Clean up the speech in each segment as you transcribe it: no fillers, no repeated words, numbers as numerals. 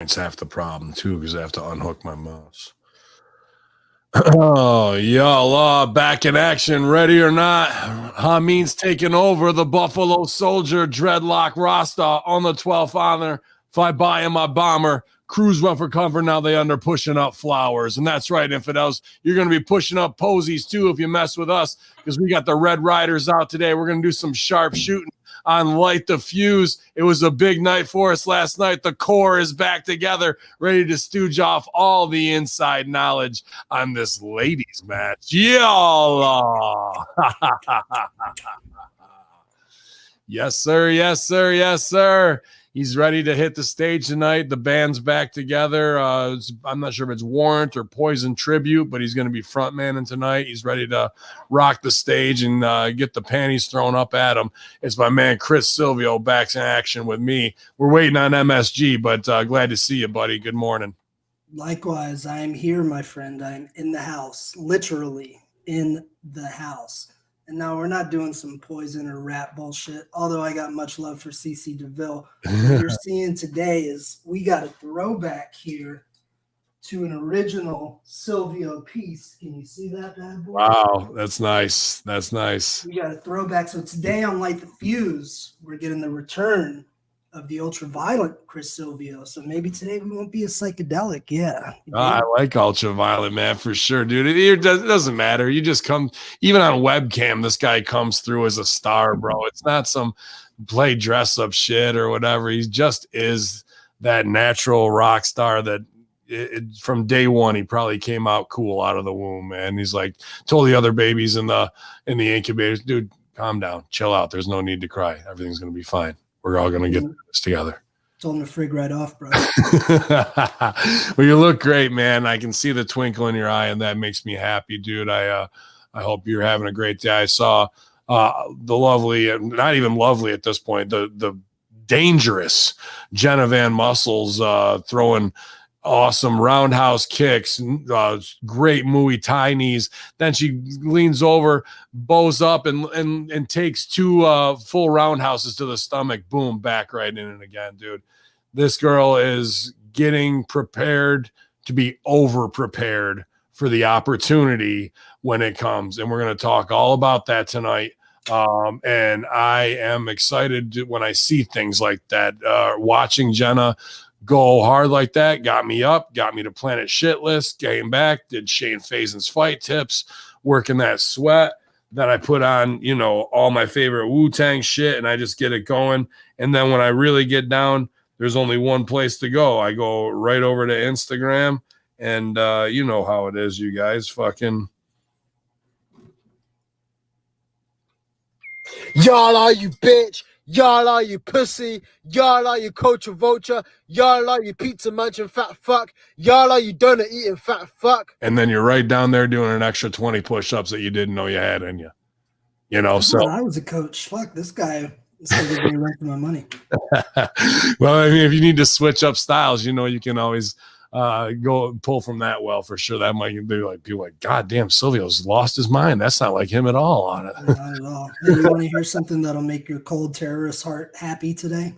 It's half the problem too because I have to unhook my mouse. Oh, y'all back in action, ready or not? Hamin's taking over the Buffalo Soldier dreadlock roster on the 12th honor. Fly by in my bomber. Crews run for cover. Now they under pushing up flowers. And that's right, infidels. You're going to be pushing up posies too if you mess with us because we got the Red Riders out today. We're going to do some sharp shooting on Light the Fuse. It was a big night for us last night. The core is back together, ready to stooge off all the inside knowledge on this ladies match. Y'all. Yes, sir. Yes, sir. Yes, sir. He's ready to hit the stage tonight. The band's back together. I'm not sure if it's Warrant or Poison Tribute, but he's going to be frontmanning tonight. He's ready to rock the stage and get the panties thrown up at him. It's my man Chris Silvio back in action with me. We're waiting on MSG, but glad to see you, buddy. Good morning. Likewise, I'm here, my friend. I'm in the house, literally in the house. And now we're not doing some poison or rap bullshit, although I got much love for CC DeVille. What you're seeing today is we got a throwback here to an original Silvio piece. Can you see that bad boy? Wow, that's nice. That's nice. We got a throwback. So today on Light the Fuse, we're getting the return of the ultraviolet Chris Silvio. So maybe today we won't be a psychedelic. Yeah. I like ultraviolet, man, for sure, dude. It doesn't matter. You just come, even on webcam, this guy comes through as a star, bro. It's not some play dress up shit or whatever. He just is that natural rock star that from day one, he probably came out cool out of the womb, man. He's like, told the other babies in the incubators, dude, calm down, chill out. There's no need to cry. Everything's going to be fine. We're all going to get this together. Told him to frig right off, bro. Well, you look great, man. I can see the twinkle in your eye, and that makes me happy, dude. I hope you're having a great day. I saw the lovely, not even lovely at this point, the dangerous Jenna Van Muscles throwing awesome roundhouse kicks, great Muay Thai knees. Then she leans over, bows up, and takes two full roundhouses to the stomach. Boom, back right in it again, dude. This girl is getting prepared to be over-prepared for the opportunity when it comes. And we're going to talk all about that tonight. And I am excited when I see things like that. Watching Jenna go hard like that got me up, got me to Planet Shitless, came back, did Shane Fazen's fight tips, working that sweat. Then I put on, all my favorite Wu-Tang shit, and I just get it going. And then when I really get down, there's only one place to go. I go right over to Instagram, and you know how it is, you guys. Fucking. Y'all are you bitch. Y'all are you pussy. Y'all are you culture vulture. Y'all are you pizza munching fat fuck. Y'all are you donut eating fat fuck. And then you're right down there doing an extra 20 push-ups that you didn't know you had in you. So I was a coach. Fuck this guy. This guy gives me right for my money. Well, I mean, if you need to switch up styles, you can always go pull from that well for sure. That might be like people like, God damn, Silvio's lost his mind. That's not like him at all on it. Not at all. Hey, you want to hear something that'll make your cold terrorist heart happy today?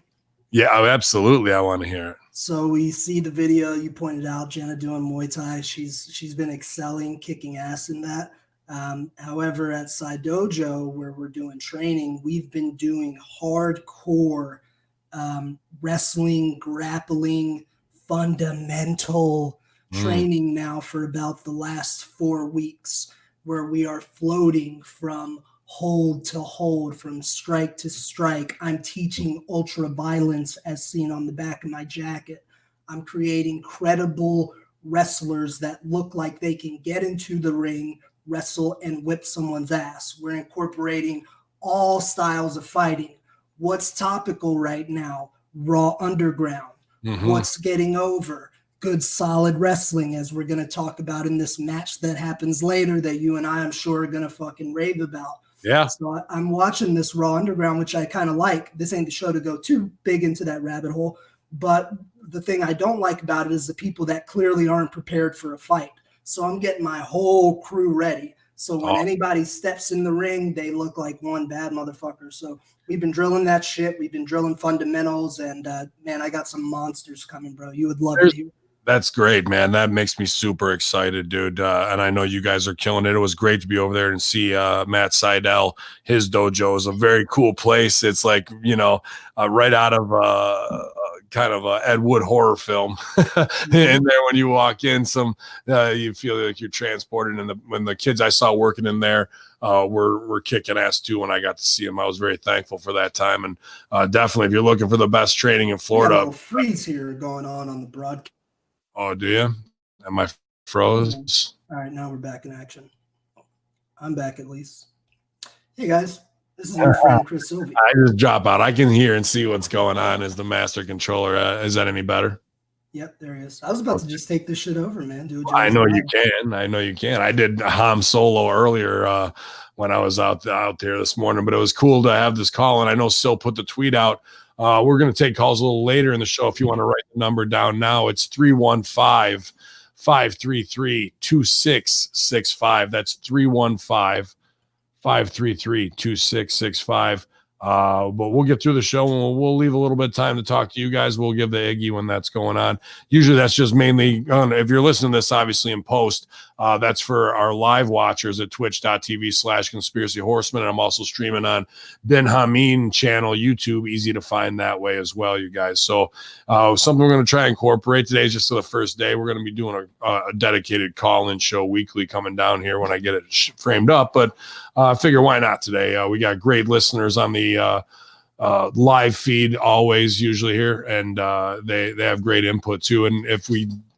Yeah, absolutely. I want to hear it. So we see the video you pointed out, Jenna doing Muay Thai. She's been excelling, kicking ass in that. However, at Side Dojo, where we're doing training, we've been doing hardcore wrestling, grappling, fundamental training now for about the last 4 weeks, where we are floating from hold to hold, from strike to strike. I'm teaching ultra violence as seen on the back of my jacket. I'm creating credible wrestlers that look like they can get into the ring, wrestle, and whip someone's ass. We're incorporating all styles of fighting. What's topical right now? Raw Underground. What's getting over? Good solid wrestling, as we're going to talk about in this match that happens later that you and I'm sure are going to fucking rave about. Yeah. So I'm watching this Raw Underground, which I kind of like. This ain't the show to go too big into that rabbit hole. But the thing I don't like about it is the people that clearly aren't prepared for a fight. So I'm getting my whole crew ready. So when anybody steps in the ring, they look like one bad motherfucker. So we've been drilling that shit. We've been drilling fundamentals, and man, I got some monsters coming, bro. You would love it. That's great, man. That makes me super excited, dude. And I know you guys are killing it. It was great to be over there and see Matt Seidel. His dojo is a very cool place. It's like, you know, right out of kind of a Ed Wood horror film. And there, when you walk in, you feel like you're transported. And when the kids I saw working in there were kicking ass too when I got to see them. I was very thankful for that time. And definitely, if you're looking for the best training in Florida, a little freeze here going on the broadcast. Oh, do you? Am I froze? All right, now we're back in action. I'm back at least. Hey guys, this is your friend Chris Silvio. I just drop out. I can hear and see what's going on as the master controller. Is that any better? Yep, there he is. I was about to just take this shit over, man. Dude, I know you can. I know you can. I did Ham solo earlier when I was out there this morning, but it was cool to have this call. And I know Sil put the tweet out. We're going to take calls a little later in the show. If you want to write the number down now, it's 315-533-2665. That's 315-533-2665. But we'll get through the show and we'll leave a little bit of time to talk to you guys. We'll give the Iggy when that's going on. Usually that's just mainly if you're listening to this, obviously in post, that's for our live watchers at twitch.tv/conspiracy horseman. And I'm also streaming on Ben Hamin channel, YouTube, easy to find that way as well, you guys. So something we're going to try and incorporate today is just for the first day. We're going to be doing a dedicated call-in show weekly coming down here when I get it framed up. But I figure why not today? We got great listeners on the live feed always usually here, and they have great input too. And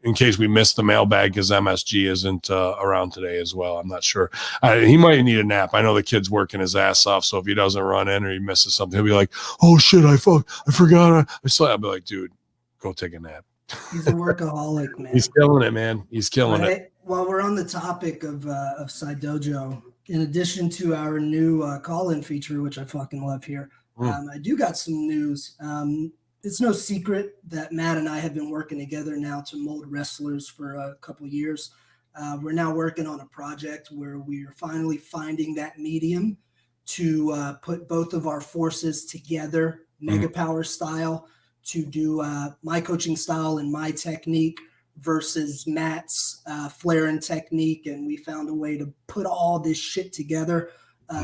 in case we missed the mailbag because MSG isn't around today as well, I'm not sure. He might need a nap. I know the kid's working his ass off, so if he doesn't run in or he misses something, he'll be like, "Oh shit, I forgot." I'll be like, "Dude, go take a nap." He's a workaholic, man. He's killing it, man. He's killing it. While we're on the topic of Side Dojo, in addition to our new call-in feature, which I fucking love here, I do got some news. It's no secret that Matt and I have been working together now to mold wrestlers for a couple of years. We're now working on a project where we are finally finding that medium to put both of our forces together, Mega Power style, to do my coaching style and my technique versus Matt's flair and technique. And we found a way to put all this shit together.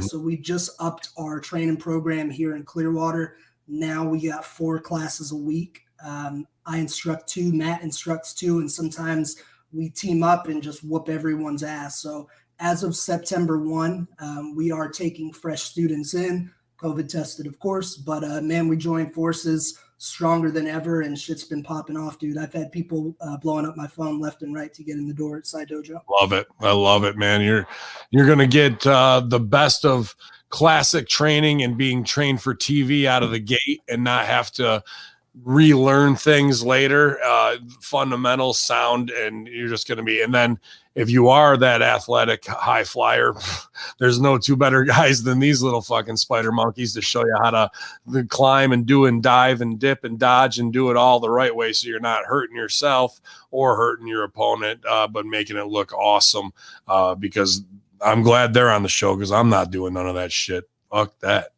So we just upped our training program here in Clearwater. Now we got 4 classes a week. I instruct 2, Matt instructs 2, and sometimes we team up and just whoop everyone's ass. So as of September 1, we are taking fresh students in, COVID tested, of course, but man, we joined forces stronger than ever, and shit's been popping off, dude. I've had people blowing up my phone left and right to get in the door at Side Dojo. Love it. I love it, man. You're going to get the best of classic training and being trained for TV out of the gate and not have to relearn things later, fundamental sound, and you're just going to be, and then if you are that athletic high flyer, there's no 2 better guys than these little fucking spider monkeys to show you how to climb and do and dive and dip and dodge and do it all the right way, so you're not hurting yourself or hurting your opponent, but making it look awesome, because I'm glad they're on the show because I'm not doing none of that shit. Fuck that.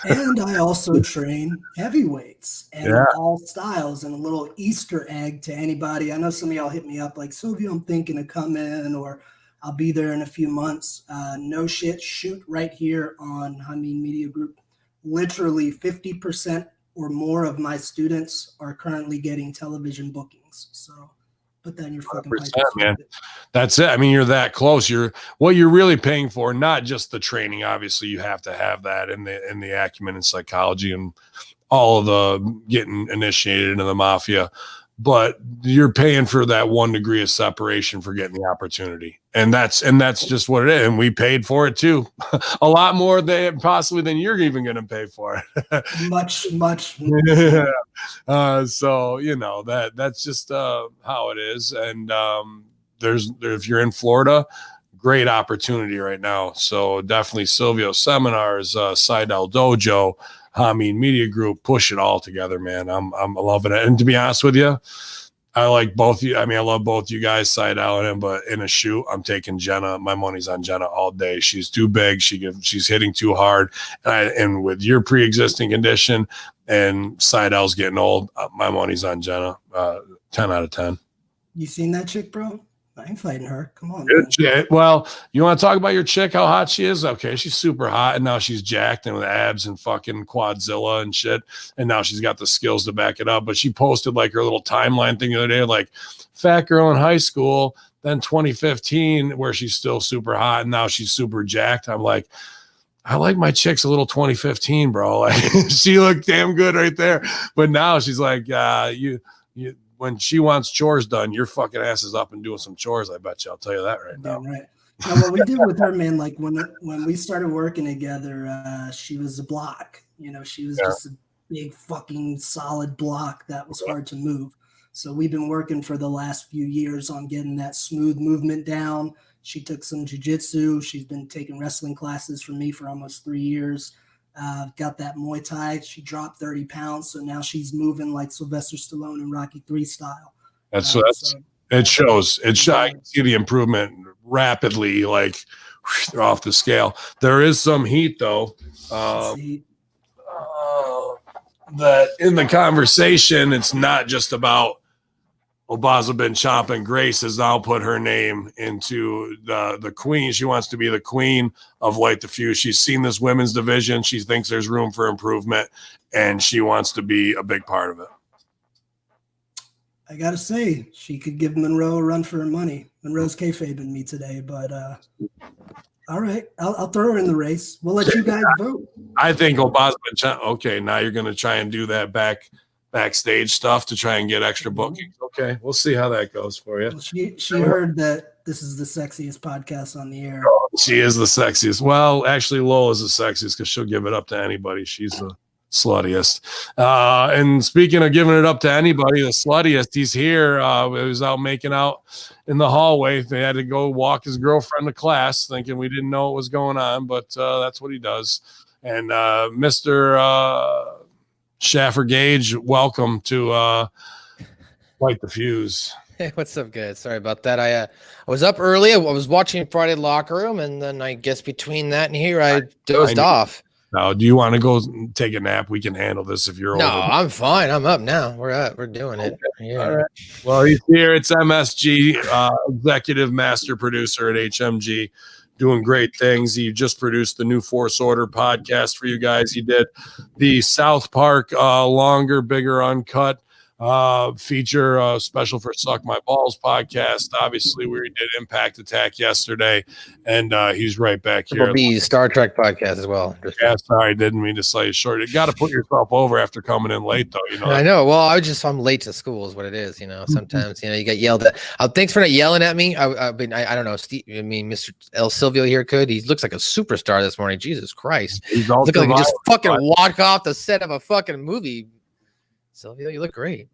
And I also train heavyweights and all styles, and a little Easter egg to anybody. I know some of y'all hit me up like, Silvio, I'm thinking of coming, or I'll be there in a few months. No shit, shoot right here on Hamin Media Group. Literally 50% or more of my students are currently getting television bookings. So put that in your fucking pipe, man. That's it. I mean, you're that close. What you're really paying for, not just the training. Obviously, you have to have that in the acumen and psychology and all of the getting initiated into the mafia, but you're paying for that 1 degree of separation for getting the opportunity. And that's just what it is. And we paid for it too. A lot more possibly than you're even going to pay for it. much. Yeah. So, that's just how it is. And if you're in Florida, great opportunity right now. So definitely Silvio seminars, Seidel Dojo, Hamin Media Group, push it all together, man. I'm loving it. And to be honest with you, I like both you. I mean, I love both you guys, Seidel and him, but in a shoot, I'm taking Jenna. My money's on Jenna all day. She's too big. She's hitting too hard. And with your pre-existing condition and Seidel's getting old, my money's on Jenna. 10 out of 10. You seen that chick, bro? I ain't fighting her. Come on, man. Well, you want to talk about your chick, how hot she is? Okay, she's super hot, and now she's jacked and with abs and fucking quadzilla and shit, and now she's got the skills to back it up. But she posted like her little timeline thing the other day, like fat girl in high school, then 2015, where she's still super hot, and now she's super jacked. I'm like, I like my chicks a little 2015, bro. Like she looked damn good right there, but now she's like, you. When she wants chores done, your fucking ass is up and doing some chores. I bet you. I'll tell you that right now. Right. Now, what we did with her, man, like when we started working together, she was a block. You know, she was just a big fucking solid block that was hard to move. So we've been working for the last few years on getting that smooth movement down. She took some jiu-jitsu. She's been taking wrestling classes from me for almost 3 years. Got that Muay Thai. She dropped 30 pounds, so now she's moving like Sylvester Stallone in Rocky III style. It shows. I can see the improvement rapidly, like off the scale. There is some heat, though. That in the conversation, it's not just about Obaza bin Chop, and Grace has now put her name into the queen. She wants to be the queen of light diffuse. She's seen this women's division. She thinks there's room for improvement, and she wants to be a big part of it. I got to say, she could give Monroe a run for her money. Monroe's kayfabing me today, but all right. I'll throw her in the race. We'll let you guys vote. I think Obaza bin Chop, okay, now you're going to try and do that backstage stuff to try and get extra bookings. Okay, we'll see how that goes for you. Well, she heard that this is the sexiest podcast on the air. She is the sexiest. Well, actually, Lola's the sexiest because she'll give it up to anybody. She's the sluttiest. And speaking of giving it up to anybody, the sluttiest, he's here. He was out making out in the hallway. They had to go walk his girlfriend to class, thinking we didn't know what was going on, but that's what he does. And Mr. Schaffer Gage, welcome to Light the Fuse. Hey, what's up, guys? Sorry about that. I was up early. I was watching Friday Locker Room, and then I guess between that and here, I dozed off. Now, do you want to go take a nap? We can handle this if you're No, over. I'm fine. I'm up now. We're doing it. Yeah. All right. Well, he's here. It's MSG, executive master producer at HMG, doing great things. He just produced the new Force Order podcast for you guys. He did the South Park longer, bigger, uncut feature special for Suck My Balls podcast. Obviously, we did Impact Attack yesterday, and he's right back here. The Star Trek podcast as well. Yeah, sorry, didn't mean to say short. You got to put yourself over after coming in late, though. You know. I know. Well, I'm late to school, is what it is. You know, sometimes you get yelled at. Thanks for not yelling at me. I don't know. Steve, Mr. El Silvio here could. He looks like a superstar this morning. Jesus Christ, he's looking like he just fucking walk off the set of a fucking movie. Silvio, you look great.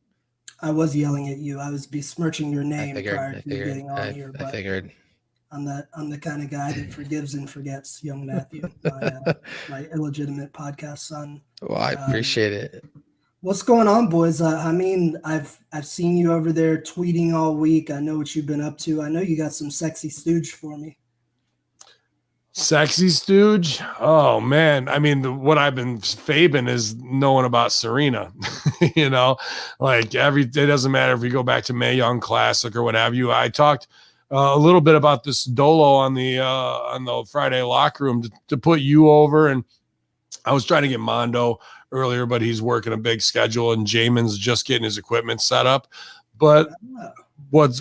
I was yelling at you. I was besmirching your name prior to you getting on here. But I figured. I'm the kind of guy that forgives and forgets, young Matthew, my illegitimate podcast son. Well, I appreciate it. What's going on, boys? I mean, I've seen you over there tweeting all week. I know what you've been up to. I know you got some sexy stooge for me. Sexy stooge? Oh man. I mean, what I've been fabing is knowing about Serena. You know, like it doesn't matter if we go back to Mae Young Classic or what have you. I talked a little bit about this Dolo on the Friday Locker Room to put you over, and I was trying to get Mondo earlier, but he's working a big schedule, and Jamin's just getting his equipment set up. But the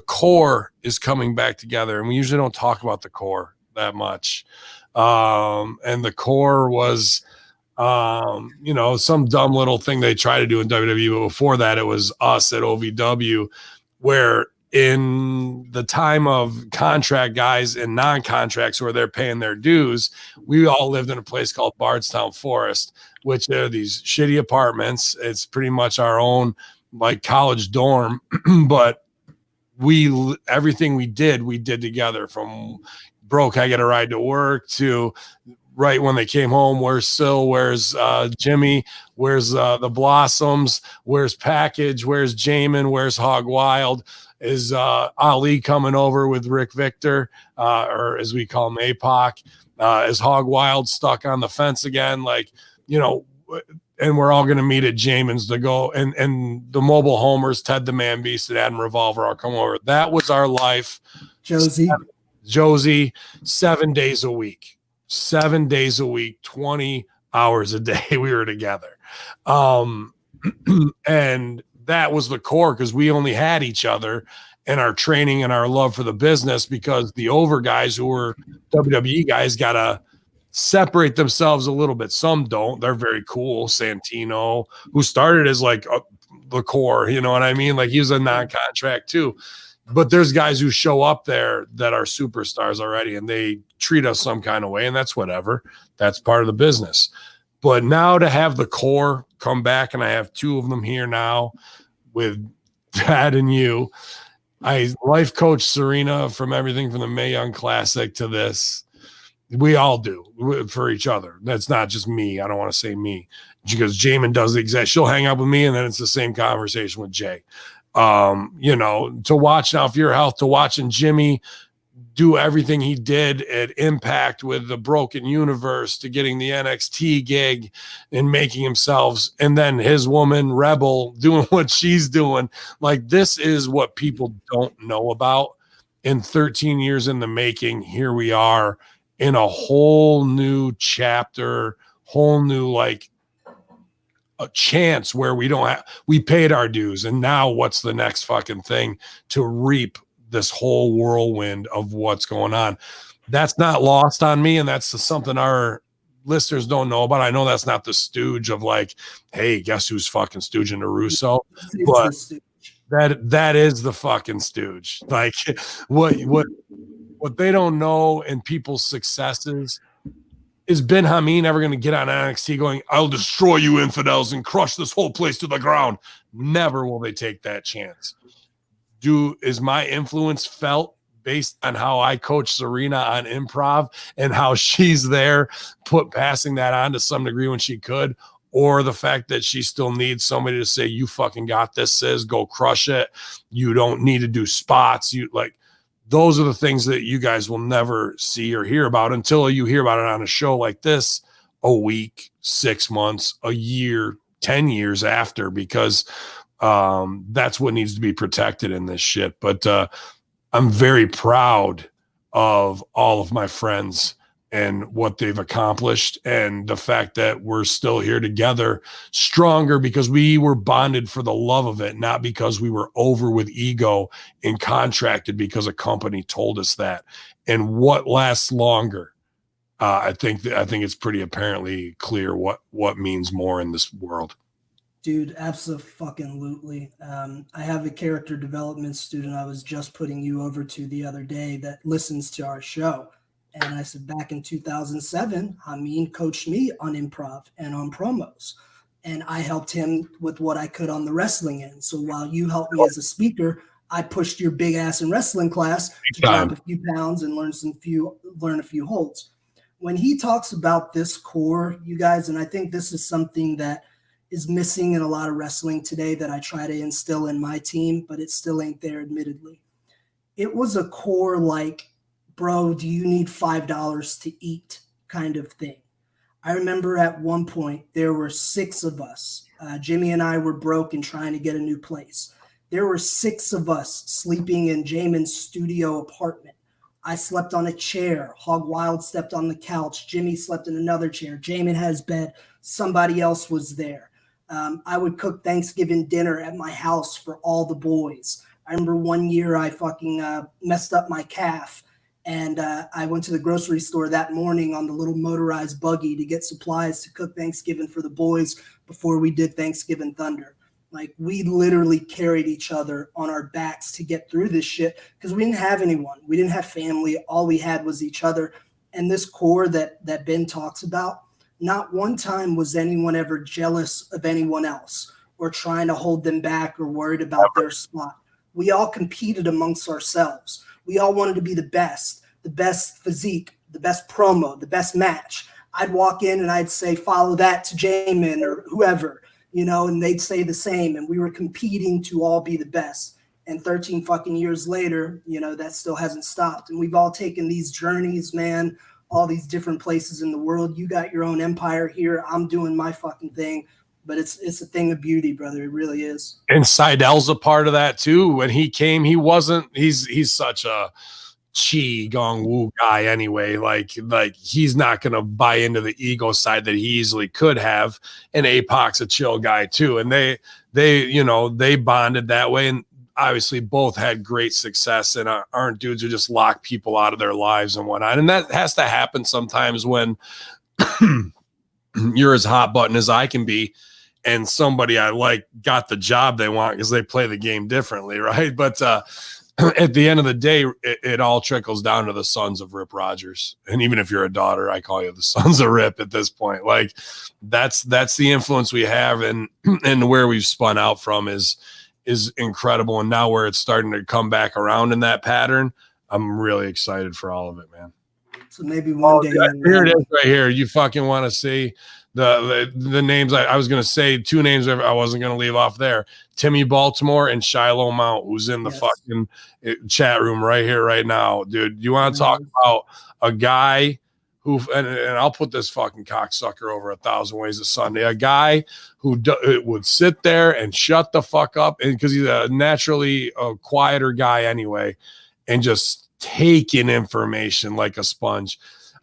core is coming back together, and we usually don't talk about the core that much. And the core was, some dumb little thing they try to do in WWE, but before that, it was us at OVW, where in the time of contract guys and non-contracts where they're paying their dues, we all lived in a place called Bardstown Forest, which are these shitty apartments. It's pretty much our own like college dorm, but everything we did together, from broke, I get a ride to work, to right when they came home. Where's Sil? Where's Jimmy? Where's the Blossoms? Where's Package? Where's Jamin? Where's Hog Wild? Is Ali coming over with Rick Victor, or as we call him, APOC? Is Hog Wild stuck on the fence again? Like, you know, and we're all going to meet at Jamin's to go, and the mobile homers, Ted the Man Beast and Adam Revolver all come over. That was our life. Josie, 7 days a week, 7 days a week, 20 hours a day. We were together. And that was the core, because we only had each other and our training and our love for the business, because the over guys who were WWE guys got to separate themselves a little bit. Some don't. They're very cool. Santino, who started as like the core, you know what I mean? Like, he was a non-contract too. But there's guys who show up there that are superstars already, and they treat us some kind of way, and that's whatever. That's part of the business. But now to have the core come back, and I have two of them here now with Dad and you. I life coach Serena from everything from the Mae Young Classic to this. We all do for each other. That's not just me. I don't want to say me, because Jamin does the exact. She'll hang out with me, and then it's the same conversation with Jay. You know, to watch Now For Your Health, to watching Jimmy do everything he did at Impact with the Broken Universe, to getting the NXT gig and making himself, and then his woman Rebel doing what she's doing. Like, this is what people don't know about. In 13 years in the making, here we are in a whole new chapter, whole new, like, a chance where we paid our dues, and now what's the next fucking thing to reap this whole whirlwind of what's going on? That's not lost on me, and that's something our listeners don't know about. I know that's not the stooge of like, hey, guess who's fucking stooging the Russo, but that is the fucking stooge. Like, what they don't know in people's successes is Ben Hamin ever going to get on NXT going, I'll destroy you infidels and crush this whole place to the ground? Never will they take that chance. Is my influence felt based on how I coach Serena on improv and how she's there, passing that on to some degree when she could, or the fact that she still needs somebody to say, you fucking got this, sis, go crush it. You don't need to do spots. Those are the things that you guys will never see or hear about until you hear about it on a show like this a week, 6 months, a year, 10 years after, because that's what needs to be protected in this shit. But I'm very proud of all of my friends and what they've accomplished, and the fact that we're still here together, stronger because we were bonded for the love of it, not because we were over with ego and contracted because a company told us that. And what lasts longer? I think it's pretty apparently clear what means more in this world. Dude, absolutely. I have a character development student I was just putting you over to the other day that listens to our show. And I said, back in 2007, Hamin coached me on improv and on promos. And I helped him with what I could on the wrestling end. So while you helped me as a speaker, I pushed your big ass in wrestling class to drop a few pounds and learn a few holds. When he talks about this core, you guys, and I think this is something that is missing in a lot of wrestling today that I try to instill in my team, but it still ain't there, admittedly. It was a core like, bro, do you need $5 to eat kind of thing. I remember at one point there were 6 of us. Jimmy and I were broke and trying to get a new place. There were 6 of us sleeping in Jamin's studio apartment. I slept on a chair. Hog Wild slept on the couch. Jimmy slept in another chair. Jamin had his bed. Somebody else was there. I would cook Thanksgiving dinner at my house for all the boys. I remember one year I fucking messed up my calf. And I went to the grocery store that morning on the little motorized buggy to get supplies to cook Thanksgiving for the boys before we did Thanksgiving Thunder. Like, we literally carried each other on our backs to get through this shit because we didn't have anyone. We didn't have family. All we had was each other. And this core that Ben talks about, not one time was anyone ever jealous of anyone else or trying to hold them back or worried about their spot. We all competed amongst ourselves. We all wanted to be the best physique, the best promo, the best match. I'd walk in and I'd say, follow that to Jamin or whoever, you know, and they'd say the same. And we were competing to all be the best. And 13 fucking years later, you know, that still hasn't stopped. And we've all taken these journeys, man, all these different places in the world. You got your own empire here. I'm doing my fucking thing. But it's a thing of beauty, brother. It really is. And Seidel's a part of that too. When he came, he's such a chi gong wu guy anyway. Like he's not gonna buy into the ego side that he easily could have. And Apoc's a chill guy too. And they bonded that way. And obviously both had great success and aren't dudes who just lock people out of their lives and whatnot. And that has to happen sometimes when you're as hot button as I can be. And somebody I like got the job they want because they play the game differently, right? But at the end of the day, it all trickles down to the sons of Rip Rogers. And even if you're a daughter, I call you the sons of Rip at this point. Like that's the influence we have, and where we've spun out from is incredible. And now where it's starting to come back around in that pattern, I'm really excited for all of it, man. So maybe one day. Yeah, here it is right here. You fucking want to see the names. I was going to say two names I wasn't going to leave off there. Timmy Baltimore and Shiloh Mount, who's in the fucking chat room right here, right now. Dude, you want to talk about a guy who, and I'll put this fucking cocksucker over 1,000 Ways of Sunday, a guy who would sit there and shut the fuck up, and because he's a naturally quieter guy anyway, and just take in information like a sponge.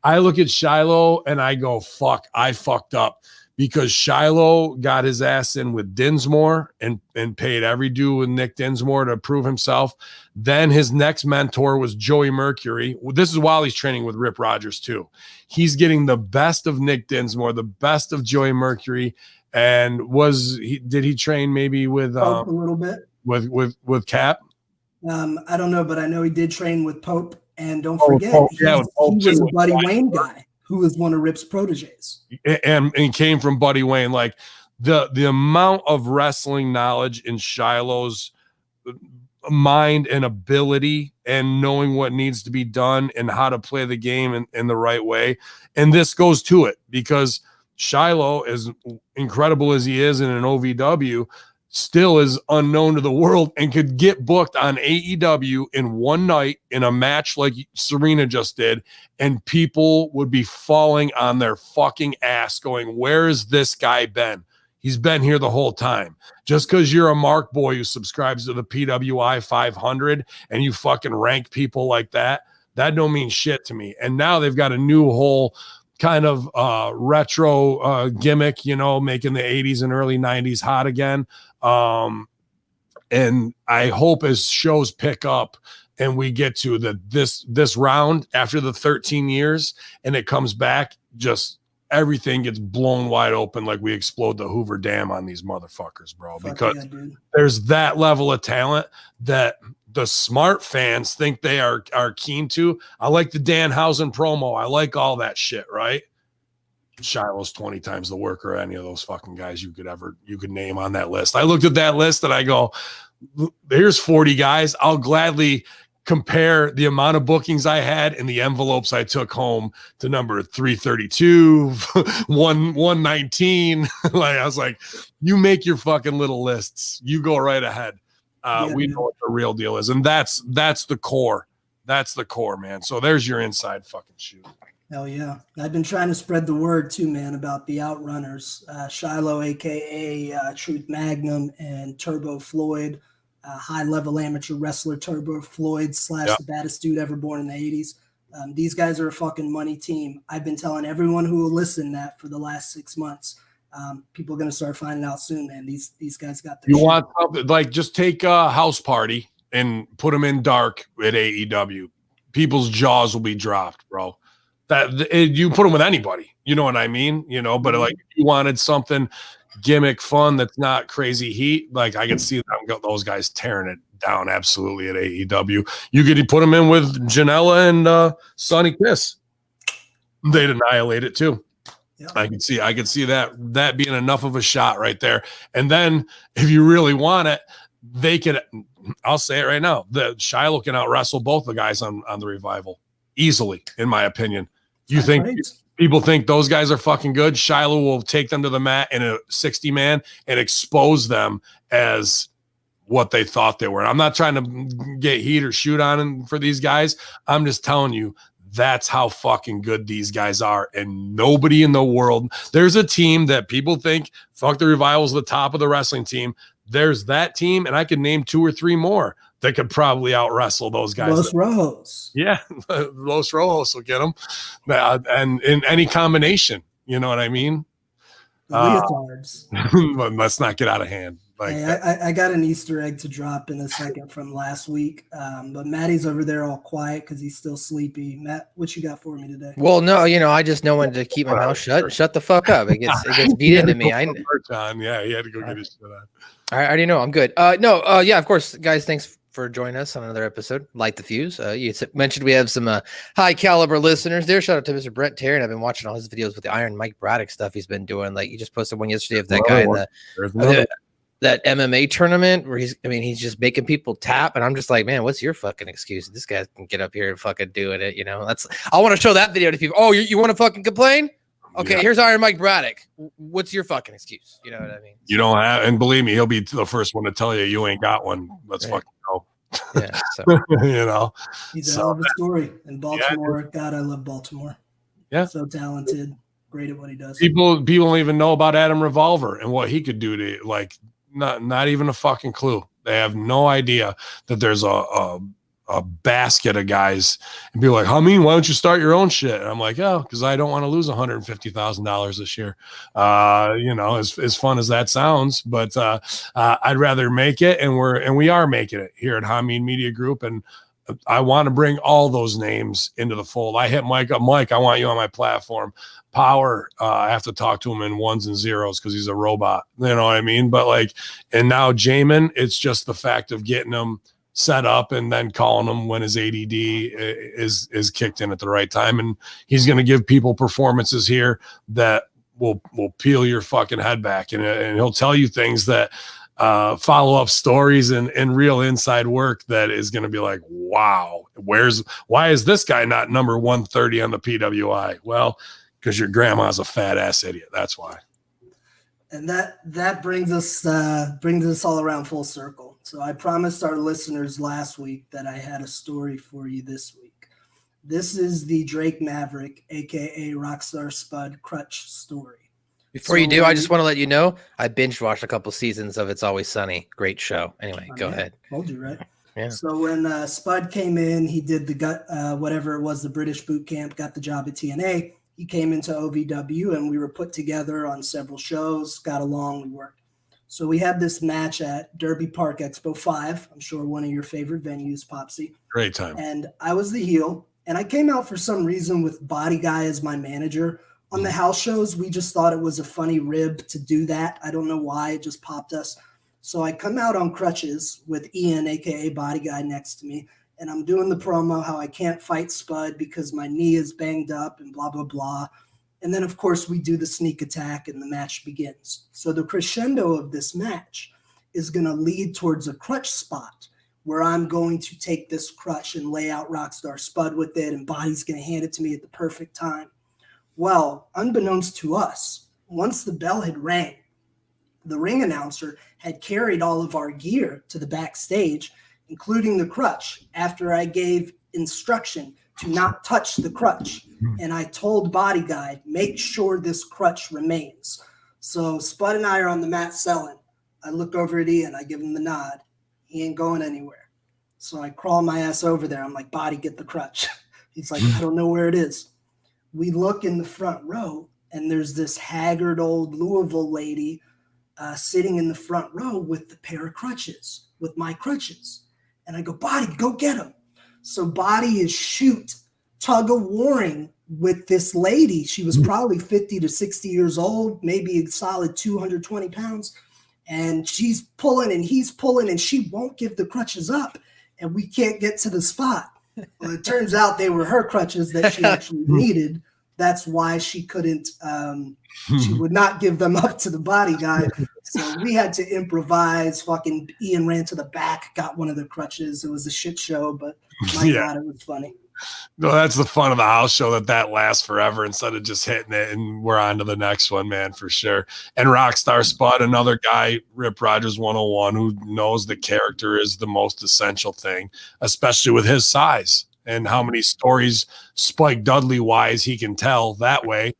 I look at Shiloh and I go, fuck, I fucked up, because Shiloh got his ass in with Dinsmore and paid every due with Nick Dinsmore to prove himself. Then his next mentor was Joey Mercury. This is while he's training with Rip Rogers too. He's getting the best of Nick Dinsmore, the best of Joey Mercury. And did he train maybe with Pope a little bit with Cap? I don't know, but I know he did train with Pope. And don't forget, he was a Buddy Wayne guy who was one of Rip's proteges. And came from Buddy Wayne. Like the amount of wrestling knowledge in Shiloh's mind and ability and knowing what needs to be done and how to play the game in the right way. And this goes to it, because Shiloh, as incredible as he is in an OVW, still is unknown to the world and could get booked on AEW in one night in a match like Serena just did, and people would be falling on their fucking ass going, where has this guy been? He's been here the whole time. Just because you're a Mark boy who subscribes to the PWI 500 and you fucking rank people like that don't mean shit to me. And now they've got a new whole kind of retro gimmick, you know, making the 80s and early 90s hot again. And I hope as shows pick up and we get to this round after the 13 years and it comes back, just everything gets blown wide open like we explode the Hoover Dam on these motherfuckers, bro. Because there's that level of talent that the smart fans think they are keen to. I like the Danhausen promo. I like all that shit, right? Shiloh's 20 times the worker any of those fucking guys you could name on that list. I looked at that list and I go, here's 40 guys. I'll gladly compare the amount of bookings I had and the envelopes I took home to number 332, 119. Like I was like, you make your fucking little lists. You go right ahead. We know what the real deal is. And that's the core. That's the core, man. So there's your inside fucking shoot. Hell yeah. I've been trying to spread the word too, man, about the Outrunners. Shiloh, a.k.a. Truth Magnum, and Turbo Floyd, high-level amateur wrestler Turbo Floyd / the baddest dude ever born in the 80s. These guys are a fucking money team. I've been telling everyone who will listen that for the last 6 months. People are going to start finding out soon, man. These guys got their You want something, like, just take a House Party and put them in dark at AEW. People's jaws will be dropped, bro. You put them with anybody, you know what I mean? You know, but like if you wanted something gimmick fun that's not crazy heat, like I could see those guys tearing it down absolutely at AEW. You could put them in with Janela and Sonny Kiss. They'd annihilate it too. Yeah. I could see that being enough of a shot right there. And then if you really want it, they could, I'll say it right now, the Shiloh can out wrestle both the guys on the Revival easily, in my opinion. You think People think those guys are fucking good. Shiloh will take them to the mat in a 60-man and expose them as what they thought they were. I'm not trying to get heat or shoot on them for these guys. I'm just telling you, that's how fucking good these guys are. And nobody in the world, there's a team that people think, fuck, the Revival's the top of the wrestling team. There's that team, and I could name 2 or 3 more that could probably out wrestle those guys. Los Rojos. Yeah, Los Rojos will get them. And in any combination, you know what I mean? The leotards. But let's not get out of hand. Like, hey, I got an Easter egg to drop in a second from last week, but Matty's over there all quiet because he's still sleepy. Matt, what you got for me today? Well, no, I just know when to keep my mouth shut and shut the fuck up. It gets beat into me. Yeah, he had to go get his shit on. I already know. I'm good. Yeah, of course, guys. Thanks for joining us on another episode. Light the fuse. You mentioned we have some high caliber listeners there. Shout out to Mr. Brent Terry. And I've been watching all his videos with the Iron Mike Braddock stuff he's been doing. Like, he just posted one yesterday of that guy in that MMA tournament where he's just making people tap, and I'm just like, man, what's your fucking excuse? This guy can get up here and fucking doing it, I want to show that video to people. Oh, you want to fucking complain? Okay, Here's Iron Mike Braddock. What's your fucking excuse? You know what I mean? You don't have, and believe me, he'll be the first one to tell you ain't got one. Let's fucking go. Yeah, so. He's a hell of a story. In Baltimore, God, I love Baltimore. Yeah, so talented, great at what he does. People don't even know about Adam Revolver and what he could do to, like, not even a fucking clue. They have no idea that there's a basket of guys, and be like, Hamin, why don't you start your own shit? And I'm like, because I don't want to lose $150,000 this year. As fun as that sounds, but I'd rather make it, and we are making it here at Hamin Media Group, and I want to bring all those names into the fold. I hit Mike up. Mike, I want you on my platform. Power, I have to talk to him in ones and zeros because he's a robot. You know what I mean? But and now Jamin, it's just the fact of getting him set up and then calling him when his ADD is kicked in at the right time. And he's going to give people performances here that will peel your fucking head back. And he'll tell you things that follow-up stories and real inside work that is going to be like, wow, why is this guy not number 130 on the PWI? Well, because your grandma's a fat ass idiot. That's why. And that brings us all around full circle. So I promised our listeners last week that I had a story for you this week. This is the Drake Maverick, aka Rockstar Spud Crutch story. Before you do, I just want to let you know I binge watched a couple seasons of It's Always Sunny. Great show. Anyway, go ahead. Told you, right? Yeah. So when Spud came in, he did whatever it was, the British boot camp, got the job at TNA. He came into OVW, and we were put together on several shows, got along, we worked. So we had this match at Derby Park Expo 5. I'm sure one of your favorite venues, Popsy. Great time. And I was the heel, and I came out for some reason with Body Guy as my manager. On the house shows, we just thought it was a funny rib to do that. I don't know why, it just popped us. So I come out on crutches with Ian, aka Body Guy, next to me. And I'm doing the promo how I can't fight Spud because my knee is banged up and blah, blah, blah. And then, of course, we do the sneak attack and the match begins. So the crescendo of this match is going to lead towards a crutch spot where I'm going to take this crutch and lay out Rockstar Spud with it, and Body's going to hand it to me at the perfect time. Well, unbeknownst to us, once the bell had rang, the ring announcer had carried all of our gear to the backstage, including the crutch, after I gave instruction to not touch the crutch. And I told Body Guy, make sure this crutch remains. So Spud and I are on the mat selling. I look over at Ian, I give him the nod. He ain't going anywhere. So I crawl my ass over there. I'm like, Body, get the crutch. He's like, I don't know where it is. We look in the front row, and there's this haggard old Louisville lady sitting in the front row with the pair of crutches, with my crutches. And I go, Body, go get him. So Body is tug-of-warring with this lady. She was probably 50 to 60 years old, maybe a solid 220 pounds. And she's pulling and he's pulling, and she won't give the crutches up. And we can't get to the spot. Well, it turns out they were her crutches that she actually needed. That's why she couldn't, she would not give them up to the Body Guy. So we had to improvise. Fucking Ian ran to the back, got one of the crutches. It was a shit show, but my God, it was funny. No, that's the fun of the house show, that lasts forever instead of just hitting it and we're on to the next one, man, for sure. And Rockstar Spud, another guy, Rip Rogers 101, who knows that character is the most essential thing, especially with his size and how many stories Spike Dudley wise he can tell that way.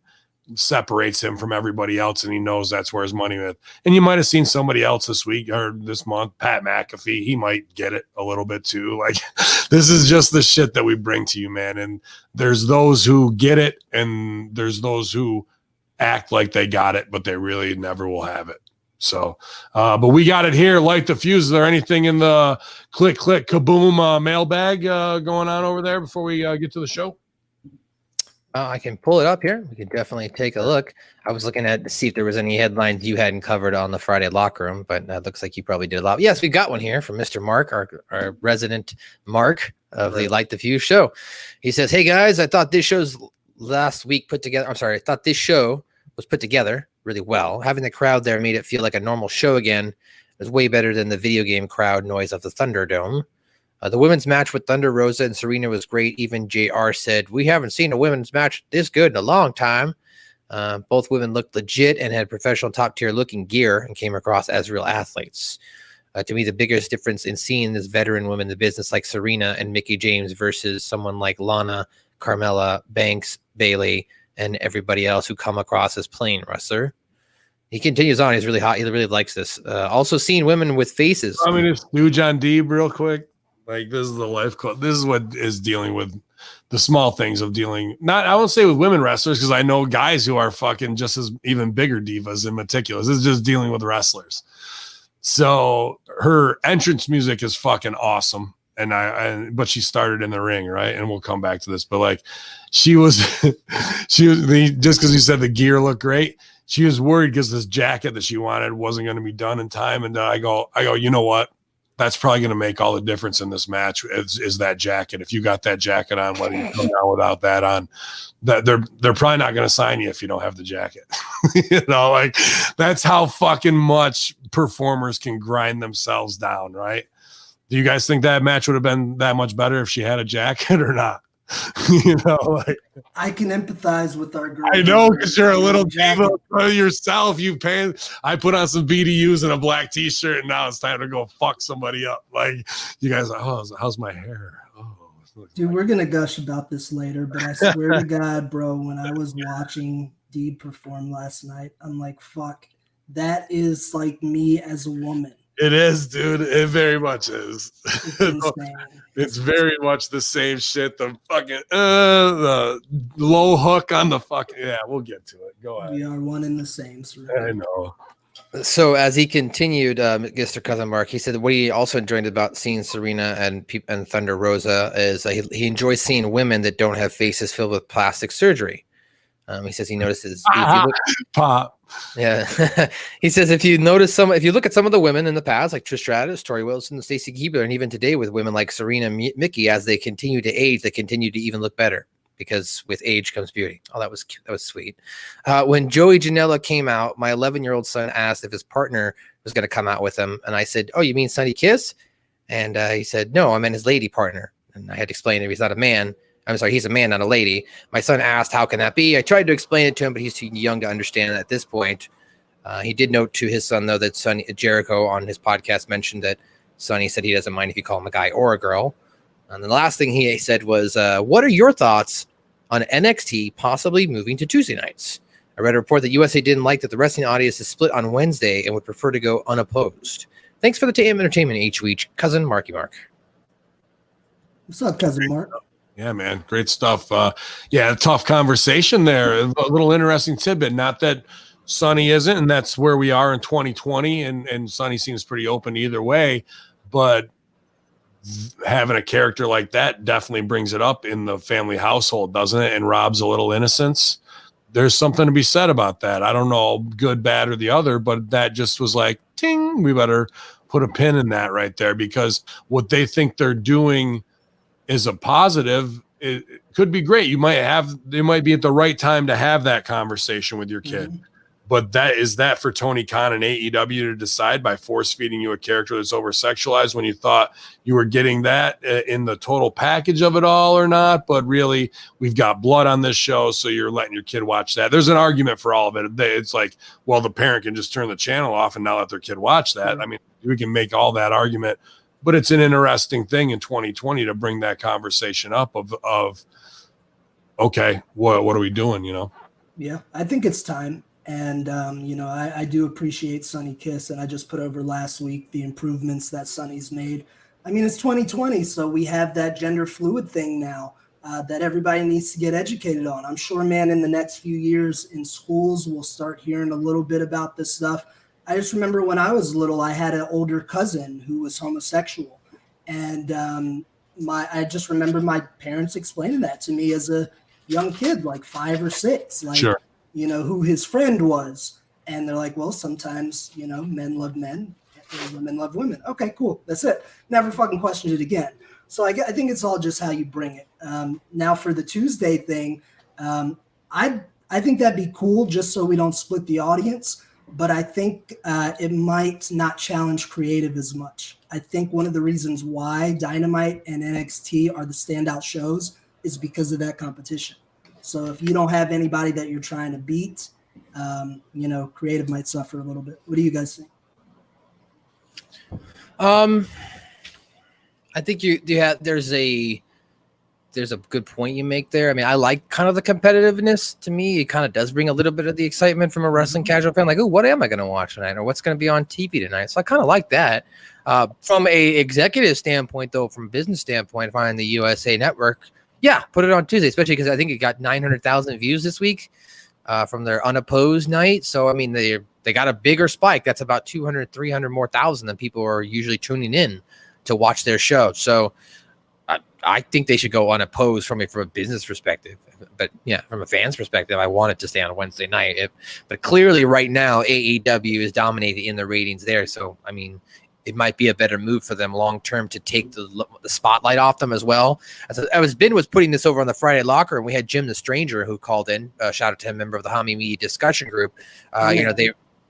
Separates him from everybody else, and he knows that's where his money is. And you might have seen somebody else this week or this month, Pat McAfee. He might get it a little bit too. Like, this is just the shit that we bring to you, man. And there's those who get it, and there's those who act like they got it, but they really never will have it. So, but we got it here. Light the fuse. Is there anything in the click, kaboom mailbag going on over there before we get to the show? I can pull it up here. We can definitely take a look. I was looking at to see if there was any headlines you hadn't covered on the Friday locker room, but it looks like you probably did a lot. Yes, we got one here from Mr. Mark, our resident Mark of the Light the Fuse show. He says, "Hey guys, I thought this show's last week put together. I'm sorry, I thought this show was put together really well. Having the crowd there made it feel like a normal show again. It was way better than the video game crowd noise of the Thunderdome. The women's match with Thunder Rosa and Serena was great. Even JR said, we haven't seen a women's match this good in a long time. Both women looked legit and had professional top-tier looking gear and came across as real athletes. To me, the biggest difference in seeing this veteran women in the business like Serena and Mickie James versus someone like Lana, Carmella, Banks, Bayley, and everybody else who come across as plain wrestler." He continues on. He's really hot. He really likes this. Also seeing women with faces. I mean, it's new John Deeb real quick. Like, this is the life club. This is what is dealing with the small things of dealing. Not, I won't say with women wrestlers, because I know guys who are fucking just as even bigger divas and meticulous. This is just dealing with wrestlers. So her entrance music is fucking awesome. But she started in the ring, right? And we'll come back to this. But like, she was just because you said the gear looked great, she was worried because this jacket that she wanted wasn't going to be done in time. And I go, you know what? That's probably going to make all the difference in this match is that jacket. If you got that jacket on, letting you come down without that on, that they're probably not going to sign you if you don't have the jacket. You know, like, that's how fucking much performers can grind themselves down, right? Do you guys think that match would have been that much better if she had a jacket or not? You know, like, I can empathize with our girl. I know, because you're a little diva yourself. I put on some BDUs and a black t-shirt, and now it's time to go fuck somebody up. Like, you guys are, oh, how's my hair? Oh, dude, we're gonna gush about this later, but I swear to God, bro, when I was watching Deeb perform last night, I'm like, fuck, that is like me as a woman. It is, dude. It very much is. It's insane. It's very much the same shit. The fucking the low hook on the fucking, yeah. We'll get to it. Go ahead. We are one and the same. I know. So as he continued, Mr. Cousin Mark, he said what he also enjoyed about seeing Serena and Thunder Rosa is he enjoys seeing women that don't have faces filled with plastic surgery. He says he notices pop. Yeah. He says if you look at some of the women in the past, like Trish Stratus, Tori Wilson, Stacey Keebler, and even today with women like Serena and Mickie, as they continue to age, they continue to even look better, because with age comes beauty. Oh, that was cute. That was sweet. When Joey Janela came out, my 11-year-old son asked if his partner was going to come out with him. And I said, oh, you mean Sonny Kiss? And he said, no, I meant his lady partner. And I had to explain if he's not a man. I'm sorry, he's a man, not a lady. My son asked, how can that be? I tried to explain it to him, but he's too young to understand at this point. He did note to his son, though, that Sonny Jericho on his podcast mentioned that Sonny said he doesn't mind if you call him a guy or a girl. And the last thing he said was, what are your thoughts on NXT possibly moving to Tuesday nights? I read a report that USA didn't like that the wrestling audience is split on Wednesday and would prefer to go unopposed. Thanks for the entertainment each week, Cousin Marky Mark. What's up, Cousin Mark? Yeah, man. Great stuff. Yeah, tough conversation there. A little interesting tidbit. Not that Sonny isn't, and that's where we are in 2020, and Sonny seems pretty open either way, but having a character like that definitely brings it up in the family household, doesn't it? And robs a little innocence. There's something to be said about that. I don't know, good, bad, or the other, but that just was like, ting, we better put a pin in that right there, because what they think they're doing is a positive. It could be great. It might be at the right time to have that conversation with your kid. Mm-hmm. But that is that for Tony Khan and AEW to decide by force feeding you a character that's over sexualized when you thought you were getting that in the total package of it all or not? But really, we've got blood on this show, so you're letting your kid watch that. There's an argument for all of it. It's like, well, the parent can just turn the channel off and not let their kid watch that. I mean, we can make all that argument, but it's an interesting thing in 2020 to bring that conversation up of okay, what are we doing? Yeah, I think it's time. And, I do appreciate Sonny Kiss, and I just put over last week the improvements that Sonny's made. I mean, it's 2020, so we have that gender fluid thing now that everybody needs to get educated on. I'm sure, man, in the next few years in schools, we'll start hearing a little bit about this stuff. I just remember when I was little, I had an older cousin who was homosexual. And I just remember my parents explaining that to me as a young kid, like 5 or 6. Like, sure. Who his friend was. And they're like, well, sometimes, men love men and women love women. Okay, cool. That's it. Never fucking questioned it again. So I think it's all just how you bring it. Now for the Tuesday thing, I think that'd be cool just so we don't split the audience. But I think it might not challenge creative as much. I think one of the reasons why Dynamite and NXT are the standout shows is because of that competition. So if you don't have anybody that you're trying to beat, creative might suffer a little bit. What do you guys think? I think there's a good point you make there. I mean, I like kind of the competitiveness. To me, it kind of does bring a little bit of the excitement from a wrestling casual fan. Like, oh, what am I going to watch tonight, or what's going to be on TV tonight? So I kind of like that. From a executive standpoint, though, from a business standpoint, if I'm on the USA Network, yeah, put it on Tuesday, especially because I think it got 900,000 views this week from their unopposed night. So, I mean, they got a bigger spike. That's about 200, 300 more thousand than people are usually tuning in to watch their show. So I think they should go unopposed from a business perspective. But, yeah, from a fan's perspective, I want it to stay on a Wednesday night. But clearly right now, AEW is dominating in the ratings there. So, I mean, it might be a better move for them long term to take the spotlight off them as well. Ben was putting this over on the Friday Locker, and we had Jim the Stranger who called in. Shout out to him, member of the Hamin Media discussion group.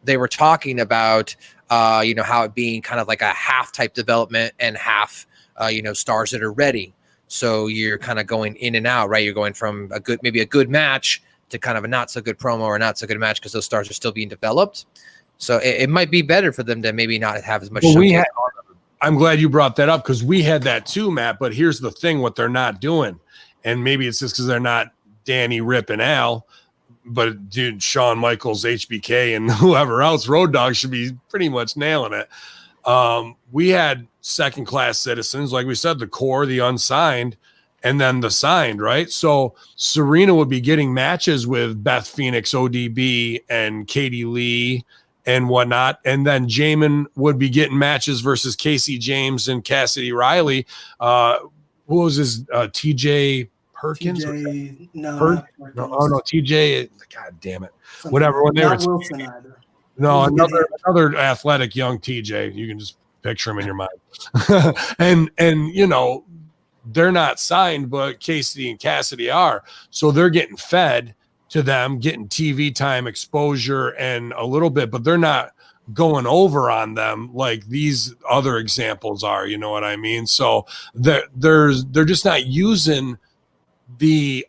They were talking about how it being kind of like a half type development and half stars that are ready. So you're kind of going in and out, right? You're going from maybe a good match to kind of a not so good promo or not so good match because those stars are still being developed. So it might be better for them to maybe not have as much. Well, I'm glad you brought that up because we had that too, Matt. But here's the thing, what they're not doing. And maybe it's just because they're not Danny, Rip, and Al. But, dude, Shawn Michaels, HBK, and whoever else, Road Dogg should be pretty much nailing it. We had second-class citizens, like we said, the core, the unsigned, and then the signed, right? So Serena would be getting matches with Beth Phoenix, ODB, and Katie Lee, and whatnot. And then Jamin would be getting matches versus Casey James and Cassidy Riley. Who was his TJ Perkins? No, TJ. God damn it. Whatever. When they were Wilson either. No, another athletic young TJ. You can just picture him in your mind. and they're not signed, but Casey and Cassidy are. So they're getting fed to them, getting TV time, exposure, and a little bit, but they're not going over on them like these other examples are. You know what I mean? So they're just not using the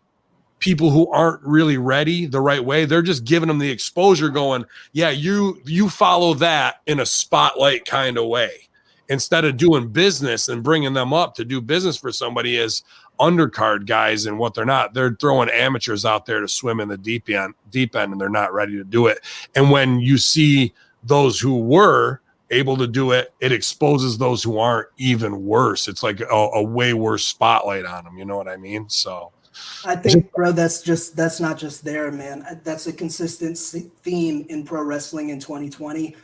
people who aren't really ready the right way. They're just giving them the exposure going, yeah, you follow that in a spotlight kind of way instead of doing business and bringing them up to do business for somebody as undercard guys and what they're not. They're throwing amateurs out there to swim in the deep end, and they're not ready to do it. And when you see those who were able to do it, it exposes those who aren't even worse. It's like a way worse spotlight on them. You know what I mean? So I think, bro, that's not just there, man. That's a consistent theme in pro wrestling in 2020.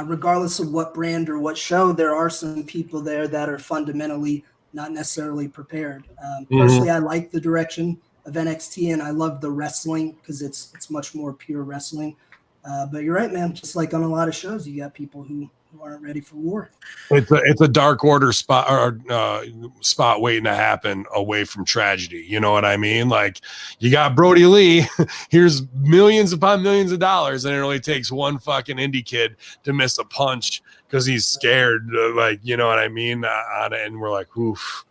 Regardless of what brand or what show, there are some people there that are fundamentally not necessarily prepared. Personally, I like the direction of NXT, and I love the wrestling because it's much more pure wrestling. But you're right, man. Just like on a lot of shows, you got people who who aren't ready for war. It's a dark order spot or spot waiting to happen away from tragedy. You know what I mean? Like you got Brody Lee. Here's millions upon millions of dollars, and it only takes one fucking indie kid to miss a punch because he's scared. Like, you know what I mean? On it, and we're like, oof.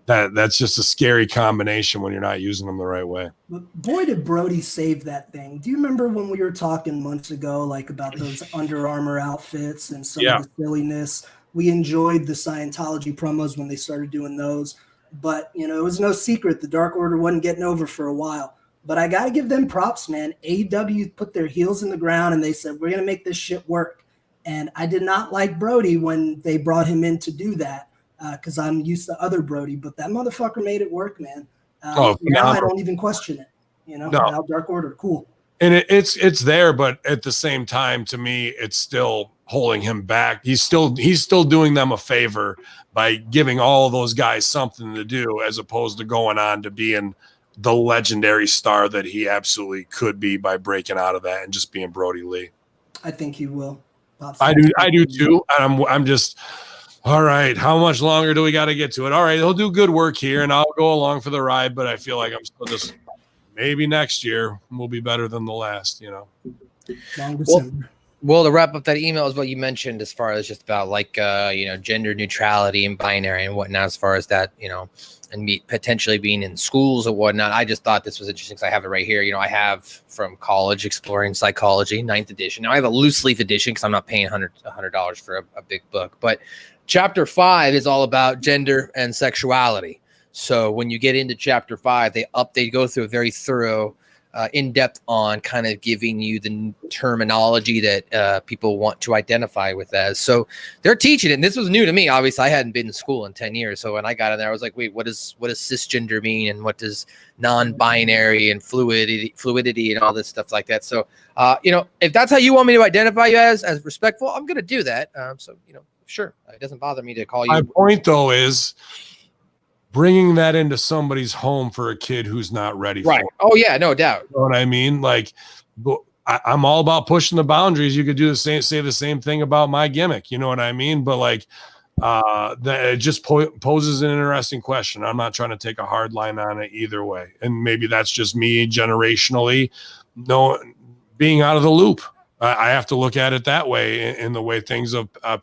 That's just a scary combination when you're not using them the right way. But boy, did Brody save that thing. Do you remember when we were talking months ago, like about those Under Armour outfits and some of the silliness? We enjoyed the Scientology promos when they started doing those. But, you know, it was no secret the Dark Order wasn't getting over for a while. But I got to give them props, man. AEW put their heels in the ground and they said, we're going to make this shit work. And I did not like Brody when they brought him in to do that. Because I'm used to other Brody, but that motherfucker made it work, man. Now I don't even question it. You know, now Dark Order, cool. And it's there, but at the same time, to me, it's still holding him back. He's still doing them a favor by giving all those guys something to do, as opposed to going on to being the legendary star that he absolutely could be by breaking out of that and just being Brody Lee. I think he will. I do too. And I'm just. All right, how much longer do we got to get to it? All right, he'll do good work here, and I'll go along for the ride, but I feel like I'm still just maybe next year will be better than the last, you know. Long December. Well, to wrap up that email is what you mentioned as far as just about like, you know, gender neutrality and binary and whatnot, as far as that, you know, and potentially being in schools or whatnot. I just thought this was interesting because I have it right here. You know, I have from college Exploring Psychology, 9th edition. Now I have a loose leaf edition because I'm not paying $100 for a big book, but Chapter 5 is all about gender and sexuality. So when you get into Chapter 5, they go through a very thorough, in-depth on kind of giving you the terminology that people want to identify with as. So they're teaching it, and this was new to me. Obviously, I hadn't been in school in 10 years. So when I got in there, I was like, wait, what does cisgender mean, and what does non-binary and fluidity and all this stuff like that? So, you know, if that's how you want me to identify you as respectful, I'm going to do that. So, you know. Sure, it doesn't bother me to call you. My point, though, is bringing that into somebody's home for a kid who's not ready for it. Oh, yeah, no doubt. You know what I mean? Like, I'm all about pushing the boundaries. You could say the same thing about my gimmick. You know what I mean? But, like, it just poses an interesting question. I'm not trying to take a hard line on it either way. And maybe that's just me generationally being out of the loop. I have to look at it that way in the way things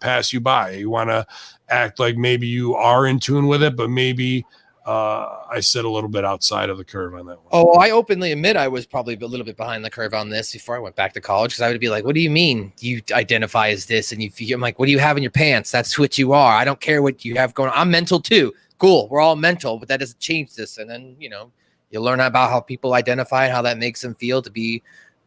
pass you by. You want to act like maybe you are in tune with it, but maybe I sit a little bit outside of the curve on that one. Oh, I openly admit I was probably a little bit behind the curve on this before I went back to college, because I would be like, what do you mean you identify as this? And I'm like, what do you have in your pants? That's what you are. I don't care what you have going on. I'm mental too. Cool. We're all mental, but that doesn't change this. And then, you know, you learn about how people identify and how that makes them feel to be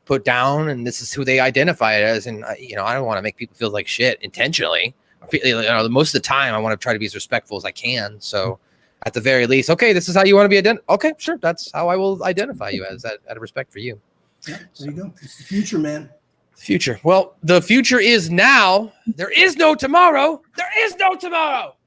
put down, and this is who they identify it as. And you know, I don't want to make people feel like shit intentionally. You know, most of the time I want to try to be as respectful as I can. So at the very least, okay, this is how you want to be identified. Okay, sure, that's how I will identify you as, out of respect for you. Yeah, there you go. It's the future, man. Future. Well, the future is now. There is no tomorrow. There is no tomorrow.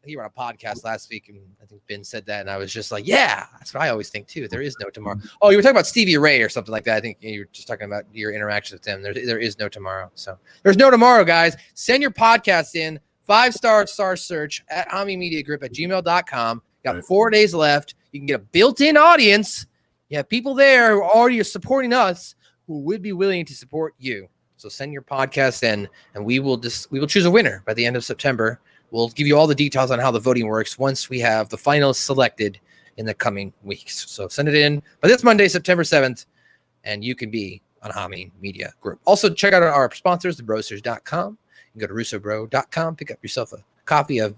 He were on a podcast last week, and I think Ben said that, and I was just like, yeah, that's what I always think too. There is no tomorrow. Oh, you were talking about Stevie Ray or something like that. I think you were just talking about your interactions with him. There is no tomorrow. So there's no tomorrow, guys. Send your podcast in, 5-star search at Hamin Media Group at gmail.com. Got 4 days left. You can get a built-in audience. You have people there who already are supporting us who would be willing to support you. So send your podcast in, and we will choose a winner by the end of September. We'll give you all the details on how the voting works once we have the finalists selected in the coming weeks. So send it in by this Monday, September 7th, and you can be on Hamin Media Group. Also, check out our sponsors, thebrosters.com. You can go to russobro.com, pick up yourself a copy of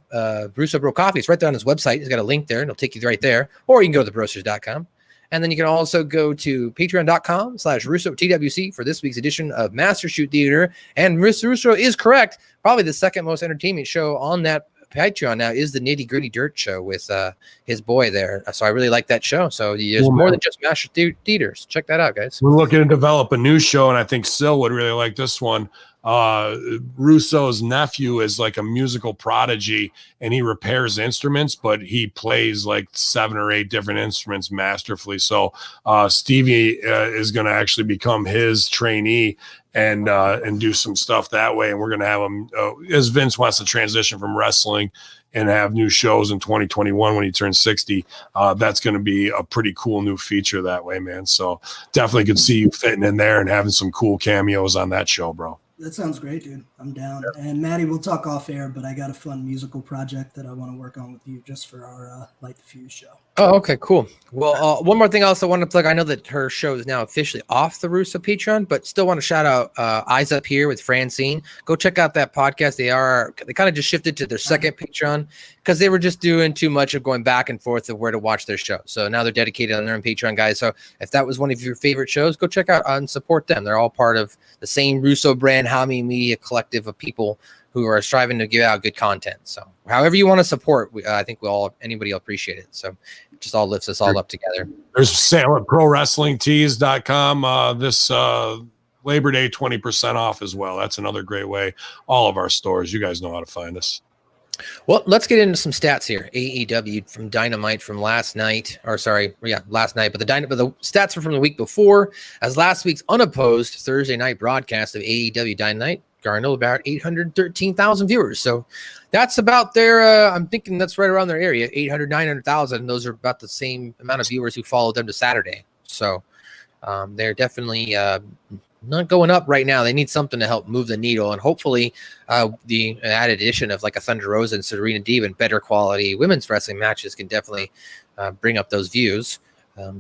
Russo Bro Coffee. It's right there on his website. He's got a link there, and it'll take you right there. Or you can go to thebrosters.com. And then you can also go to patreon.com/RussoTWC for this week's edition of Master Shoot Theater. And Russo is correct. Probably the second most entertainment show on that Patreon now is the Nitty Gritty Dirt Show with his boy there. So I really like that show. So there's more than just Master Theater. So check that out, guys. We're looking to develop a new show, and I think Sil would really like this one. Russo's nephew is like a musical prodigy, and he repairs instruments, but he plays like 7 or 8 different instruments masterfully. So Stevie is going to actually become his trainee and do some stuff that way. And we're going to have him, as Vince wants to transition from wrestling and have new shows in 2021 when he turns 60. That's going to be a pretty cool new feature that way, man. So definitely could see you fitting in there and having some cool cameos on that show, bro. That sounds great, dude. I'm down. And Maddie, we'll talk off air, but I got a fun musical project that I want to work on with you just for our Light the Fuse show. Oh, okay, cool. Well, one more thing I also want to plug. I know that her show is now officially off the Russo Patreon, but still want to shout out Eyes Up Here with Francine. Go check out that podcast. They kind of just shifted to their second Patreon because they were just doing too much of going back and forth of where to watch their show. So now they're dedicated on their own Patreon, guys. So if that was one of your favorite shows, go check out and support them. They're all part of the same Russo brand, Hamin Media collective of people who are striving to give out good content. So however you want to support, I think anybody will appreciate it. So it just all lifts us all up together. There's sale at prowrestlingtees.com this Labor Day, 20% off as well. That's another great way. All of our stores, you guys know how to find us. Well, let's get into some stats here. AEW from Dynamite from last night, last night, but the stats are from the week before, as last week's unopposed Thursday night broadcast of AEW Dynamite garnered about 813,000 viewers. So that's about their, I'm thinking that's right around their area, 800, 900,000. Those are about the same amount of viewers who followed them to Saturday. So they're definitely not going up right now. They need something to help move the needle, and hopefully the added addition of like a Thunder Rosa and Serena Deeb and better quality women's wrestling matches can definitely bring up those views.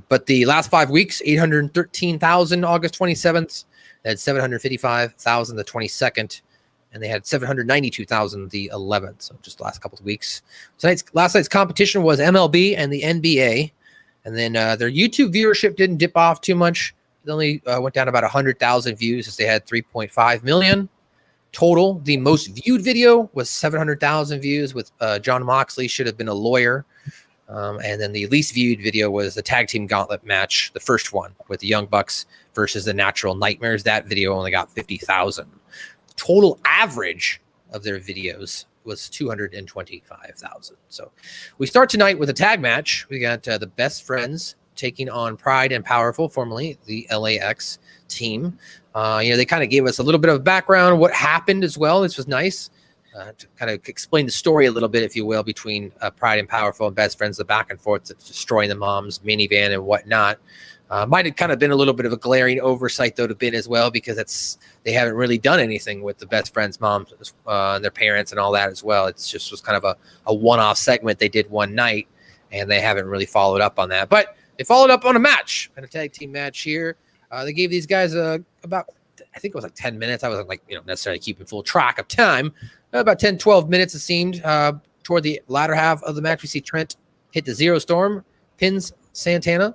But the last 5 weeks, 813,000 August 27th, they had 755,000 the 22nd, and they had 792,000 the 11th. So just the last couple of weeks. So last night's competition was MLB and the NBA, and then their YouTube viewership didn't dip off too much. It only went down about 100,000 views as they had 3.5 million total. The most viewed video was 700,000 views with John Moxley Should Have Been a Lawyer. And then the least viewed video was the tag team gauntlet match, the first one with the Young Bucks versus the Natural Nightmares. That video only got 50,000. Total average of their videos was 225,000. So we start tonight with a tag match. We got the Best Friends taking on Pride and Powerful, formerly the LAX team. They kind of gave us a little bit of background, what happened as well. This was nice to kind of explain the story a little bit, if you will, between Pride and Powerful and Best Friends, the back and forth, destroying the mom's minivan and whatnot. Might have kind of been a little bit of a glaring oversight, though, to Ben as well, because they haven't really done anything with the Best Friends' moms and their parents and all that as well. It's just was kind of a one-off segment they did one night, and they haven't really followed up on that. But they followed up on a match, a tag team match here. They gave these guys about, I think it was like 10 minutes. I wasn't necessarily keeping full track of time. About 10, 12 minutes, it seemed. Toward the latter half of the match, we see Trent hit the Zero Storm, pins Santana,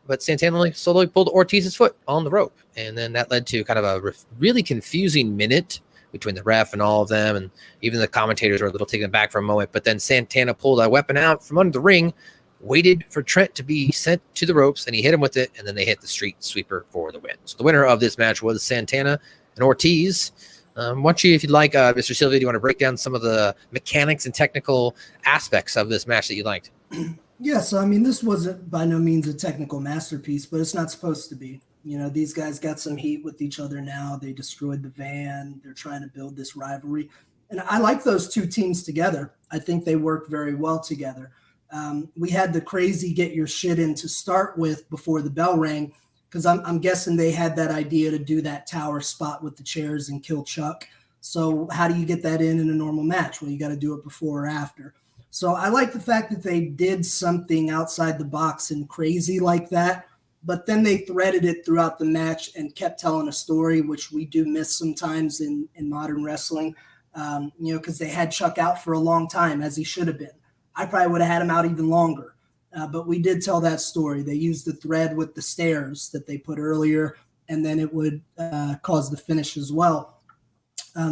but Santana slowly pulled Ortiz's foot on the rope. And then that led to kind of a really confusing minute between the ref and all of them. And even the commentators were a little taken aback for a moment. But then Santana pulled a weapon out from under the ring, waited for Trent to be sent to the ropes, and he hit him with it, and then they hit the street sweeper for the win. So the winner of this match was Santana and Ortiz. Why don't you, if you'd like, Mr. Silvio, do you want to break down some of the mechanics and technical aspects of this match that you liked? Yeah, so I mean, this wasn't by no means a technical masterpiece, but it's not supposed to be. These guys got some heat with each other now. They destroyed the van. They're trying to build this rivalry. And I like those two teams together. I think they work very well together. We had the crazy get your shit in to start with before the bell rang, because I'm guessing they had that idea to do that tower spot with the chairs and kill Chuck. So how do you get that in a normal match? Well, you got to do it before or after. So I like the fact that they did something outside the box and crazy like that, but then they threaded it throughout the match and kept telling a story, which we do miss sometimes in modern wrestling, because they had Chuck out for a long time, as he should have been. I probably would have had him out even longer. But we did tell that story. They used the thread with the stairs that they put earlier, and then it would cause the finish as well.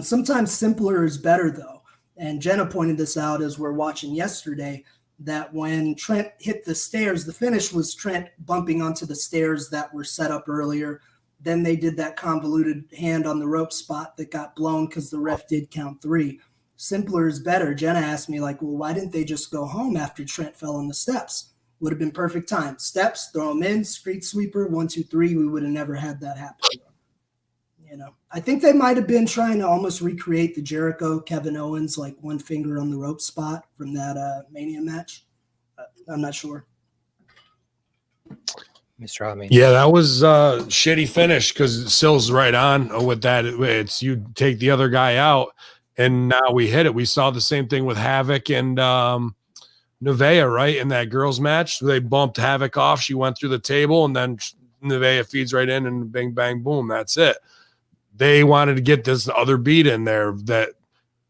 Sometimes simpler is better, though. And Jenna pointed this out as we're watching yesterday, that when Trent hit the stairs, the finish was Trent bumping onto the stairs that were set up earlier. Then they did that convoluted hand on the rope spot that got blown because the ref did count 3. Simpler is better. Jenna asked me, like, well, why didn't they just go home after Trent fell on the steps? Would have been perfect time. Steps, throw him in, street sweeper, 1, 2, 3. We would have never had that happen. You know, I think they might have been trying to almost recreate the Jericho Kevin Owens, like one finger on the rope spot from that Mania match. I'm not sure. Mr. Hamin. Yeah, that was shitty finish because Sil's right on with that. It's you take the other guy out, and now we hit it. We saw the same thing with Havoc and Nevaeh, right? In that girls match, they bumped Havoc off. She went through the table, and then Nevaeh feeds right in, and bang, bang, boom. That's it. They wanted to get this other beat in there that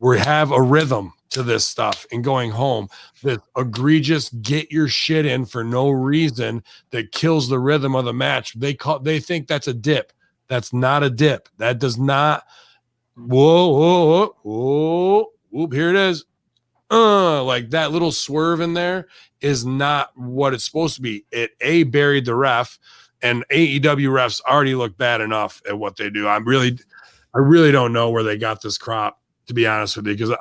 we have a rhythm to this stuff and going home. This egregious get your shit in for no reason that kills the rhythm of the match. They think that's a dip. That's not a dip. That does not. Whoa, whoop, here it is. Like that little swerve in there is not what it's supposed to be. It buried the ref, and AEW refs already look bad enough at what they do. I really don't know where they got this crop, to be honest with you, because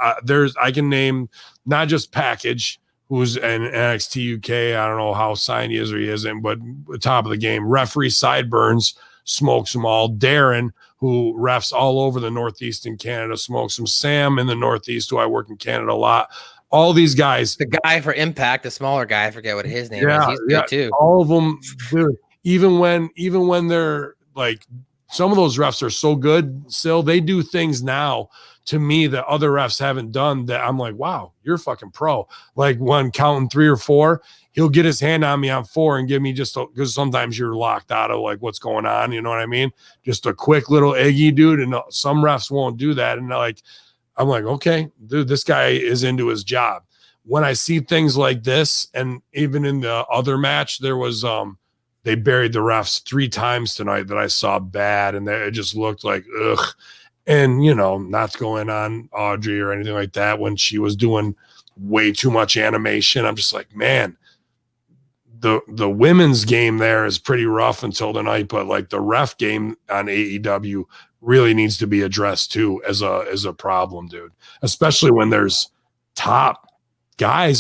I can name not just Package, who's in NXT UK. I don't know how signed he is or he isn't, but top of the game. Referee Sideburns smokes them all. Darren, who refs all over the Northeast in Canada, smokes them. Sam in the Northeast, who I work in Canada a lot. All these guys. The guy for Impact, the smaller guy, I forget what his name is. He's good too. All of them, even when they're like, some of those refs are so good, still they do things now to me that other refs haven't done that I'm like, wow, you're fucking pro. Like when counting 3 or 4, he'll get his hand on me on 4 and give me just because sometimes you're locked out of like what's going on. You know what I mean? Just a quick little eggy dude. And some refs won't do that. And I'm like, okay, dude, this guy is into his job. When I see things like this, and even in the other match, there was, they buried the refs 3 times tonight that I saw bad. And it just looked like, ugh. And, you know, not going on Audrey or anything like that when she was doing way too much animation. I'm just like, man, the women's game there is pretty rough until tonight, but like the ref game on AEW really needs to be addressed too as a problem, dude, especially when there's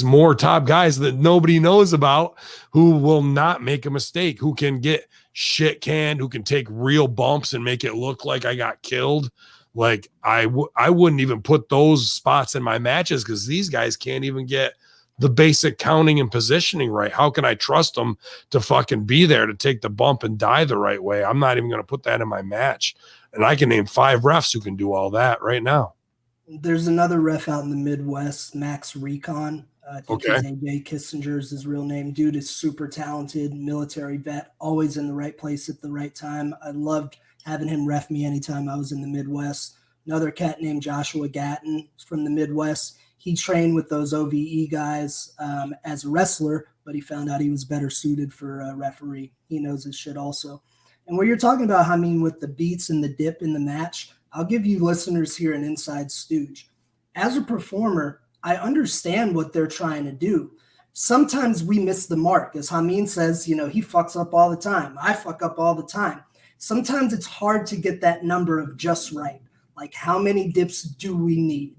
more top guys that nobody knows about who will not make a mistake, who can get shit canned, who can take real bumps and make it look like I got killed. Like I wouldn't even put those spots in my matches because these guys can't even get the basic counting and positioning right. How can I trust them to fucking be there to take the bump and die the right way? I'm not even going to put that in my match. And I can name 5 refs who can do all that right now. There's another ref out in the Midwest, Max Recon. I think Okay. he's AJ Kissinger is his real name. Dude is super talented, military vet, always in the right place at the right time. I loved having him ref me anytime I was in the Midwest. Another cat named Joshua Gatton from the Midwest. He trained with those OVE guys as a wrestler, but he found out he was better suited for a referee. He knows his shit also. And what you're talking about, I mean, with the beats and the dip in the match, I'll give you listeners here an inside stooge. As a performer, I understand what they're trying to do. Sometimes we miss the mark. As Hamin says, you know, he fucks up all the time. I fuck up all the time. Sometimes it's hard to get that number of just right. Like, how many dips do we need?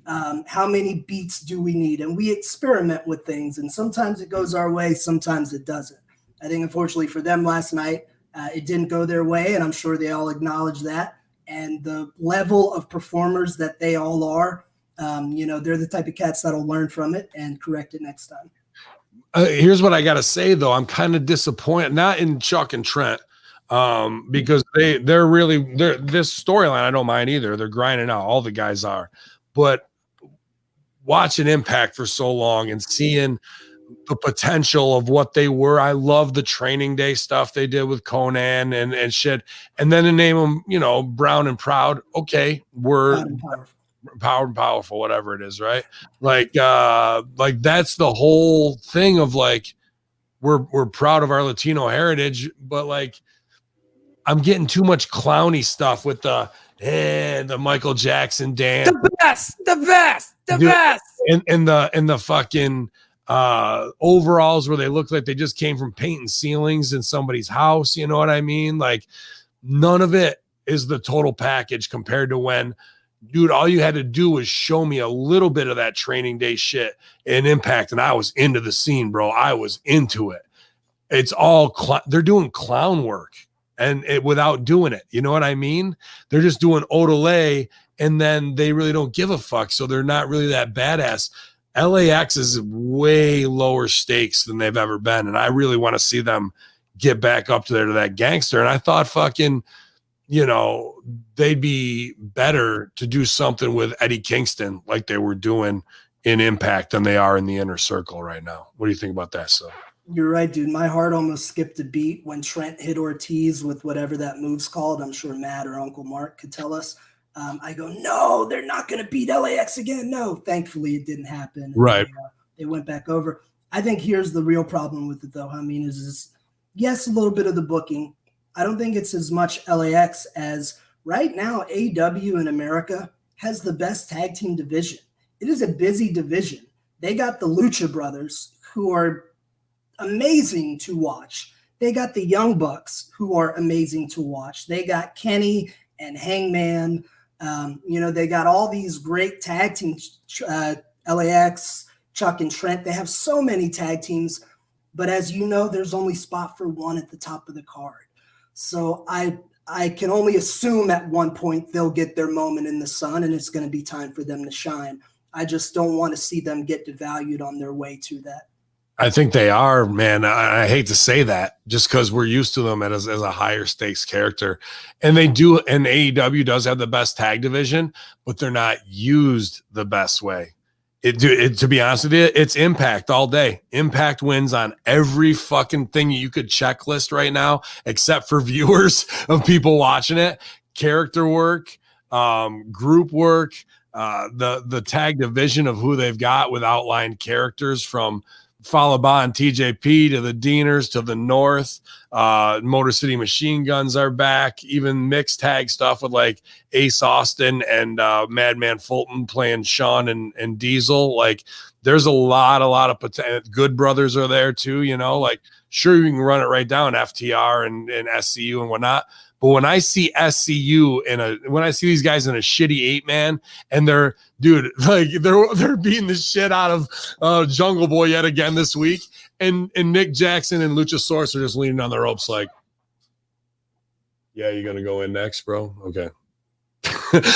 How many beats do we need? And we experiment with things, and sometimes it goes our way, sometimes it doesn't. I think, unfortunately for them last night, it didn't go their way, and I'm sure they all acknowledge that. And the level of performers that they all are, you know, they're the type of cats that'll learn from it and correct it next time. Here's what I got to say, though. I'm kind of disappointed, not in Chuck and Trent, because they're this storyline, I don't mind either. They're grinding out. All the guys are. But watching Impact for so long and seeing the potential of what they were. I love the training day stuff they did with Conan and shit. And then to name them, you know, Brown and Proud. Okay, we're Proud and Powerful, whatever it is, right? Like that's the whole thing of like we're proud of our Latino heritage, but like I'm getting too much clowny stuff with the Michael Jackson dance. The best. And the fucking overalls where they look like they just came from painting ceilings in somebody's house. You know what I mean? Like None of it is the total package compared to when, dude, all you had to do was show me a little bit of that training day shit and Impact, and I was into the scene, bro. I was into it. It's all they're doing clown work and without doing it. You know what I mean? They're just doing Odelay, and then they really don't give a fuck. So they're not really that badass. LAX is way lower stakes than they've ever been, and I really want to see them get back up to there to that gangster. And I thought fucking, you know, they'd be better to do something with Eddie Kingston like they were doing in Impact than they are in the Inner Circle right now. What do you think about that, so? You're right, dude. My heart almost skipped a beat when Trent hit Ortiz with whatever that move's called. I'm sure Matt or Uncle Mark could tell us. I go, no, they're not going to beat LAX again. No, thankfully it didn't happen. Right. They went back over. I think here's the real problem with it, though. I mean, is yes, a little bit of the booking. I don't think it's as much LAX as right now AEW in America has the best tag team division. It is a busy division. They got the Lucha Brothers, who are amazing to watch. They got the Young Bucks, who are amazing to watch. They got Kenny and Hangman. They got all these great tag teams, LAX, Chuck and Trent. They have so many tag teams, but as you know, there's only spot for one at the top of the card. So I can only assume at one point they'll get their moment in the sun, and it's going to be time for them to shine. I just don't want to see them get devalued on their way to that. I think they are, man. I hate to say that just because we're used to them as a higher stakes character. And they do, and AEW does have the best tag division, but they're not used the best way. To be honest with you, it's Impact all day. Impact wins on every fucking thing you could checklist right now, except for viewers of people watching it. Character work, group work, the tag division of who they've got with outlined characters from Falaba and TJP to the Deaners to the North. Motor City Machine Guns are back. Even mixed tag stuff with like Ace Austin and Madman Fulton playing Sean and Diesel. Like there's a lot of potential. Good Brothers are there too, you know, like sure you can run it right down FTR and SCU and whatnot. But when I see SCU when I see these guys in a shitty 8-man and they're beating the shit out of Jungle Boy yet again this week, and Nick Jackson and Luchasaurus are just leaning on the ropes like, yeah, you're gonna go in next, bro? Okay.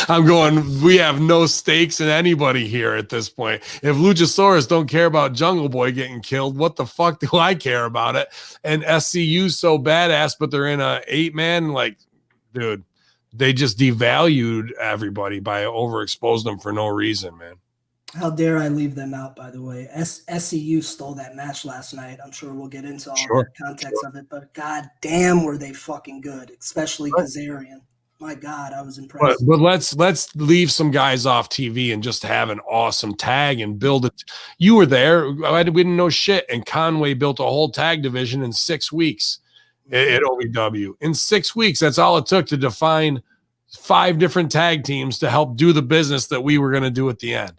I'm going, we have no stakes in anybody here at this point. If Luchasaurus don't care about Jungle Boy getting killed, what the fuck do I care about it? And SCU's so badass, but they're in a 8-man, like, dude, they just devalued everybody by overexposing them for no reason, man. How dare I leave them out, by the way. SCU stole that match last night. I'm sure we'll get into all the context of it, but god damn were they fucking good, especially Kazarian. My God, I was impressed. But let's leave some guys off TV and just have an awesome tag and build it. You were there. We didn't know shit. And Conway built a whole tag division in 6 weeks at OVW. In 6 weeks, that's all it took to define 5 different tag teams to help do the business that we were going to do at the end.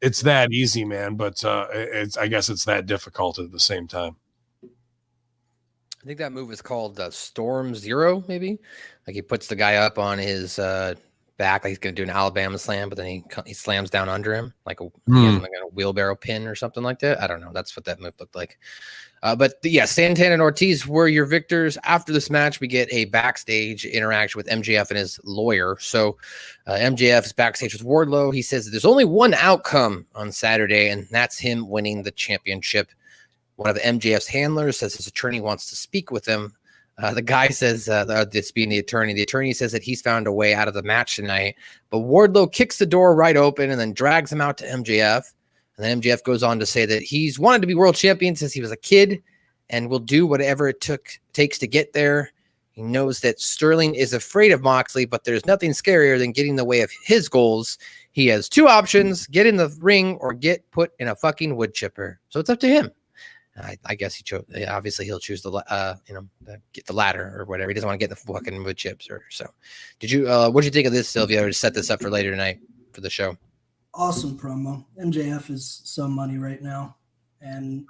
It's that easy, man. But I guess it's that difficult at the same time. I think that move is called Storm Zero, maybe. Like he puts the guy up on his back, like he's going to do an Alabama slam, but then he slams down under him, like he has like a wheelbarrow pin or something like that. I don't know. That's what that move looked like. Santana and Ortiz were your victors. After this match, we get a backstage interaction with MJF and his lawyer. So MJF is backstage with Wardlow. He says that there's only one outcome on Saturday, and that's him winning the championship. One of MJF's handlers says his attorney wants to speak with him. The guy says, this being the attorney says that he's found a way out of the match tonight. But Wardlow kicks the door right open and then drags him out to MJF. And then MJF goes on to say that he's wanted to be world champion since he was a kid and will do whatever it takes to get there. He knows that Sterling is afraid of Moxley, but there's nothing scarier than getting in the way of his goals. He has 2 options: get in the ring or get put in a fucking wood chipper. So it's up to him. I guess he chose. Obviously, he'll choose get the ladder or whatever. He doesn't want to get the fucking wood chips or so. Did you? What did you think of this, Silvio? To set this up for later tonight for the show. Awesome promo. MJF is some money right now, and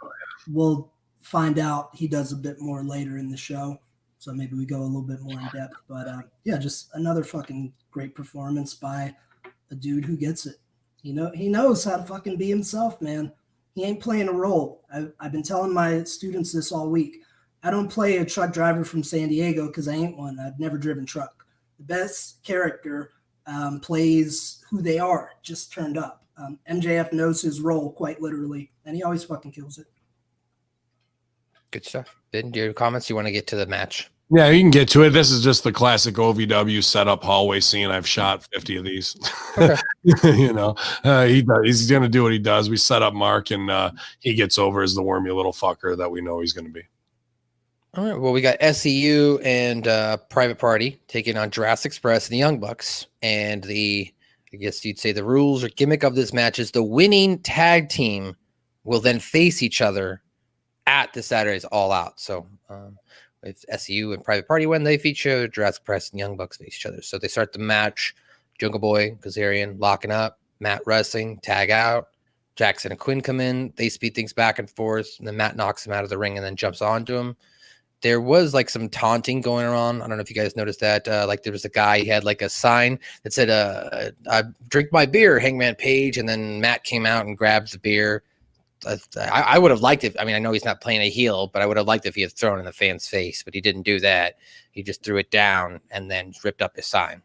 we'll find out he does a bit more later in the show. So maybe we go a little bit more in depth. But yeah, just another fucking great performance by a dude who gets it. He knows how to fucking be himself, man. He ain't playing a role. I've been telling my students this all week. I don't play a truck driver from San Diego because I ain't one. I've never driven truck. The best character plays who they are, just turned up. MJF knows his role quite literally, and he always fucking kills it. Good stuff. Ben, do you have comments? You want to get to the match? Yeah, you can get to it. This is just the classic OVW setup hallway scene. I've shot 50 of these. Okay. He's going to do what he does. We set up Mark, and he gets over as the wormy little fucker that we know he's going to be. All right. Well, we got SCU and Private Party taking on Jurassic Express and the Young Bucks. And I guess you'd say the rules or gimmick of this match is the winning tag team will then face each other at the Saturday's All Out. So if SCU and Private Party win, they feature Jurassic Express and Young Bucks face each other. So they start the match. Jungle Boy, Kazarian locking up, Matt wrestling, tag out. Jackson and Quinn come in. They speed things back and forth. And then Matt knocks him out of the ring and then jumps onto him. There was like some taunting going on. I don't know if you guys noticed that. Like there was a guy, he had like a sign that said, I drink my beer, Hangman Page. And then Matt came out and grabbed the beer. I would have liked it. I mean, I know he's not playing a heel, but I would have liked if he had thrown it in the fan's face, but he didn't do that. He just threw it down and then ripped up his sign.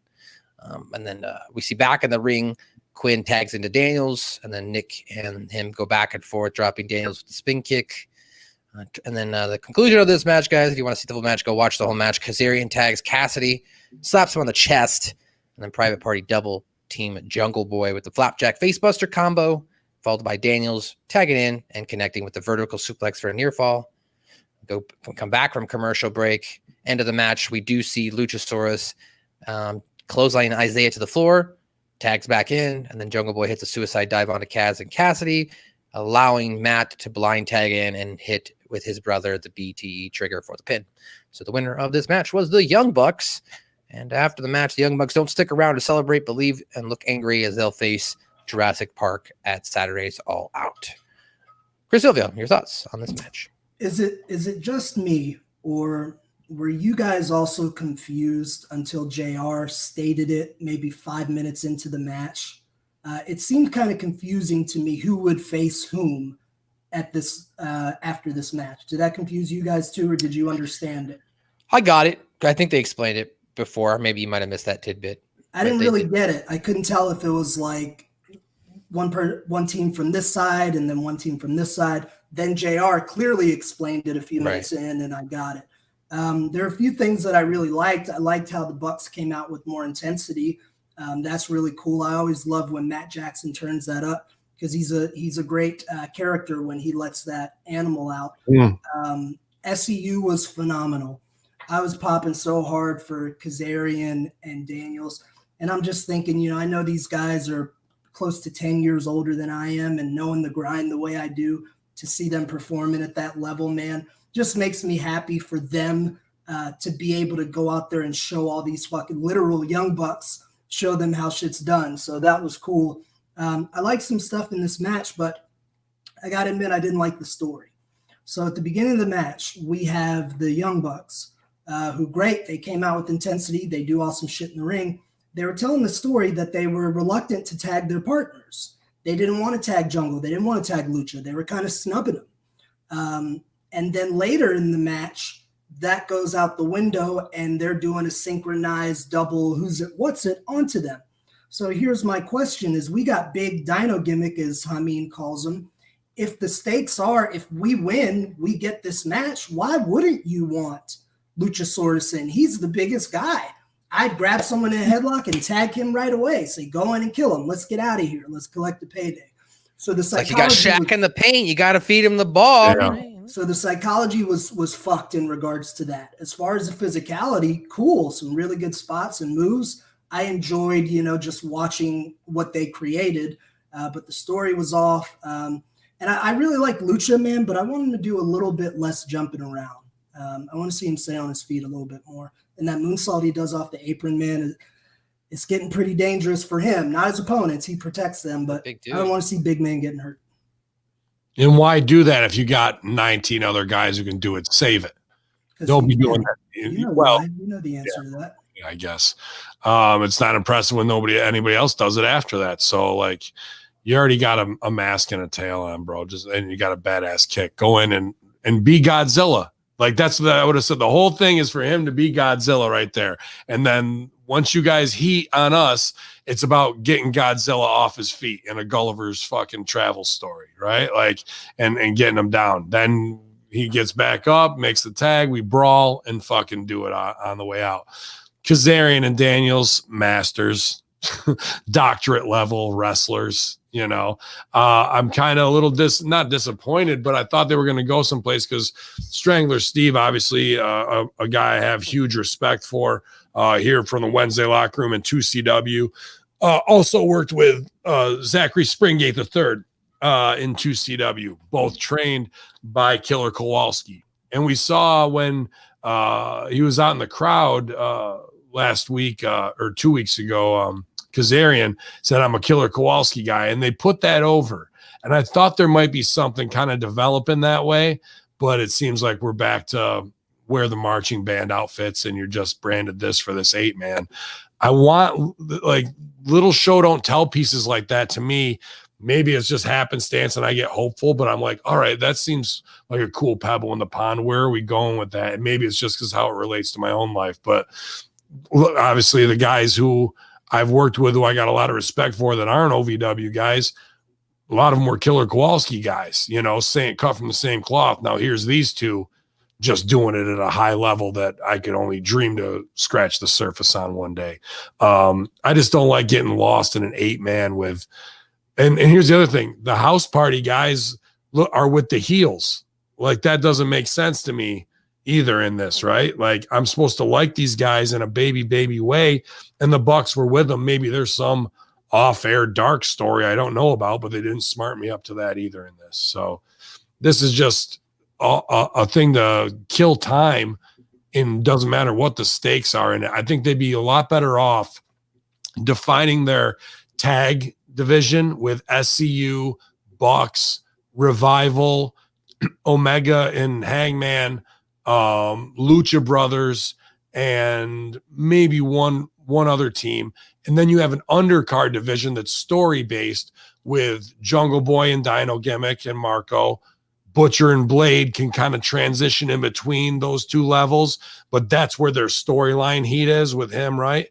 And then we see back in the ring, Quinn tags into Daniels, and then Nick and him go back and forth, dropping Daniels with the spin kick. And then the conclusion of this match, guys, if you want to see the whole match, go watch the whole match. Kazarian tags Cassidy, slaps him on the chest, and then Private Party double team Jungle Boy with the flapjack facebuster combo, followed by Daniels tagging in and connecting with the vertical suplex for a near fall. Come back from commercial break. End of the match, we do see Luchasaurus clothesline Isaiah to the floor, tags back in, and then Jungle Boy hits a suicide dive onto Kaz and Cassidy, allowing Matt to blind tag in and hit with his brother the BTE trigger for the pin. So the winner of this match was the Young Bucks. And after the match, the Young Bucks don't stick around to celebrate, but leave and look angry as they'll face Jurassic Park at Saturday's All Out. Chris Silvio, your thoughts on this match? Is it just me, or were you guys also confused until JR stated it maybe 5 minutes into the match? It seemed kind of confusing to me who would face whom at this after this match. Did that confuse you guys too, or did you understand it? I got it. I think they explained it before. Maybe you might have missed that tidbit. I didn't really get it. I couldn't tell if it was like one team from this side and then one team from this side. Then JR clearly explained it a few minutes in, and I got it. There are a few things that I really liked. I liked how the Bucks came out with more intensity. That's really cool. I always love when Matt Jackson turns that up, because he's a great character when he lets that animal out. SCU was phenomenal. I was popping so hard for Kazarian and Daniels, and I'm just thinking, I know these guys are close to 10 years older than I am, and knowing the grind the way I do, to see them performing at that level, man, just makes me happy for them to be able to go out there and show all these fucking literal young bucks, show them how shit's done. So that was cool. I like some stuff in this match, but I got to admit, I didn't like the story. So at the beginning of the match, we have the Young Bucks, who great. They came out with intensity. They do awesome shit in the ring. They were telling the story that they were reluctant to tag their partners. They didn't want to tag Jungle. They didn't want to tag Lucha. They were kind of snubbing them. And then later in the match, that goes out the window, and they're doing a synchronized double who's it, what's it onto them. So here's my question is, we got big dino gimmick, as Hamin calls them. If the stakes are, if we win, we get this match, why wouldn't you want Luchasaurus in? He's the biggest guy. I'd grab someone in a headlock and tag him right away. Say, go in and kill him. Let's get out of here. Let's collect the payday. So the psychology, like you got Shaq in the paint. You got to feed him the ball. Yeah. So the psychology was fucked in regards to that. As far as the physicality, cool. Some really good spots and moves. I enjoyed, just watching what they created. But the story was off. And I really like Lucha, man, but I want him to do a little bit less jumping around. I want to see him stay on his feet a little bit more. And that moonsault he does off the apron, man, it's getting pretty dangerous for him. Not his opponents. He protects them, but I don't want to see big man getting hurt. And why do that if you got 19 other guys who can do it? Save it. Don't be doing that. You know well, why. You know the answer to that. I guess it's not impressive when anybody else does it after that. So like, you already got a mask and a tail on, bro. And you got a badass kick. Go in and be Godzilla. Like that's what I would have said. The whole thing is for him to be Godzilla right there. And then once you guys heat on us, it's about getting Godzilla off his feet in a Gulliver's fucking travel story, right? Like, and getting him down. Then he gets back up, makes the tag, we brawl and fucking do it on the way out. Kazarian and Daniels, masters, doctorate level wrestlers. You know, I'm kind of a little not disappointed, but I thought they were going to go someplace because Strangler Steve, obviously a guy I have huge respect for here from the Wednesday locker room in 2CW. Also worked with Zachary Springate III in 2CW, both trained by Killer Kowalski. And we saw when he was out in the crowd last week or 2 weeks ago, Kazarian said, I'm a Killer Kowalski guy. And they put that over. And I thought there might be something kind of developing that way, but it seems like we're back to wear the marching band outfits and you're just branded this for this 8-man. I want like little show don't tell pieces like that to me. Maybe it's just happenstance and I get hopeful, but I'm like, all right, that seems like a cool pebble in the pond. Where are we going with that? And maybe it's just because how it relates to my own life. But obviously the guys who I've worked with, who I got a lot of respect for that aren't OVW guys, a lot of them were Killer Kowalski guys, you know, cut from the same cloth. Now here's these two just doing it at a high level that I could only dream to scratch the surface on one day. I just don't like getting lost in an 8-man with, and here's the other thing. The house party guys are with the heels. Like that doesn't make sense to me either in this, right? Like I'm supposed to like these guys in a baby way, and the Bucks were with them. Maybe there's some off-air dark story I don't know about, but they didn't smart me up to that either in this. So this is just a thing to kill time, and doesn't matter what the stakes are. And I think they'd be a lot better off defining their tag division with SCU, Bucks, Revival, Omega and Hangman, Lucha Brothers, and maybe one other team. And then you have an undercard division that's story based with Jungle Boy and Dino Gimmick and Marco. Butcher and Blade can kind of transition in between those two levels, but that's where their storyline heat is with him, right?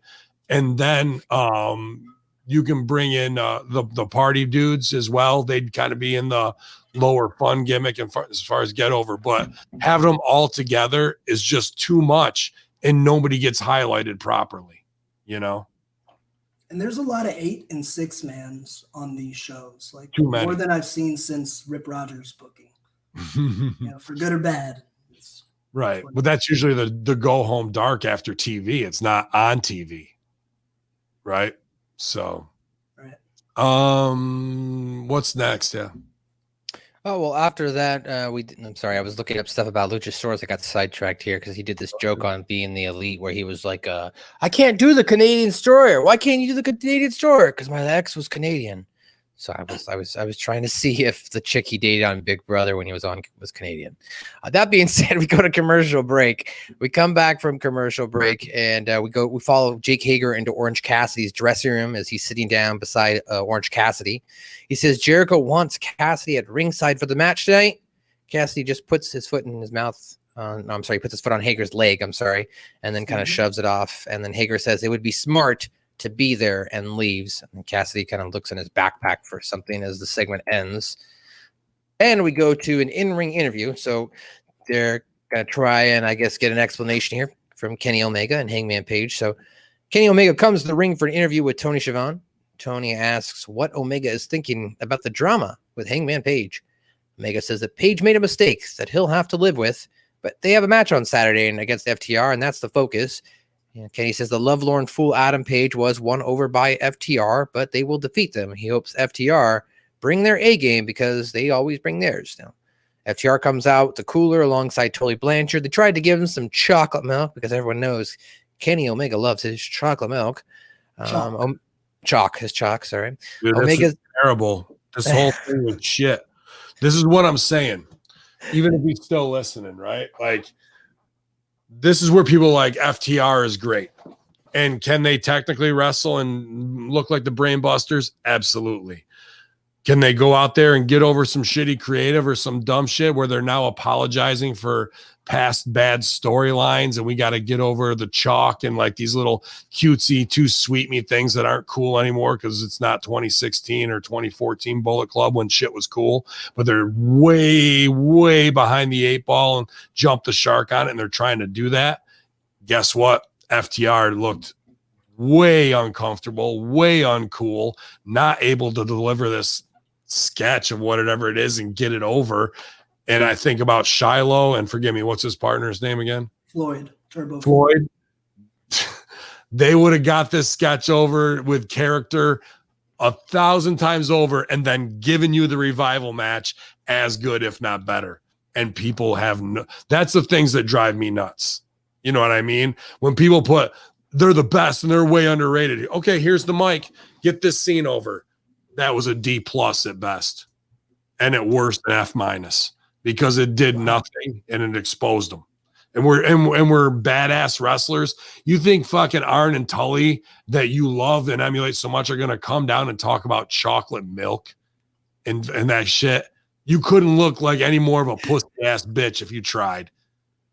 And then you can bring in the party dudes as well. They'd kind of be in the lower fun gimmick and as far as get over, but having them all together is just too much and nobody gets highlighted properly, you know? And there's a lot of 8 and 6-mans on these shows, like Too many. more than I've seen since Rip Rogers booking. You know, for good or bad. Right. But that's usually the go home dark after TV. It's not on TV. Right. So, right. What's next? Yeah. Oh, well, after that, I'm sorry, I was looking up stuff about Luchasaurus. I got sidetracked here because he did this joke on being the elite where he was like, I can't do the Canadian story. Why can't you do the Canadian story? Because my ex was Canadian. So I was trying to see if the chick he dated on Big Brother when he was on was Canadian. That being said, we go to commercial break. We come back from commercial break and we follow Jake Hager into Orange Cassidy's dressing room as he's sitting down beside Orange Cassidy. He says Jericho wants Cassidy at ringside for the match tonight. Cassidy just puts his foot in his mouth. He puts his foot on Hager's leg. I'm sorry, and then kind of shoves it off. And then Hager says it would be smart to be there and leaves. And Cassidy kind of looks in his backpack for something as the segment ends. And we go to an in-ring interview. So they're going to try and, I guess, get an explanation here from Kenny Omega and Hangman Page. So Kenny Omega comes to the ring for an interview with Tony Schiavone. Tony asks what Omega is thinking about the drama with Hangman Page. Omega says that Page made a mistake that he'll have to live with, but they have a match on Saturday and against FTR, and that's the focus. And Kenny says the lovelorn fool Adam Page was won over by FTR, but they will defeat them. He hopes FTR bring their A game because they always bring theirs. Now, FTR comes out the cooler alongside Tully Blanchard. They tried to give him some chocolate milk because everyone knows Kenny Omega loves his chocolate milk. His chalk, sorry. Dude, Omega's terrible. This whole thing was shit. This is what I'm saying. Even if he's still listening, right? Like, this is where people like FTR is great. And can they technically wrestle and look like the Brain Busters? Absolutely. Can they go out there and get over some shitty creative or some dumb shit where they're now apologizing for past bad storylines and we got to get over the chalk and like these little cutesy, too sweet me things that aren't cool anymore because it's not 2016 or 2014 Bullet Club when shit was cool, but they're way, way behind the 8 ball and jump the shark on it, and they're trying to do that. Guess what? FTR looked way uncomfortable, way uncool, not able to deliver this sketch of whatever it is and get it over. And I think about Shiloh, and forgive me, what's his partner's name again? Floyd, Turbo Floyd. They would have got this sketch over with character 1,000 times over and then given you the revival match as good, if not better. And people have that's the things that drive me nuts. You know what I mean? When people put, they're the best and they're way underrated. Okay, here's the mic. Get this scene over. That was a D+ at best. And at worst, an F- because it did nothing and it exposed them. And we're badass wrestlers. You think fucking Arn and Tully that you love and emulate so much are going to come down and talk about chocolate milk and that shit? You couldn't look like any more of a pussy ass bitch if you tried.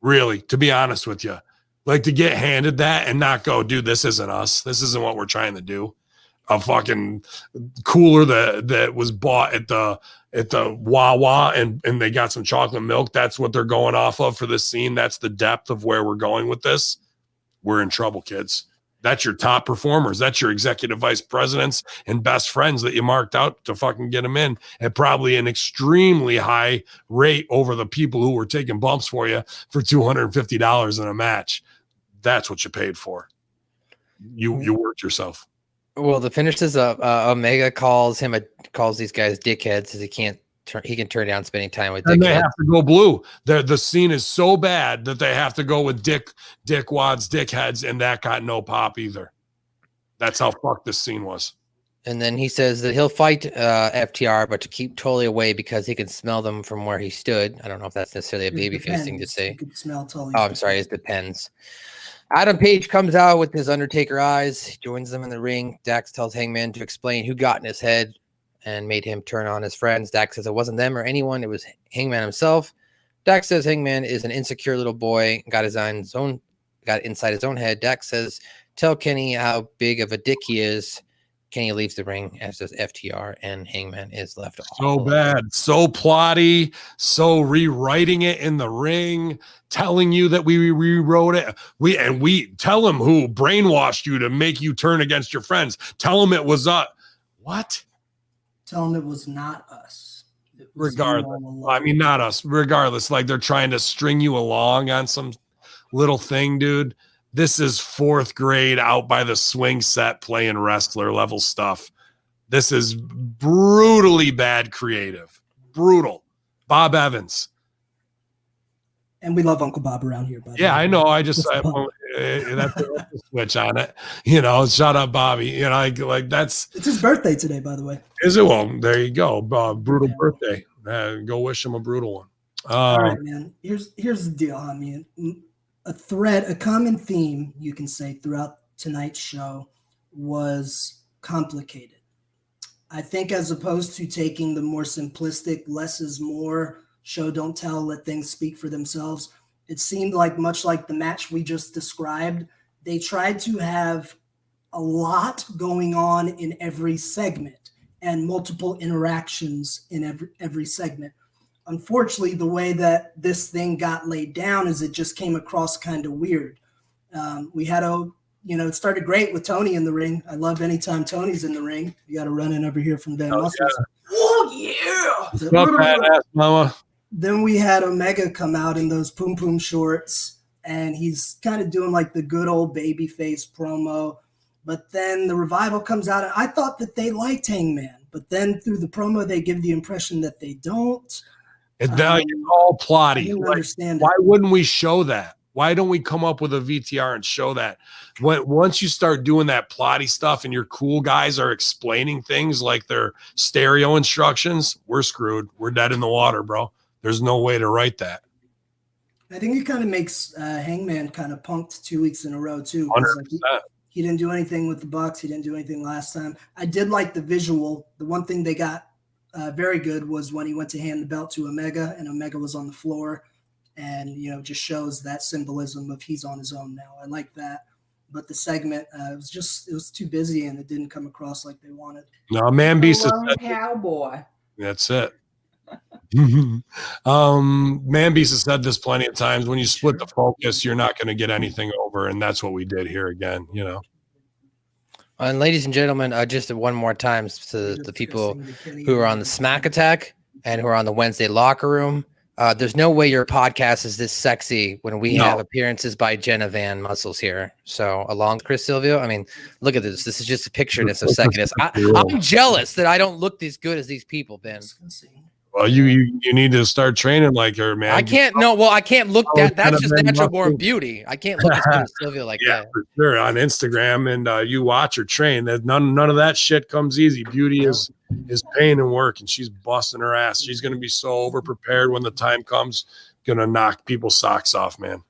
Really, to be honest with you, like to get handed that and not go, dude, this isn't us. This isn't what we're trying to do. A fucking cooler that was bought at the Wawa and they got some chocolate milk. That's what they're going off of for this scene. That's the depth of where we're going with this. We're in trouble, kids. That's your top performers. That's your executive vice presidents and best friends that you marked out to fucking get them in at probably an extremely high rate over the people who were taking bumps for you for $250 in a match. That's what you paid for. You worked yourself. Well, to finish this up, Omega calls these guys dickheads as he can turn down spending time with dickheads. And they have to go blue. The scene is so bad that they have to go with dickwads, dickheads, and that got no pop either. That's how fucked this scene was. And then he says that he'll fight FTR, but to keep Tully away because he can smell them from where he stood. I don't know if that's necessarily a babyface thing to say. You can smell Tully's. Oh, I'm sorry. It depends. Adam Page comes out with his Undertaker eyes. He joins them in the ring. Dax tells Hangman to explain who got in his head and made him turn on his friends. Dax says it wasn't them or anyone. It was Hangman himself. Dax says Hangman is an insecure little boy, got inside his own head. Dax says, tell Kenny how big of a dick he is. Kenny leaves the ring, as does FTR, and Hangman is left off. So bad, so plotty, so rewriting it in the ring, telling you that we rewrote it. We tell him who brainwashed you to make you turn against your friends. Tell him it was us. What? Tell him it was not us. Regardless. I mean, not us. Regardless, like they're trying to string you along on some little thing, dude. This is 4th grade out by the swing set playing wrestler level stuff. This is brutally bad creative. Brutal. Bob Evans. And we love Uncle Bob around here. Yeah, I know. That's a switch on it. You know, shut up, Bobby. You know, like that's. It's his birthday today, by the way. Is it? Well, there you go. Brutal birthday. Go wish him a brutal one. All right, man. Here's the deal. I mean, a common theme you can say throughout tonight's show was complicated. I think as opposed to taking the more simplistic, less is more, show don't tell, let things speak for themselves, it seemed like much like the match we just described, they tried to have a lot going on in every segment and multiple interactions in every segment. Unfortunately, the way that this thing got laid down is it just came across kind of weird. We had it started great with Tony in the ring. I love anytime Tony's in the ring. You got to run in over here from Van Muscles. Yeah. Oh, yeah. What's up, badass mama? Then we had Omega come out in those Poom Poom shorts, and he's kind of doing like the good old babyface promo. But then the Revival comes out, and I thought that they liked Hangman. But then through the promo, they give the impression that they don't. It's all plotty. Why wouldn't we show that? Why don't we come up with a VTR and show that? Once you start doing that plotty stuff and your cool guys are explaining things like their stereo instructions, we're screwed. We're dead in the water, bro. There's no way to write that. I think it kind of makes Hangman kind of punked 2 weeks in a row too. 'Cause, like, 100%. he didn't do anything with the Bucks. He didn't do anything last time. I did like the visual. The one thing they got very good was when he went to hand the belt to Omega, and Omega was on the floor, and just shows that symbolism of he's on his own now. I like that. But the segment it was too busy, and it didn't come across like they wanted. No, Man Beast is cowboy. That's it. Man Beast has said this plenty of times. When you split the focus, you're not going to get anything over, and that's what we did here again. And ladies and gentlemen, just one more time to the people who are on the Smack Attack and who are on the Wednesday Locker Room. There's no way your podcast is this sexy when we have appearances by Jenna Van Muscles here. So along with Chris Silvio, I mean, look at this. This is just a picture in a second. I'm jealous that I don't look as good as these people, Ben. Well, you need to start training like her, man. I can't. No, well, I can't look that. That's just natural born beauty. I can't look as good as Silvio like that. For sure. On Instagram, and you watch her train. That none of that shit comes easy. Beauty is pain and work, and she's busting her ass. She's going to be so over prepared when the time comes. Going to knock people's socks off, man.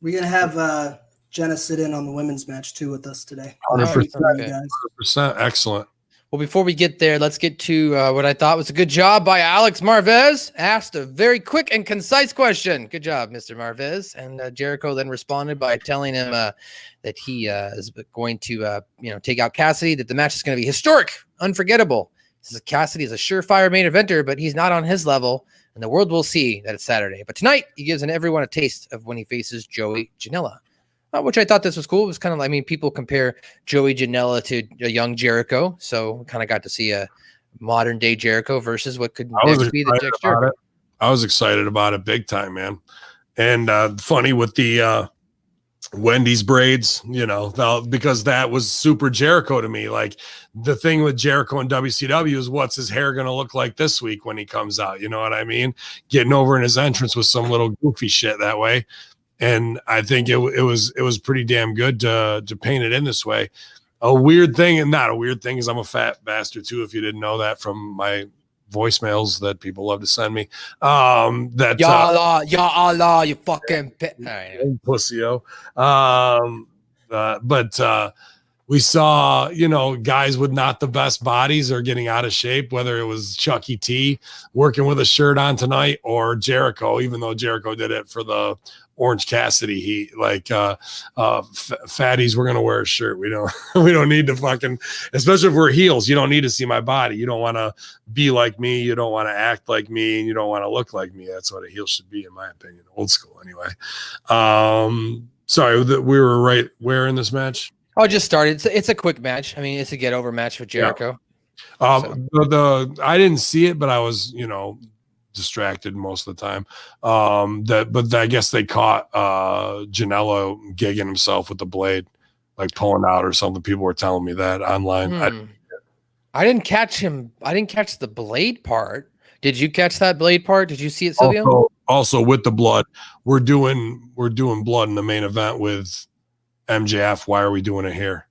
We're gonna have Jenna sit in on the women's match too with us today. 100%. 100%. Excellent. Well, before we get there, let's get to what I thought was a good job by Alex Marvez. Asked a very quick and concise question. Good job, Mr. Marvez. And Jericho then responded by telling him that he is going to, take out Cassidy, that the match is going to be historic, unforgettable. Cassidy is a surefire main eventer, but he's not on his level, and the world will see that it's Saturday. But tonight, he gives everyone a taste of when he faces Joey Janela. Which I thought this was cool. It was kind of people compare Joey Janela to a young Jericho. So kind of got to see a modern day Jericho versus what could next be the next Jericho. I was excited about it big time, man. And funny with the Wendy's braids, because that was super Jericho to me. Like the thing with Jericho and WCW is what's his hair going to look like this week when he comes out? You know what I mean? Getting over in his entrance with some little goofy shit that way. And I think it was pretty damn good to paint it in this way. A weird thing, and not a weird thing, is I'm a fat bastard too. If you didn't know that from my voicemails that people love to send me, that ya Allah, you fucking pussy-o. But we saw, guys with not the best bodies are getting out of shape, whether it was Chucky T working with a shirt on tonight or Jericho, even though Jericho did it for the Orange Cassidy heat. Like fatties, we're going to wear a shirt. We don't need to fucking, especially if we're heels, you don't need to see my body. You don't want to be like me. You don't want to act like me, and you don't want to look like me. That's what a heel should be, in my opinion. Old school anyway. Sorry, we were right where in this match? Oh, just started. It's a quick match. I mean, it's a get over match with Jericho. Yeah. I didn't see it, but I was, distracted most of the time. But I guess they caught Janela gigging himself with the blade, like pulling out or something. People were telling me that online. I didn't catch him. I didn't catch the blade part. Did you catch that blade part? Did you see it, Silvio? Also with the blood, we're doing blood in the main event with MJF. Why are we doing it here?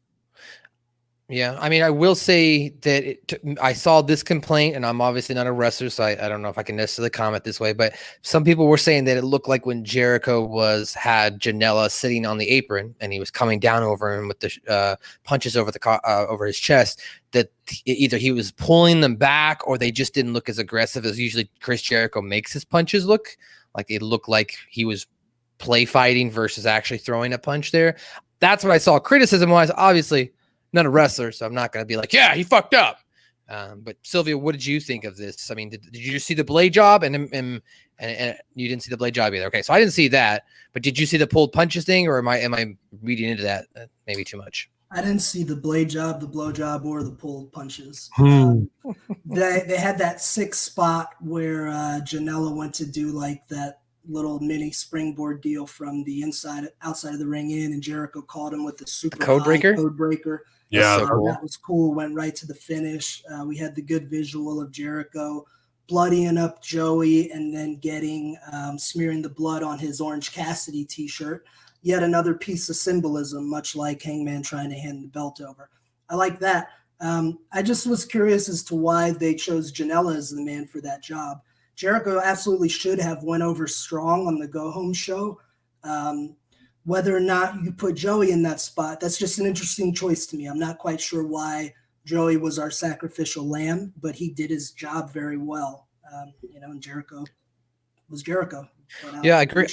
Yeah, I mean, I will say that I saw this complaint, and I'm obviously not a wrestler, so I don't know if I can necessarily comment this way, but some people were saying that it looked like when Jericho had Janela sitting on the apron, and he was coming down over him with the punches over over his chest, that either he was pulling them back or they just didn't look as aggressive as usually Chris Jericho makes his punches look. Like it looked like he was play fighting versus actually throwing a punch there. That's what I saw criticism-wise. Obviously, not a wrestler, so I'm not going to be like, yeah, he fucked up. But Silvio, what did you think of this? I mean, did you see the blade job and you didn't see the blade job either? Okay, so I didn't see that, but did you see the pulled punches thing, or am I reading into that maybe too much? I didn't see the blade job, the blow job, or the pulled punches. They had that sick spot where Janela went to do like that little mini springboard deal from the outside of the ring in, and Jericho caught him with the super code breaker. Yeah, so cool. That was cool. Went right to the finish. We had the good visual of Jericho bloodying up Joey and then getting smearing the blood on his Orange Cassidy t-shirt. Yet another piece of symbolism, much like Hangman trying to hand the belt over. I like that. I just was curious as to why they chose Janela as the man for that job. Jericho absolutely should have went over strong on the go home show. Whether or not you put Joey in that spot, that's just an interesting choice to me. I'm not quite sure why Joey was our sacrificial lamb, but he did his job very well. And Jericho was Jericho. Yeah, I agree.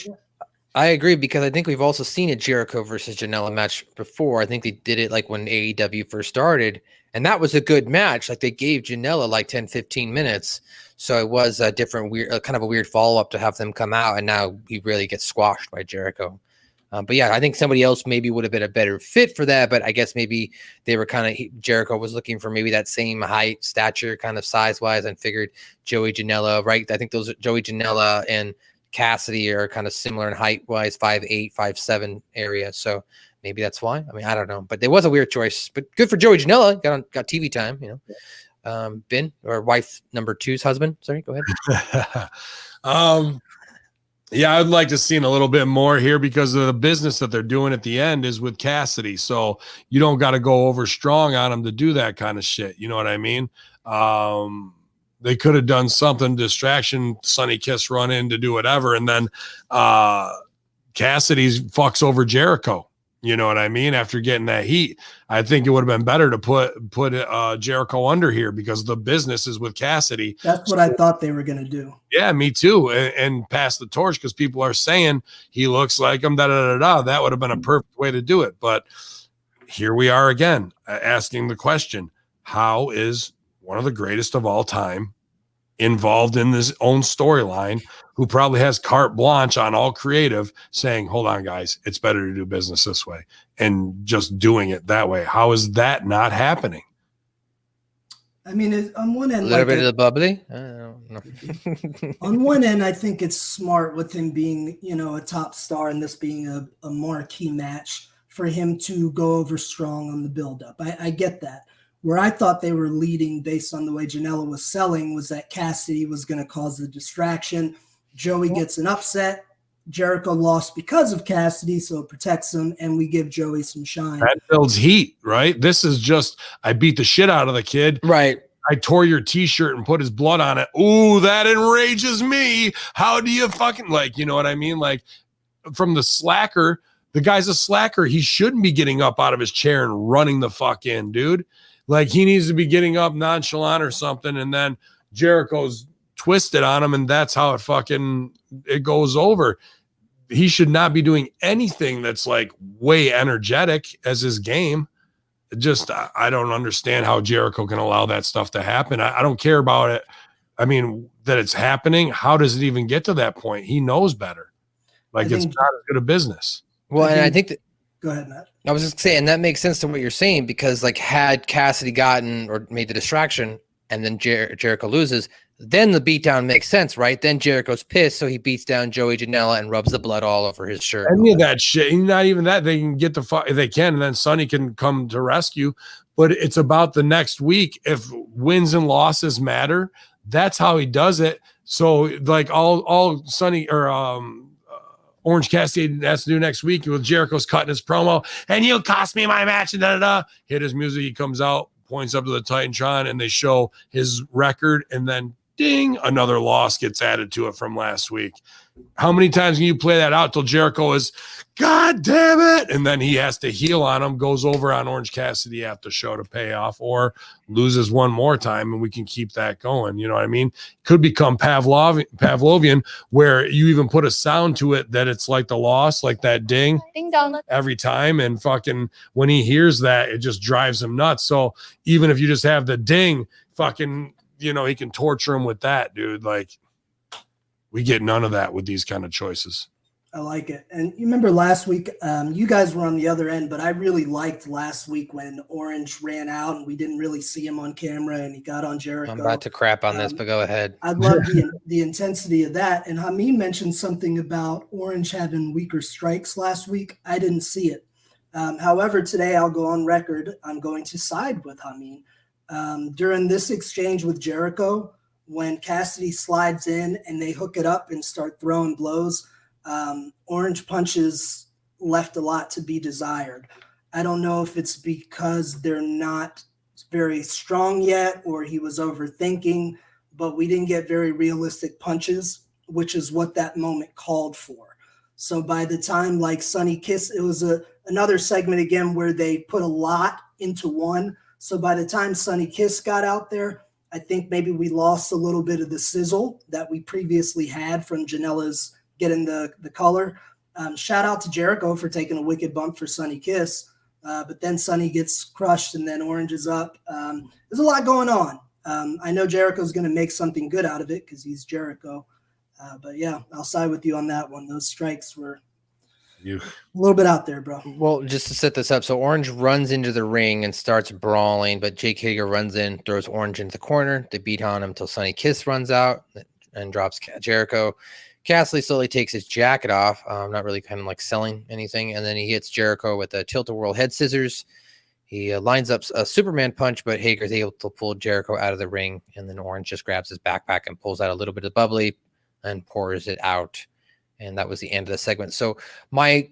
I agree, because I think we've also seen a Jericho versus Janela match before. I think they did it like when AEW first started, and that was a good match. Like they gave Janela like 10, 15 minutes. So it was a different, kind of a weird follow-up to have them come out, and now he really gets squashed by Jericho. But yeah, I think somebody else maybe would have been a better fit for that, but I guess maybe they were Jericho was looking for maybe that same height, stature, kind of size-wise, and figured Joey Janela, right? I think those Joey Janela and Cassidy are kind of similar in height-wise, 5'8", 5'7" area. So maybe that's why. I mean, I don't know, but it was a weird choice. But good for Joey Janela. Got TV time, Ben, or wife number 2's husband. Sorry, go ahead. Yeah, I'd like to see a little bit more here, because of the business that they're doing at the end is with Cassidy. So you don't got to go over strong on them to do that kind of shit. You know what I mean? They could have done something, distraction, Sunny Kiss run in to do whatever. And then Cassidy fucks over Jericho. You know what I mean? After getting that heat, I think it would have been better to put Jericho under here, because the business is with Cassidy. That's what I thought they were going to do. Yeah, me too. And pass the torch, because people are saying he looks like him, da-da-da-da. That would have been a perfect way to do it. But here we are again, asking the question, how is one of the greatest of all time involved in this own storyline, who probably has carte blanche on all creative, saying, hold on, guys, it's better to do business this way, and just doing it that way? How is that not happening? I mean, on one end, a little bit of the bubbly. I don't know. On one end, I think it's smart with him being, a top star, and this being a marquee match, for him to go over strong on the buildup. I get that. Where I thought they were leading, based on the way Janela was selling, was that Cassidy was going to cause the distraction. Joey gets an upset. Jericho lost because of Cassidy, so it protects him, and we give Joey some shine. That builds heat, right? This is just, I beat the shit out of the kid. Right. I tore your t-shirt and put his blood on it. Ooh, that enrages me. How do you fucking, you know what I mean? Like, from the slacker, the guy's a slacker. He shouldn't be getting up out of his chair and running the fuck in, dude. Like, he needs to be getting up nonchalant or something, and then Jericho's twisted on him, and that's how it goes over. He should not be doing anything that's like way energetic as his game. Just, I don't understand how Jericho can allow that stuff to happen. I don't care about it. I mean, that it's happening. How does it even get to that point? He knows better. Like, it's not as good a business. Well, and I think that, go ahead, Matt. I was just saying that makes sense to what you're saying, because like, had Cassidy gotten or made the distraction and then Jericho loses, then the beatdown makes sense, right? Then Jericho's pissed, so he beats down Joey Janela and rubs the blood all over his shirt. Any of that shit, not even that. They can get the fuck if they can, and then Sonny can come to rescue. But it's about the next week. If wins and losses matter, that's how he does it. So like all Sonny or Orange Cassidy has to do next week with Jericho's cutting his promo, and you cost me my match, and da-da-da. Hit his music, he comes out, points up to the Titantron, and they show his record, and then ding, another loss gets added to it from last week. How many times can you play that out till Jericho is, God damn it, and then he has to heel on him, goes over on Orange Cassidy after show to pay off, or loses one more time, and we can keep that going. You know what I mean? Could become Pavlovian, where you even put a sound to it that it's like the loss, like that ding, ding dong, every time, and fucking when he hears that, it just drives him nuts. So even if you just have the ding, fucking, he can torture him with that, dude. Like, we get none of that with these kind of choices. I like it. And you remember last week, you guys were on the other end, but I really liked last week when Orange ran out and we didn't really see him on camera and he got on Jericho. I'm about to crap on this, but go ahead. I love the intensity of that. And Hamin mentioned something about Orange having weaker strikes last week. I didn't see it. However, today I'll go on record. I'm going to side with Hamin. During this exchange with Jericho, when Cassidy slides in and they hook it up and start throwing blows, Orange punches left a lot to be desired. I don't know if it's because they're not very strong yet or he was overthinking, but we didn't get very realistic punches, which is what that moment called for. So by the time like Sunny Kiss, it was another segment again where they put a lot into one. So by the time Sunny Kiss got out there, I think maybe we lost a little bit of the sizzle that we previously had from Janela's getting the color. Shout out to Jericho for taking a wicked bump for Sunny Kiss. But then Sunny gets crushed and then Orange is up. There's a lot going on. I know Jericho's going to make something good out of it because he's Jericho. But yeah, I'll side with you on that one. Those strikes were a little bit out there, bro. Well, just to set this up, so Orange runs into the ring and starts brawling, but Jake Hager runs in, throws Orange into the corner. They beat on him until Sunny Kiss runs out and drops Jericho. Cassidy slowly takes his jacket off, not really kind of like selling anything, and then he hits Jericho with a tilt-a-whirl head scissors. He lines up a Superman punch, but Hager's able to pull Jericho out of the ring, and then Orange just grabs his backpack and pulls out a little bit of bubbly and pours it out. And that was the end of the segment. So my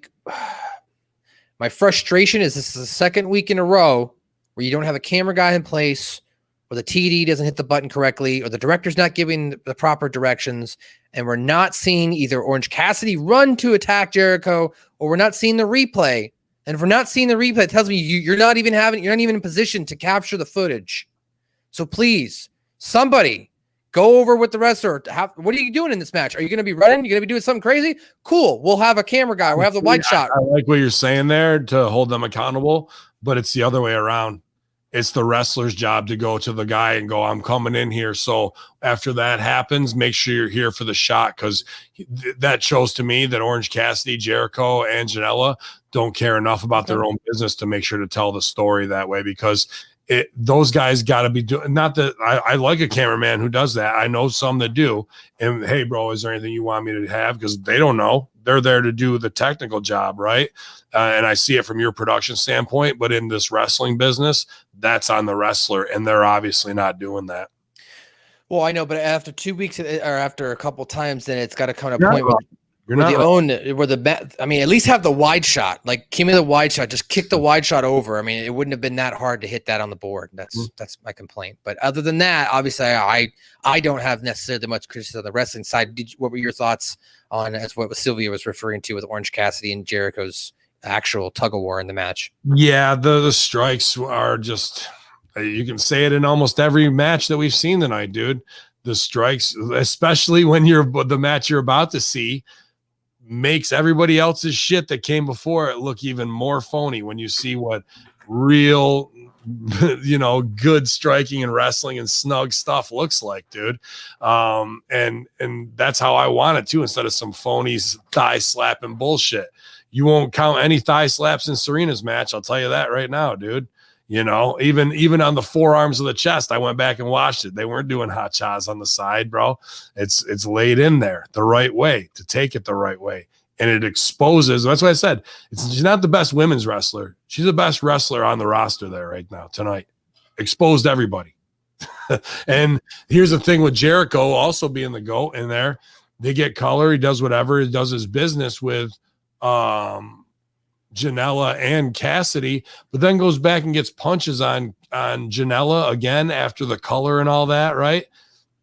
frustration is this is the second week in a row where you don't have a camera guy in place, or the TD doesn't hit the button correctly, or the director's not giving the proper directions, and we're not seeing either Orange Cassidy run to attack Jericho, or we're not seeing the replay. And if we're not seeing the replay, it tells me you're not even in position to capture the footage. So please, somebody go over with the wrestler. What are you doing in this match? Are you going to be running? You're going to be doing something crazy? Cool. We'll have a camera guy. We'll have the wide shot. I like what you're saying there to hold them accountable, but it's the other way around. It's the wrestler's job to go to the guy and go, I'm coming in here. So after that happens, make sure you're here for the shot, because that shows to me that Orange Cassidy, Jericho, and Janela don't care enough about their own business to make sure to tell the story that way, because those guys got to be doing, not that I like a cameraman who does that. I know some that do. And hey, bro, is there anything you want me to have? Because they don't know. They're there to do the technical job, right? And I see it from your production standpoint, but in this wrestling business, that's on the wrestler, and they're obviously not doing that. Well, I know, but after 2 weeks or after a couple times, then it's got to come to a point where at least have the wide shot. Like, give me the wide shot. Just kick the wide shot over. I mean, it wouldn't have been that hard to hit that on the board. That's my complaint. But other than that, obviously, I don't have necessarily much criticism on the wrestling side. What were your thoughts on, as what Silvio was referring to with Orange Cassidy and Jericho's actual tug of war in the match? Yeah, the strikes are just, you can say it in almost every match that we've seen tonight, dude. The strikes, especially when the match you're about to see, makes everybody else's shit that came before it look even more phony when you see what real, good striking and wrestling and snug stuff looks like, dude. And that's how I want it too, instead of some phony thigh slapping bullshit. You won't count any thigh slaps in Serena's match. I'll tell you that right now, dude. Even on the forearms of the chest, I went back and watched it. They weren't doing hot shots on the side, bro. It's laid in there the right way, to take it the right way. And it exposes. That's what I said. She's not the best women's wrestler. She's the best wrestler on the roster there right now tonight. Exposed everybody. And here's the thing with Jericho also being the GOAT in there. They get color. He does whatever. He does his business with Janela and Cassidy, but then goes back and gets punches on Janela again after the color and all that, right?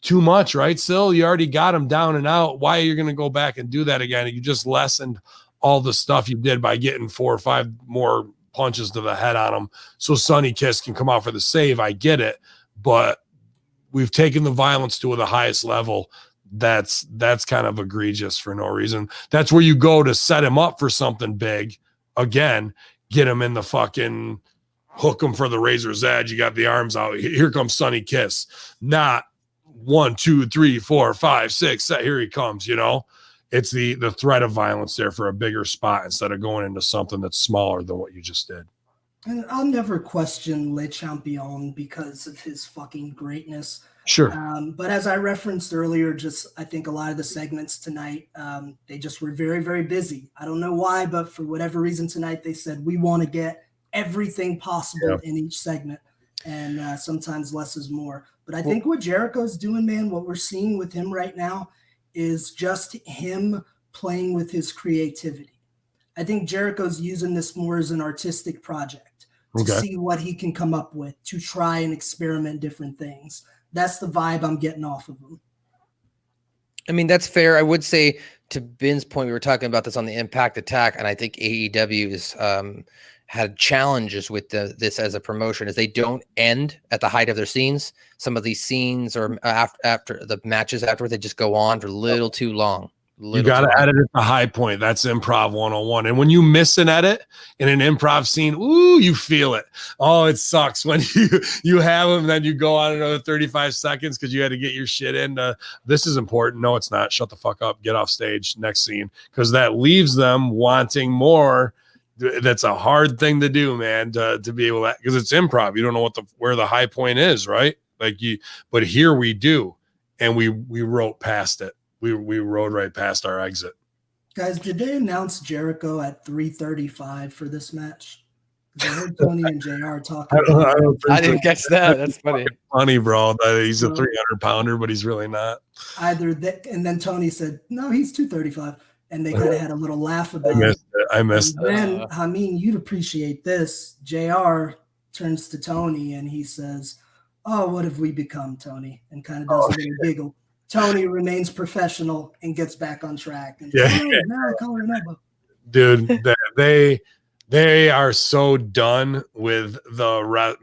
Too much, right, Sil? You already got him down and out. Why are you going to go back and do that again? You just lessened all the stuff you did by getting 4 or 5 more punches to the head on him so Sunny Kiss can come out for the save. I get it, but we've taken the violence to the highest level. That's kind of egregious for no reason. That's where you go to set him up for something big. Again, get him in the fucking hook him for the razor's edge. You got the arms out. Here comes Sunny Kiss. Not 1, 2, 3, 4, 5, 6. Here he comes. It's the threat of violence there for a bigger spot instead of going into something that's smaller than what you just did. And I'll never question Le Champion because of his fucking greatness. Sure. But as I referenced earlier, I think a lot of the segments tonight, they just were very, very busy. I don't know why, but for whatever reason tonight, they said, we want to get everything possible in each segment. And sometimes less is more. But I think what Jericho's doing, man, what we're seeing with him right now is just him playing with his creativity. I think Jericho's using this more as an artistic project to see what he can come up with, to try and experiment different things. That's the vibe I'm getting off of him. I mean, that's fair. I would say, to Ben's point, we were talking about this on the Impact Attack, and I think AEW is had challenges with this as a promotion, as they don't end at the height of their scenes. Some of these scenes, or after the matches afterward, they just go on for a little too long. You got to edit at the high point. That's improv 101. And when you miss an edit in an improv scene, ooh, you feel it. Oh, it sucks when you have them, and then you go on another 35 seconds because you had to get your shit in. This is important. No, it's not. Shut the fuck up. Get off stage. Next scene. Because that leaves them wanting more. That's a hard thing to do, man, to be able to, because it's improv. You don't know where the high point is, right? But here we do. And we wrote past it. We rode right past our exit. Guys, did they announce Jericho at 3:35 for this match? I heard Tony and JR talking. I didn't catch that. That's funny. Funny, bro. He's a 300-pounder, but he's really not. Either that, and then Tony said, "No, he's 235," and they kind of had a little laugh about it. I missed it. Then, Hamin, you'd appreciate this. JR turns to Tony and he says, "Oh, what have we become, Tony?" And kind of does a little giggle. Tony remains professional and gets back on track. And dude, they are so done with the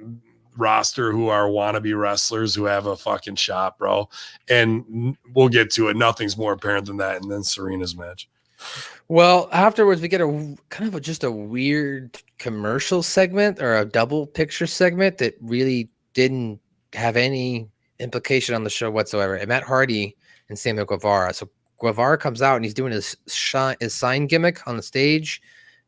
roster who are wannabe wrestlers who have a fucking shot, bro. And we'll get to it. Nothing's more apparent than that. And then Serena's match. Well, afterwards we get a kind of just a weird commercial segment, or a double picture segment that really didn't have any implication on the show whatsoever. And Matt Hardy and Samuel Guevara. So Guevara comes out and he's doing his sign gimmick on the stage.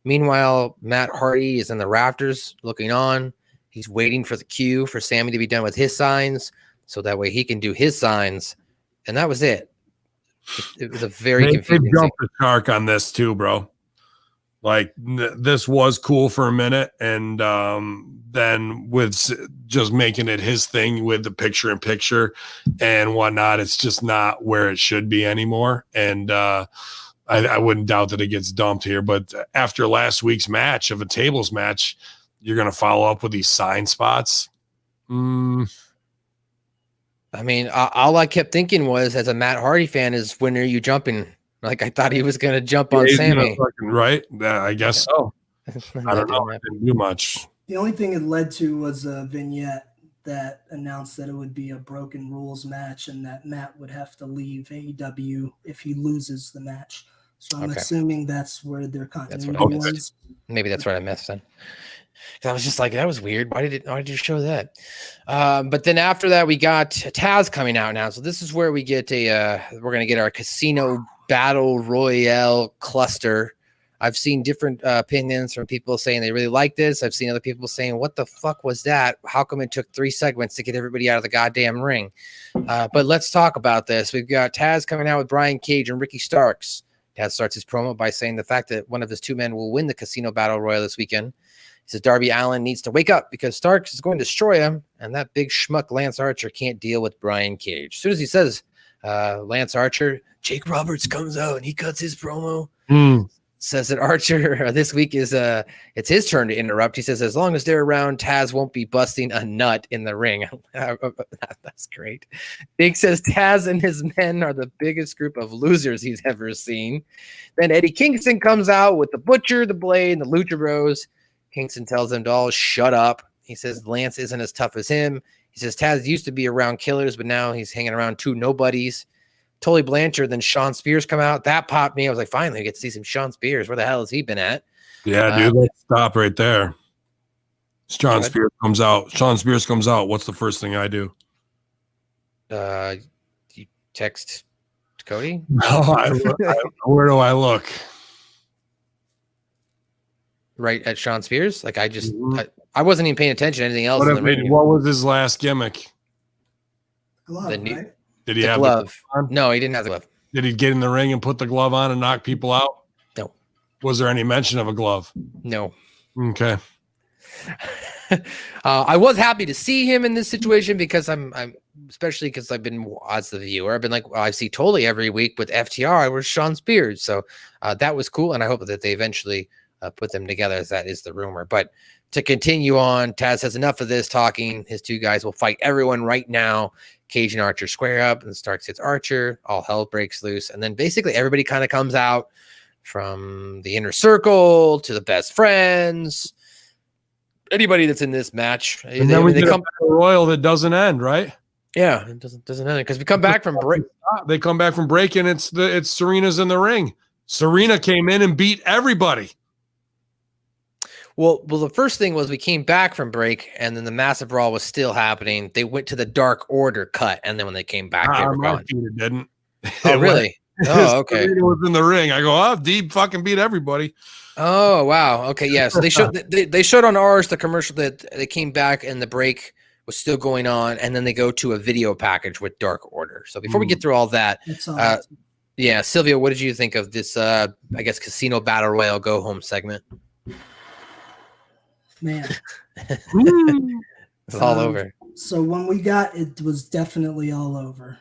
Meanwhile, Matt Hardy is in the rafters looking on. He's waiting for the cue for Sammy to be done with his signs, so that way he can do his signs. And that was it. It was a very confusing. They jumped the shark on this too, bro. Like this was cool for a minute, and then with just making it his thing with the picture-in-picture and whatnot, it's just not where it should be anymore. And I wouldn't doubt that it gets dumped here. But after last week's match of a tables match, you're going to follow up with these sign spots. I mean, all I kept thinking was, as a Matt Hardy fan, is when are you jumping? Like, I thought he was going to jump on Sammy. Right? I guess so. I don't know. I didn't do much. The only thing it led to was a vignette that announced that it would be a broken rules match and that Matt would have to leave AEW if he loses the match. So I'm assuming that's where their continuity was. Maybe that's what I missed then. I was just like, that was weird. Why did you show that? But then after that, we got Taz coming out now. So this is where we get we're going to get our casino battle royale cluster. I've seen different opinions from people saying they really like this. I've seen other people saying, what the fuck was that? How come it took 3 segments to get everybody out of the goddamn ring? But let's talk about this. We've got Taz coming out with Brian Cage and Ricky Starks. Taz starts his promo by saying the fact that one of his 2 men will win the casino battle royal this weekend. He says Darby Allin needs to wake up because Starks is going to destroy him, and that big schmuck Lance Archer can't deal with Brian Cage. As soon as he says Lance Archer, Jake Roberts comes out and he cuts his promo. Says that Archer this week is it's his turn to interrupt. He says as long as they're around, Taz won't be busting a nut in the ring. That's great. Big says Taz and his men are the biggest group of losers he's ever seen. Then Eddie Kingston comes out with the Butcher, the Blade, and the Lucha Bros. Kingston tells them to all shut up. He says Lance isn't as tough as him. He says Taz used to be around killers, but now he's hanging around 2 nobodies. Tully Blanchard, then Sean Spears come out. That popped me. I was like, finally, I get to see some Sean Spears. Where the hell has he been at? Yeah, dude, let's stop right there. Sean Spears comes out. Sean Spears comes out. What's the first thing I do? You text Cody? No, where do I look? Right at Sean Spears? Like, I wasn't even paying attention to anything else. What was his last gimmick? Glove, right? Did he have glove? No, he didn't have the glove. Did he get in the ring and put the glove on and knock people out? No. Was there any mention of a glove? No. Okay. I was happy to see him in this situation because I'm especially because I've been, as the viewer, I've been like, well, I see Tully every week with FTR where's Sean Spears. So that was cool. And I hope that they eventually put them together, as that is the rumor. But to continue on, Taz has enough of this talking. His 2 guys will fight everyone right now. Cage and Archer square up, and Starks hits Archer. All hell breaks loose, and then basically everybody kind of comes out, from the inner circle to the best friends. Anybody that's in this match, and then we come a royal that doesn't end, right? Yeah, it doesn't end because we come back from break. They come back from break, and it's Serena's in the ring. Serena came in and beat everybody. Well, the first thing was we came back from break, and then the massive brawl was still happening. They went to the Dark Order cut, and then when they came back, they were gone. It didn't. Oh, really? Oh, okay. Serena was in the ring. I go, oh, Deep fucking beat everybody. Oh, wow. Okay, yeah. So they showed on ours the commercial that they came back and the break was still going on, and then they go to a video package with Dark Order. So before we get through all that, yeah, Silvio, what did you think of this? I guess Casino Battle Royale Go Home segment. Man, it's all over. So when we got it, was definitely all over.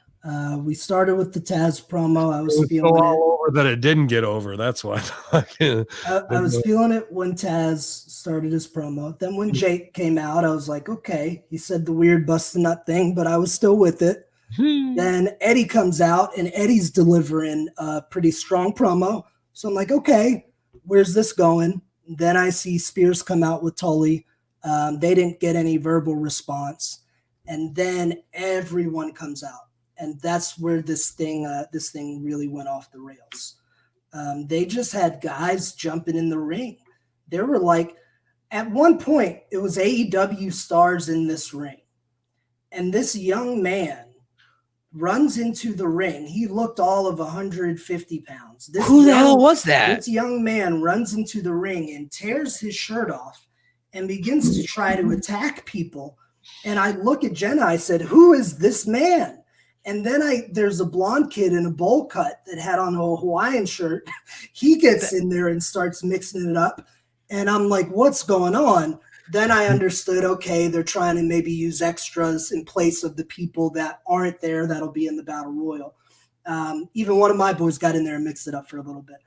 We started with the Taz promo. I was feeling so all over that it didn't get over. That's why I was feeling it when Taz started his promo. Then when Jake came out, I was like, okay, he said the weird bust a nut thing, but I was still with it. Then Eddie comes out, and Eddie's delivering a pretty strong promo. So I'm like, okay, where's this going? Then I see Spears come out with Tully. They didn't get any verbal response. And then everyone comes out. And that's where this thing really went off the rails. They just had guys jumping in the ring. There were like, at one point, it was AEW stars in this ring. And this young man runs into the ring. He looked all of 150 pounds. Who the hell was that? This young man runs into the ring and tears his shirt off and begins to try to attack people. And I look at Jenna, I said, who is this man? And then there's a blonde kid in a bowl cut that had on a Hawaiian shirt. He gets in there and starts mixing it up. And I'm like, what's going on? Then I understood, okay, they're trying to maybe use extras in place of the people that aren't there that'll be in the Battle Royal. Even one of my boys got in there and mixed it up for a little bit.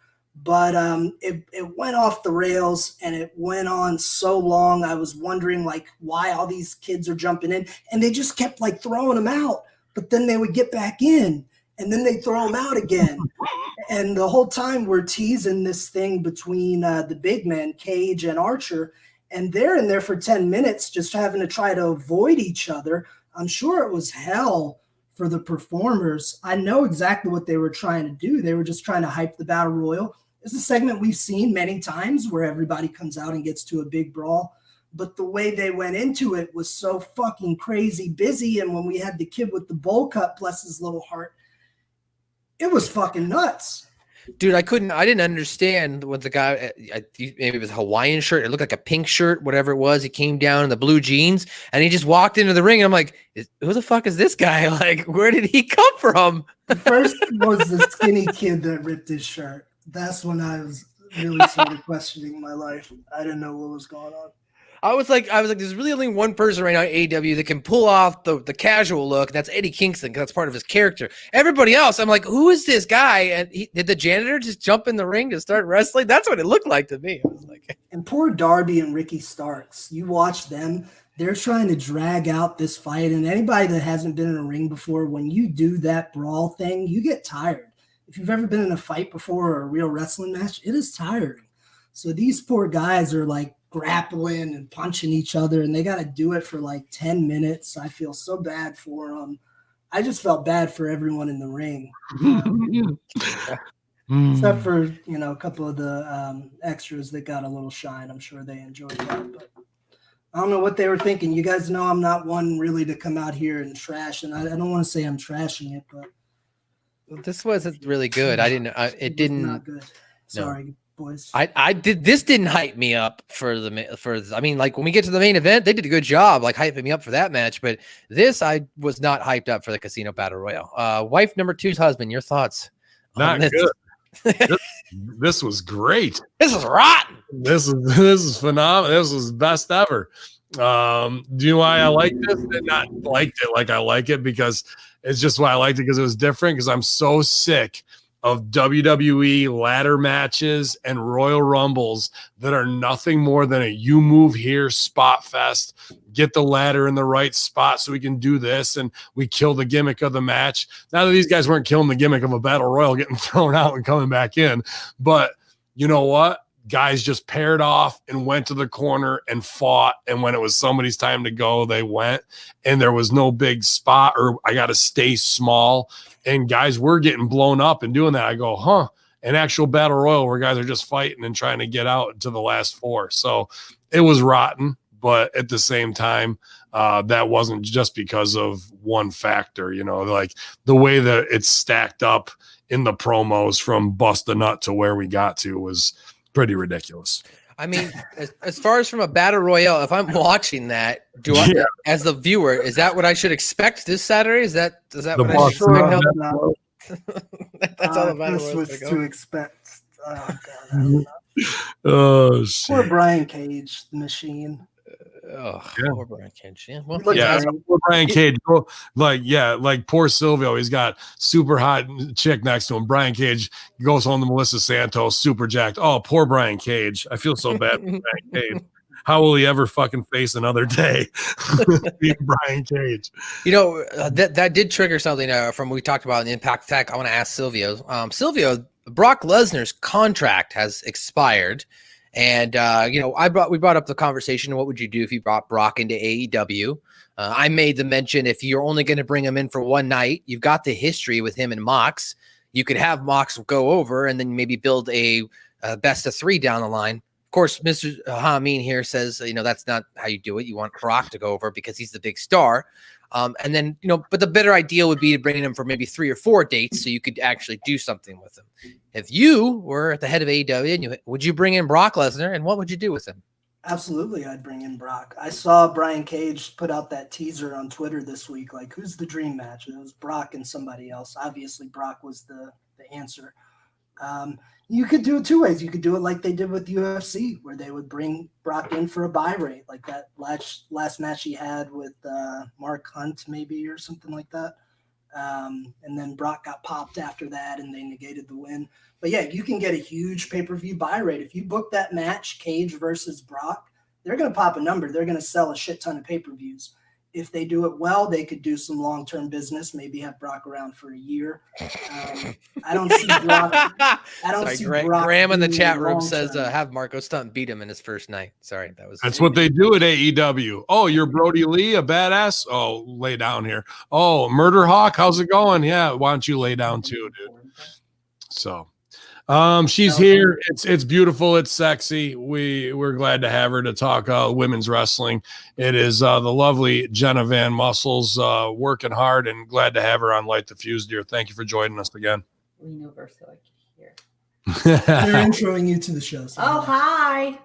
But it went off the rails, and it went on so long. I was wondering, like, why all these kids are jumping in. And they just kept, like, throwing them out. But then they would get back in, and then they throw them out again. And the whole time we're teasing this thing between the big men, Cage and Archer, and they're in there for 10 minutes just having to try to avoid each other. I'm sure it was hell for the performers. I know exactly what they were trying to do. They were just trying to hype the Battle Royal. It's a segment we've seen many times where everybody comes out and gets to a big brawl. But the way they went into it was so fucking crazy busy. And when we had the kid with the bowl cut, bless his little heart, it was fucking nuts. Dude, I didn't understand what the guy, maybe it was a Hawaiian shirt. It looked like a pink shirt, whatever it was. He came down in the blue jeans and he just walked into the ring. And I'm like, who the fuck is this guy? Like, where did he come from? The first was the skinny kid that ripped his shirt. That's when I was really started questioning my life. I didn't know what was going on. I was like, there's really only one person right now at AEW that can pull off the casual look. And that's Eddie Kingston, because that's part of his character. Everybody else, I'm like, who is this guy? And did the janitor just jump in the ring to start wrestling? That's what it looked like to me. I was like, and poor Darby and Ricky Starks. You watch them; they're trying to drag out this fight. And anybody that hasn't been in a ring before, when you do that brawl thing, you get tired. If you've ever been in a fight before or a real wrestling match, it is tiring. So these poor guys are like grappling and punching each other, and they got to do it for like 10 minutes. I feel so bad for them. I just felt bad for everyone in the ring, except for, a couple of the extras that got a little shine. I'm sure they enjoyed that, but I don't know what they were thinking. You guys know I'm not one really to come out here and trash, and I don't want to say I'm trashing it, but this wasn't really good. It didn't. Not good. Sorry. No. Boys. This didn't hype me up I mean, like when we get to the main event, they did a good job like hyping me up for that match, but this I was not hyped up for the Casino Battle Royale. Wife number two's husband, your thoughts? Not good. This was great. This is rotten. This is phenomenal. This was best ever. Do you know why I liked this? Not liked it like I like it because it's just why I liked it, because it was different, because I'm so sick of WWE ladder matches and Royal Rumbles that are nothing more than a you move here spot fest. Get the ladder in the right spot so we can do this, and we kill the gimmick of the match. Now that these guys weren't killing the gimmick of a battle royal, getting thrown out and coming back in, but you know what? Guys just paired off and went to the corner and fought. And when it was somebody's time to go, they went, and there was no big spot or I got to stay small. And guys were getting blown up and doing that. I go, huh? An actual battle royal where guys are just fighting and trying to get out to the last four. So it was rotten, but at the same time, that wasn't just because of one factor, you know, like the way that it's stacked up in the promos from bust a nut to where we got to was pretty ridiculous. I mean, as far as from a battle royale, if I'm watching that, do I, as the viewer, is that what I should expect this Saturday? Is that what I should That's all the battle this royals was go. to expect. Oh, God, I don't know. Oh, shit. Poor Brian Cage, the machine. Oh, Yeah. poor Brian Cage. Yeah, well, Look, Yeah, guys, poor Brian Cage. Like poor Silvio. He's got super hot chick next to him. Brian Cage goes home to Melissa Santos, super jacked. Oh, poor Brian Cage. I feel so bad for Brian Cage. How will he ever fucking face another day? Being Brian Cage. You know, that did trigger something from we talked about in Impact Tech. I want to ask Silvio. Silvio, Brock Lesnar's contract has expired. And, you know, we brought up the conversation. What would you do if you brought Brock into AEW? I made the mention, if you're only going to bring him in for one night, you've got the history with him and Mox. You could have Mox go over and then maybe build a best of three down the line. Of course, Mr. Hamin here says, you know, that's not how you do it. You want Brock to go over because he's the big star. And then, you know, but the better idea would be to bring him for maybe 3 or 4 dates so you could actually do something with him. If you were at the head of AEW, would you bring in Brock Lesnar, and what would you do with him? absolutely, I'd bring in Brock. I saw Brian Cage put out that teaser on Twitter this week. Like, who's the dream match? It was Brock and somebody else. Obviously, Brock was the answer. You could do it 2 ways. You could do it like they did with UFC, where they would bring Brock in for a buy rate, like that last match he had with Mark Hunt, maybe, or something like that. And then Brock got popped after that, and they negated the win. But yeah, you can get a huge pay-per-view buy rate. If you book that match, Cage versus Brock, they're going to pop a number. They're going to sell a shit ton of pay-per-views. If they do it well, they could do some long-term business, maybe have Brock around for a year. I don't see Brock. Graham in the chat room long-term. says have Marco Stunt beat him in his first night. Sorry, That's what they do at AEW. Oh, you're Brody Lee, a badass? Oh, lay down here. Oh, Murder Hawk, how's it going? Yeah, why don't you lay down too, dude? So she's here. It's beautiful. It's sexy. We're glad to have her to talk women's wrestling. It is the lovely Jenna Van Muscles working hard, and glad to have her on Light the Fuse, dear. Thank you for joining us again. We know her, so I can hear. They're introing you to the show. So Oh, hi.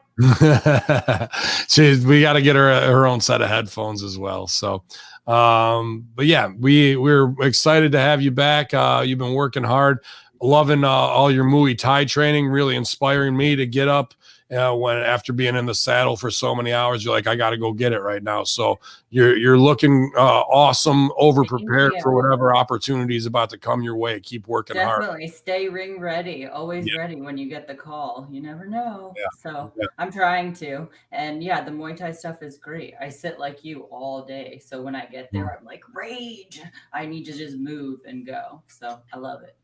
We got to get her own set of headphones as well. So, but yeah, we're excited to have you back. You've been working hard. Loving all your Muay Thai training, really inspiring me to get up when after being in the saddle for so many hours. You're like, I got to go get it right now. So you're looking awesome, over prepared for whatever opportunity is about to come your way. Keep working hard. Definitely stay ring ready, always ready when you get the call. You never know. So I'm trying to. And yeah, the Muay Thai stuff is great. I sit like you all day. So when I get there, I'm like, rage. I need to just move and go. So I love it.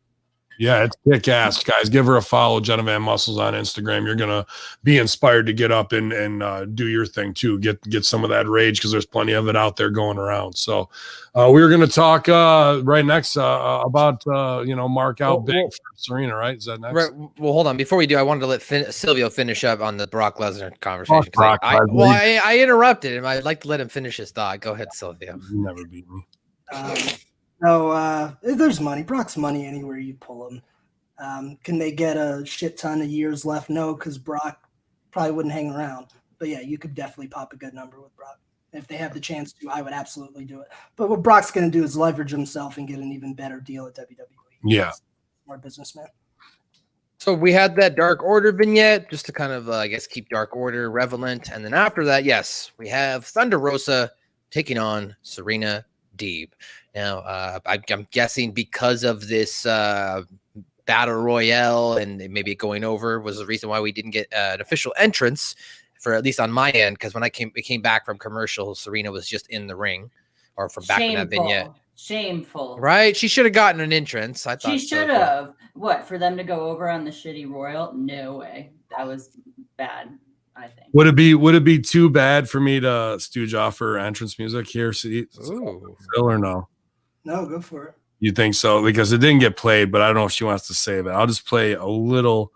Yeah, it's kick ass, guys. Give her a follow, Jenna Van Muscles on Instagram. You're gonna be inspired to get up and do your thing too. Get some of that rage, because there's plenty of it out there going around. So we're gonna talk right next about mark out big for Serena, right? Is that next? Right. Well, hold on. Before we do, I wanted to let Silvio finish up on the Brock Lesnar conversation. I interrupted him. I'd like to let him finish his thought. Go ahead, Silvio. You never beat me. There's money. Brock's money anywhere you pull him. Can they get a shit ton of years left? No, because Brock probably wouldn't hang around. But yeah, you could definitely pop a good number with Brock. If they have the chance to, I would absolutely do it. But what Brock's going to do is leverage himself and get an even better deal at WWE. Yeah. More businessman. So we had that Dark Order vignette just to kind of, I guess, keep Dark Order relevant. And then after that, yes, we have Thunder Rosa taking on Serena Deeb. Now, I'm guessing because of this battle royale and maybe going over was the reason why we didn't get an official entrance for at least on my end. Because when it came back from commercial, Serena was just in the ring, or from back in that vignette. Shameful. Right? She should have gotten an entrance. I thought She should have. What, for them to go over on the shitty Royal? No way. That was bad, I think. Would it be too bad for me to stooge off her entrance music here, Phil, or no? No, go for it. You think so? Because it didn't get played, but I don't know if she wants to save it. I'll just play a little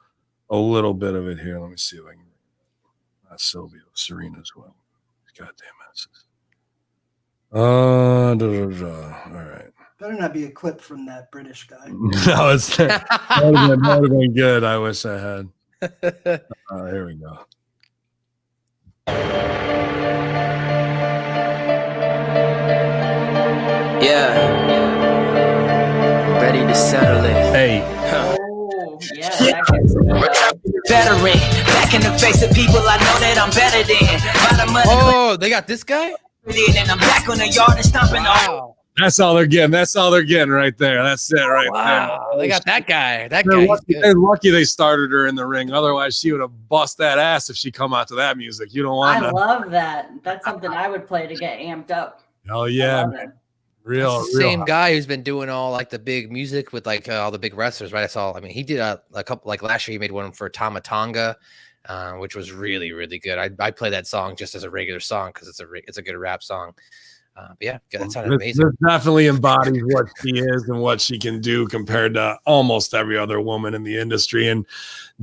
bit of it here. Let me see if I can. Silvio, Serena as well. Goddamn asses. All right. Better not be a clip from that British guy. No, that would have been good. I wish I had. Here we go. Yeah. Ready to settle it. Hey. Oh, yeah, that gets Veteran. Back in the face of people I know that I'm better than. Oh, they got this guy? And I'm back on the yard and stomping Wow. That's all they're getting. That's all they're getting right there. That's it right Wow. there. They got that guy. They're lucky they started her in the ring. Otherwise, she would have bust that ass if she come out to that music. You don't want I that. love that. That's something I would play to get amped up. Oh yeah, man. Real Same guy who's been doing all like the big music with like all the big wrestlers, right? I mean, he did a couple, like last year he made one for Tama Tonga, which was really, really good. I play that song just as a regular song because it's a good rap song. But yeah, that sounded amazing. This definitely embodies what she is and what she can do compared to almost every other woman in the industry. And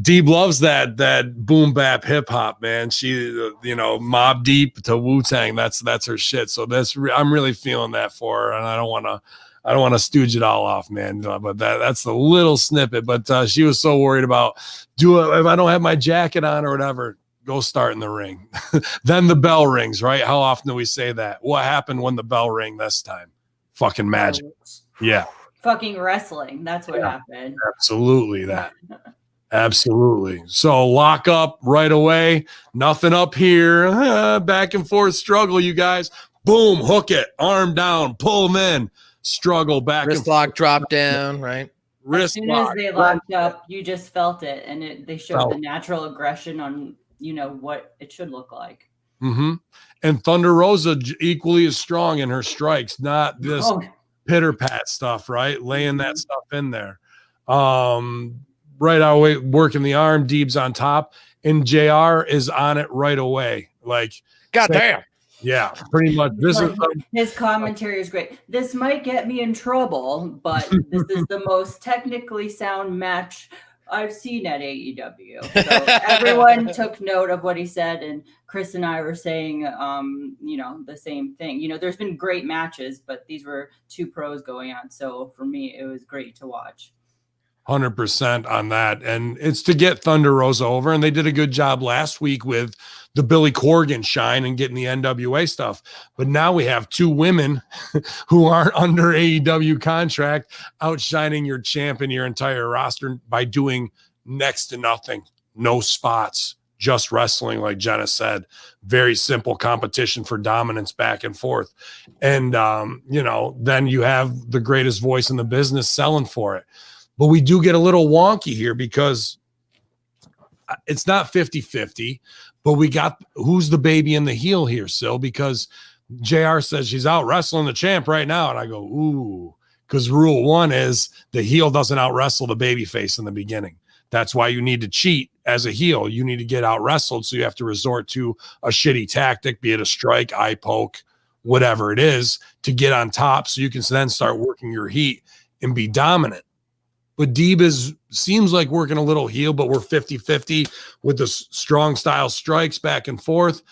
Deeb loves that boom bap hip hop, man. She, Mob Deep to Wu-Tang, that's her shit. So I'm really feeling that for her, and I don't want to stooge it all off, man. But that's the little snippet. But she was so worried about if I don't have my jacket on or whatever. Go start in the ring. Then the bell rings, right? How often do we say that? What happened when the bell rang this time? Fucking magic. Yeah. Fucking wrestling. That's what happened. Absolutely that. Absolutely. So lock up right away. Nothing up here. Back and forth struggle, you guys. Boom, hook it. Arm down. Pull them in. Struggle back. Wrist lock, drop down, right? As soon as they locked up, you just felt it. And they showed the natural aggression on what it should look like. Mm-hmm. And Thunder Rosa equally as strong in her strikes, not this pitter pat stuff, right? Laying that stuff in there. Right away, working the arm, Deeb's on top, and JR is on it right away. Like, goddamn. Yeah, pretty much. His commentary is great. This might get me in trouble, but this is the most technically sound match I've seen at AEW. So everyone took note of what he said, and Chris and I were saying, the same thing. There's been great matches, but these were two pros going on. So for me, it was great to watch. 100% on that. And it's to get Thunder Rosa over. And they did a good job last week with the Billy Corgan shine and getting the NWA stuff. But now we have two women who aren't under AEW contract outshining your champ and your entire roster by doing next to nothing. No spots, just wrestling, like Jenna said. Very simple competition for dominance back and forth. And, then you have the greatest voice in the business selling for it. But we do get a little wonky here because it's not 50-50, but we got who's the baby and the heel here, Sil, because JR says she's out wrestling the champ right now. And I go, ooh, because rule one is the heel doesn't out wrestle the baby face in the beginning. That's why you need to cheat as a heel. You need to get out wrestled. So you have to resort to a shitty tactic, be it a strike, eye poke, whatever it is, to get on top so you can then start working your heat and be dominant. But Deeb seems like working a little heel, but we're 50-50 with the strong style strikes back and forth.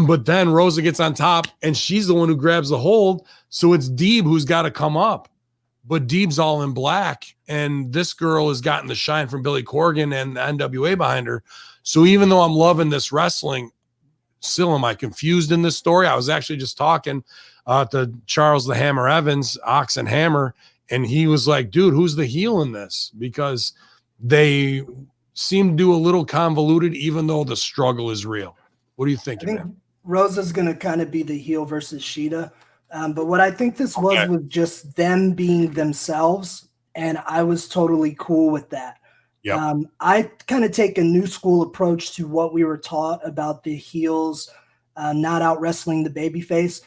But then Rosa gets on top, and she's the one who grabs the hold. So it's Deeb who's got to come up. But Deeb's all in black, and this girl has gotten the shine from Billy Corgan and the NWA behind her. So even though I'm loving this wrestling, still am I confused in this story? I was actually just talking to Charles the Hammer Evans, Ox and Hammer, and he was like, dude, who's the heel in this? Because they seem to do a little convoluted, even though the struggle is real. What are you thinking, I think man? Rosa's going to kind of be the heel versus Sheeta. But what I think this was just them being themselves and I was totally cool with that. Yep. I kind of take a new school approach to what we were taught about the heels not out wrestling the babyface.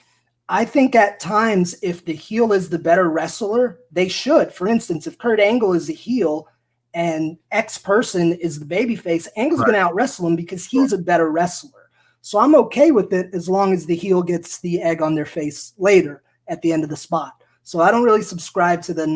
I think at times, if the heel is the better wrestler, they should. For instance, if Kurt Angle is a heel and X person is the babyface, Angle's going to out wrestle him because he's a better wrestler. So I'm okay with it as long as the heel gets the egg on their face later at the end of the spot. So I don't really subscribe to the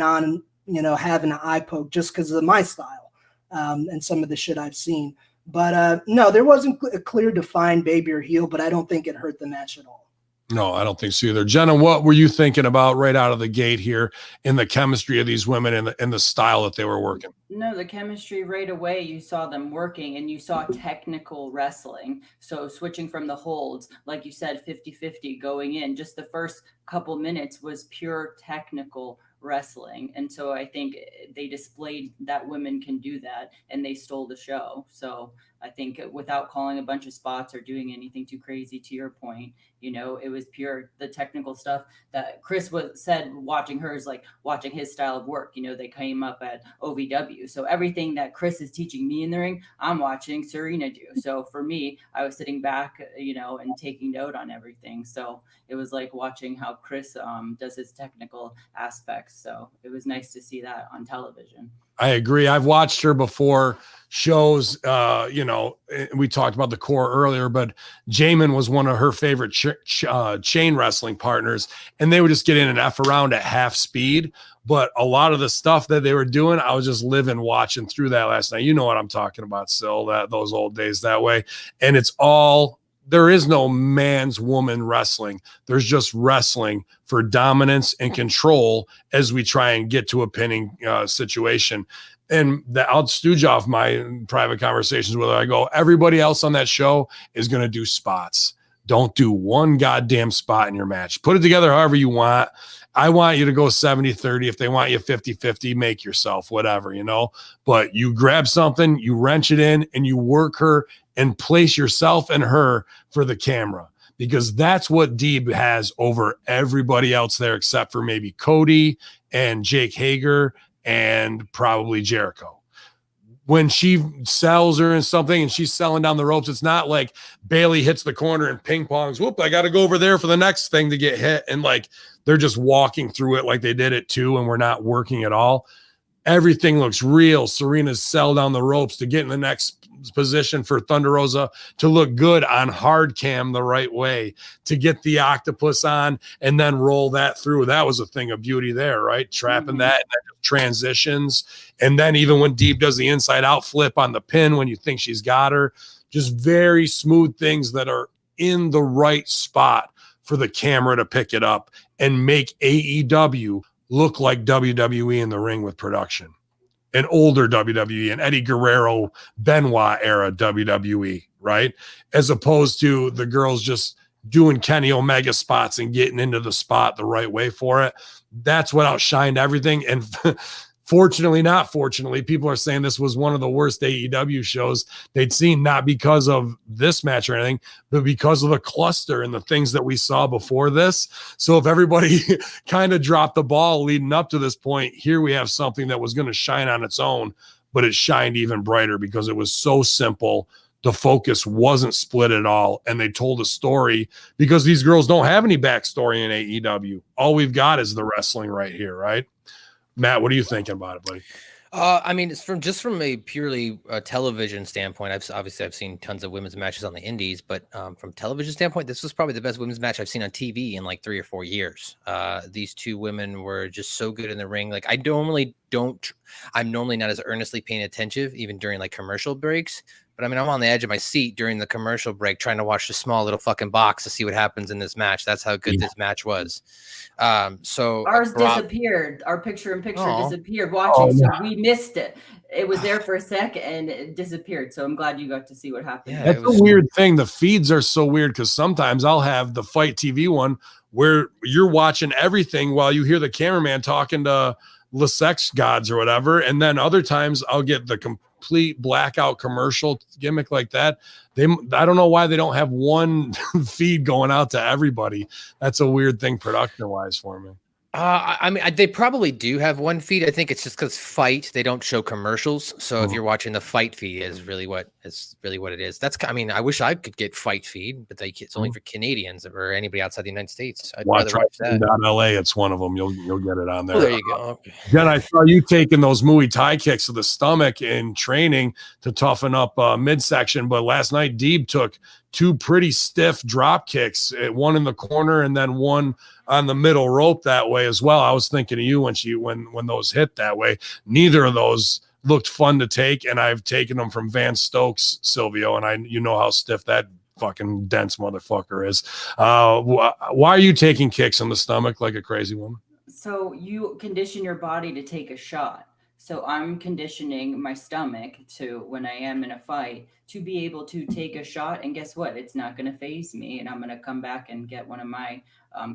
having an eye poke just because of my style and some of the shit I've seen. But no, there wasn't a clear defined baby or heel, but I don't think it hurt the match at all. No, I don't think so either. Jenna, what were you thinking about right out of the gate here in the chemistry of these women and the style that they were working? No, the chemistry right away, you saw them working and you saw technical wrestling. So switching from the holds, like you said, 50-50 going in, just the first couple minutes was pure technical wrestling. And so I think they displayed that women can do that and they stole the show. So I think without calling a bunch of spots or doing anything too crazy, to your point, it was pure the technical stuff that Chris said watching hers, like watching his style of work. They came up at OVW. So everything that Chris is teaching me in the ring, I'm watching Serena do. So for me, I was sitting back, and taking note on everything. So it was like watching how Chris does his technical aspects. So it was nice to see that on television. I agree. I've watched her before shows, we talked about the core earlier, but Jamin was one of her favorite chain wrestling partners, and they would just get in and F around at half speed. But a lot of the stuff that they were doing, I was just living, watching through that last night. You know what I'm talking about, Sil, those old days that way. And there is no man's woman wrestling. There's just wrestling for dominance and control as we try and get to a pinning situation. And I'll stooge off my private conversations with her. I go, everybody else on that show is going to do spots. Don't do one goddamn spot in your match. Put it together however you want. I want you to go 70-30. If they want you 50-50, make yourself, whatever, But you grab something, you wrench it in, and you work her and place yourself and her for the camera, because that's what Deeb has over everybody else there except for maybe Cody and Jake Hager and probably Jericho. When she sells her in something and she's selling down the ropes, it's not like Bailey hits the corner and ping pongs. Whoop, I got to go over there for the next thing to get hit. And like they're just walking through it like they did it too, and we're not working at all. Everything looks real. Serena's sell down the ropes to get in the next position for Thunder Rosa to look good on hard cam the right way, to get the octopus on and then roll that through. That was a thing of beauty there, right? Trapping that, and then transitions. And then even when Deeb does the inside out flip on the pin when you think she's got her, just very smooth things that are in the right spot for the camera to pick it up and make AEW look like WWE in the ring with production. An older WWE, an Eddie Guerrero, Benoit era WWE, right? As opposed to the girls just doing Kenny Omega spots and getting into the spot the right way for it. That's what outshined everything. And fortunately, not fortunately, people are saying this was one of the worst AEW shows they'd seen, not because of this match or anything, but because of the cluster and the things that we saw before this. So if everybody kind of dropped the ball leading up to this point, here we have something that was going to shine on its own, but it shined even brighter because it was so simple. The focus wasn't split at all, and they told a story, because these girls don't have any backstory in AEW. All we've got is the wrestling right here, right? Matt, what are you thinking about it, buddy? I mean, it's from a purely television standpoint. I've seen tons of women's matches on the indies, but from television standpoint, this was probably the best women's match I've seen on TV in like 3 or 4 years. These two women were just so good in the ring. Like I'm normally not as earnestly paying attention, even during like commercial breaks. But I mean, I'm on the edge of my seat during the commercial break, trying to watch the small little fucking box to see what happens in this match. That's how good this match was. So ours disappeared. Our picture-in-picture disappeared watching, so we missed it. It was there for a sec and it disappeared. So I'm glad you got to see what happened. Yeah, that's a weird thing. The feeds are so weird because sometimes I'll have the Fight TV one where you're watching everything while you hear the cameraman talking to the sex gods or whatever, and then other times I'll get the complete blackout commercial gimmick like that. I don't know why they don't have one feed going out to everybody. That's a weird thing production wise for me. I mean, they probably do have one feed. I think it's just because Fight, they don't show commercials. So if you're watching the Fight feed, is really what it is. I mean, I wish I could get Fight feed, but it's only for Canadians or anybody outside the United States. I'd rather watch that. LA, it's one of them. You'll get it on there. Oh, there you go. Okay. Then I saw you taking those Muay Thai kicks to the stomach in training to toughen up midsection. But last night, Deeb took 2 pretty stiff drop kicks, one in the corner and then one on the middle rope that way as well. I was thinking of you when those hit that way. Neither of those looked fun to take, and I've taken them from Van Stokes, Silvio, and you know how stiff that fucking dense motherfucker is. Why are you taking kicks in the stomach like a crazy woman? So you condition your body to take a shot. So I'm conditioning my stomach to, when I am in a fight, to be able to take a shot. And guess what? It's not going to phase me. And I'm going to come back and get one of my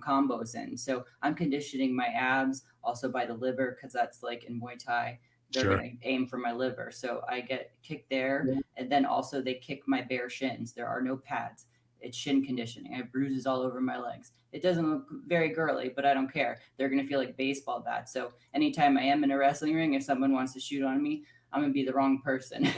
combos in. So I'm conditioning my abs also by the liver, because that's like in Muay Thai, they're going to aim for my liver. So I get kicked there. Yeah. And then also they kick my bare shins. There are no pads. It's shin conditioning. I have bruises all over my legs. It doesn't look very girly, but I don't care. They're going to feel like baseball bats. So anytime I am in a wrestling ring, if someone wants to shoot on me, I'm going to be the wrong person.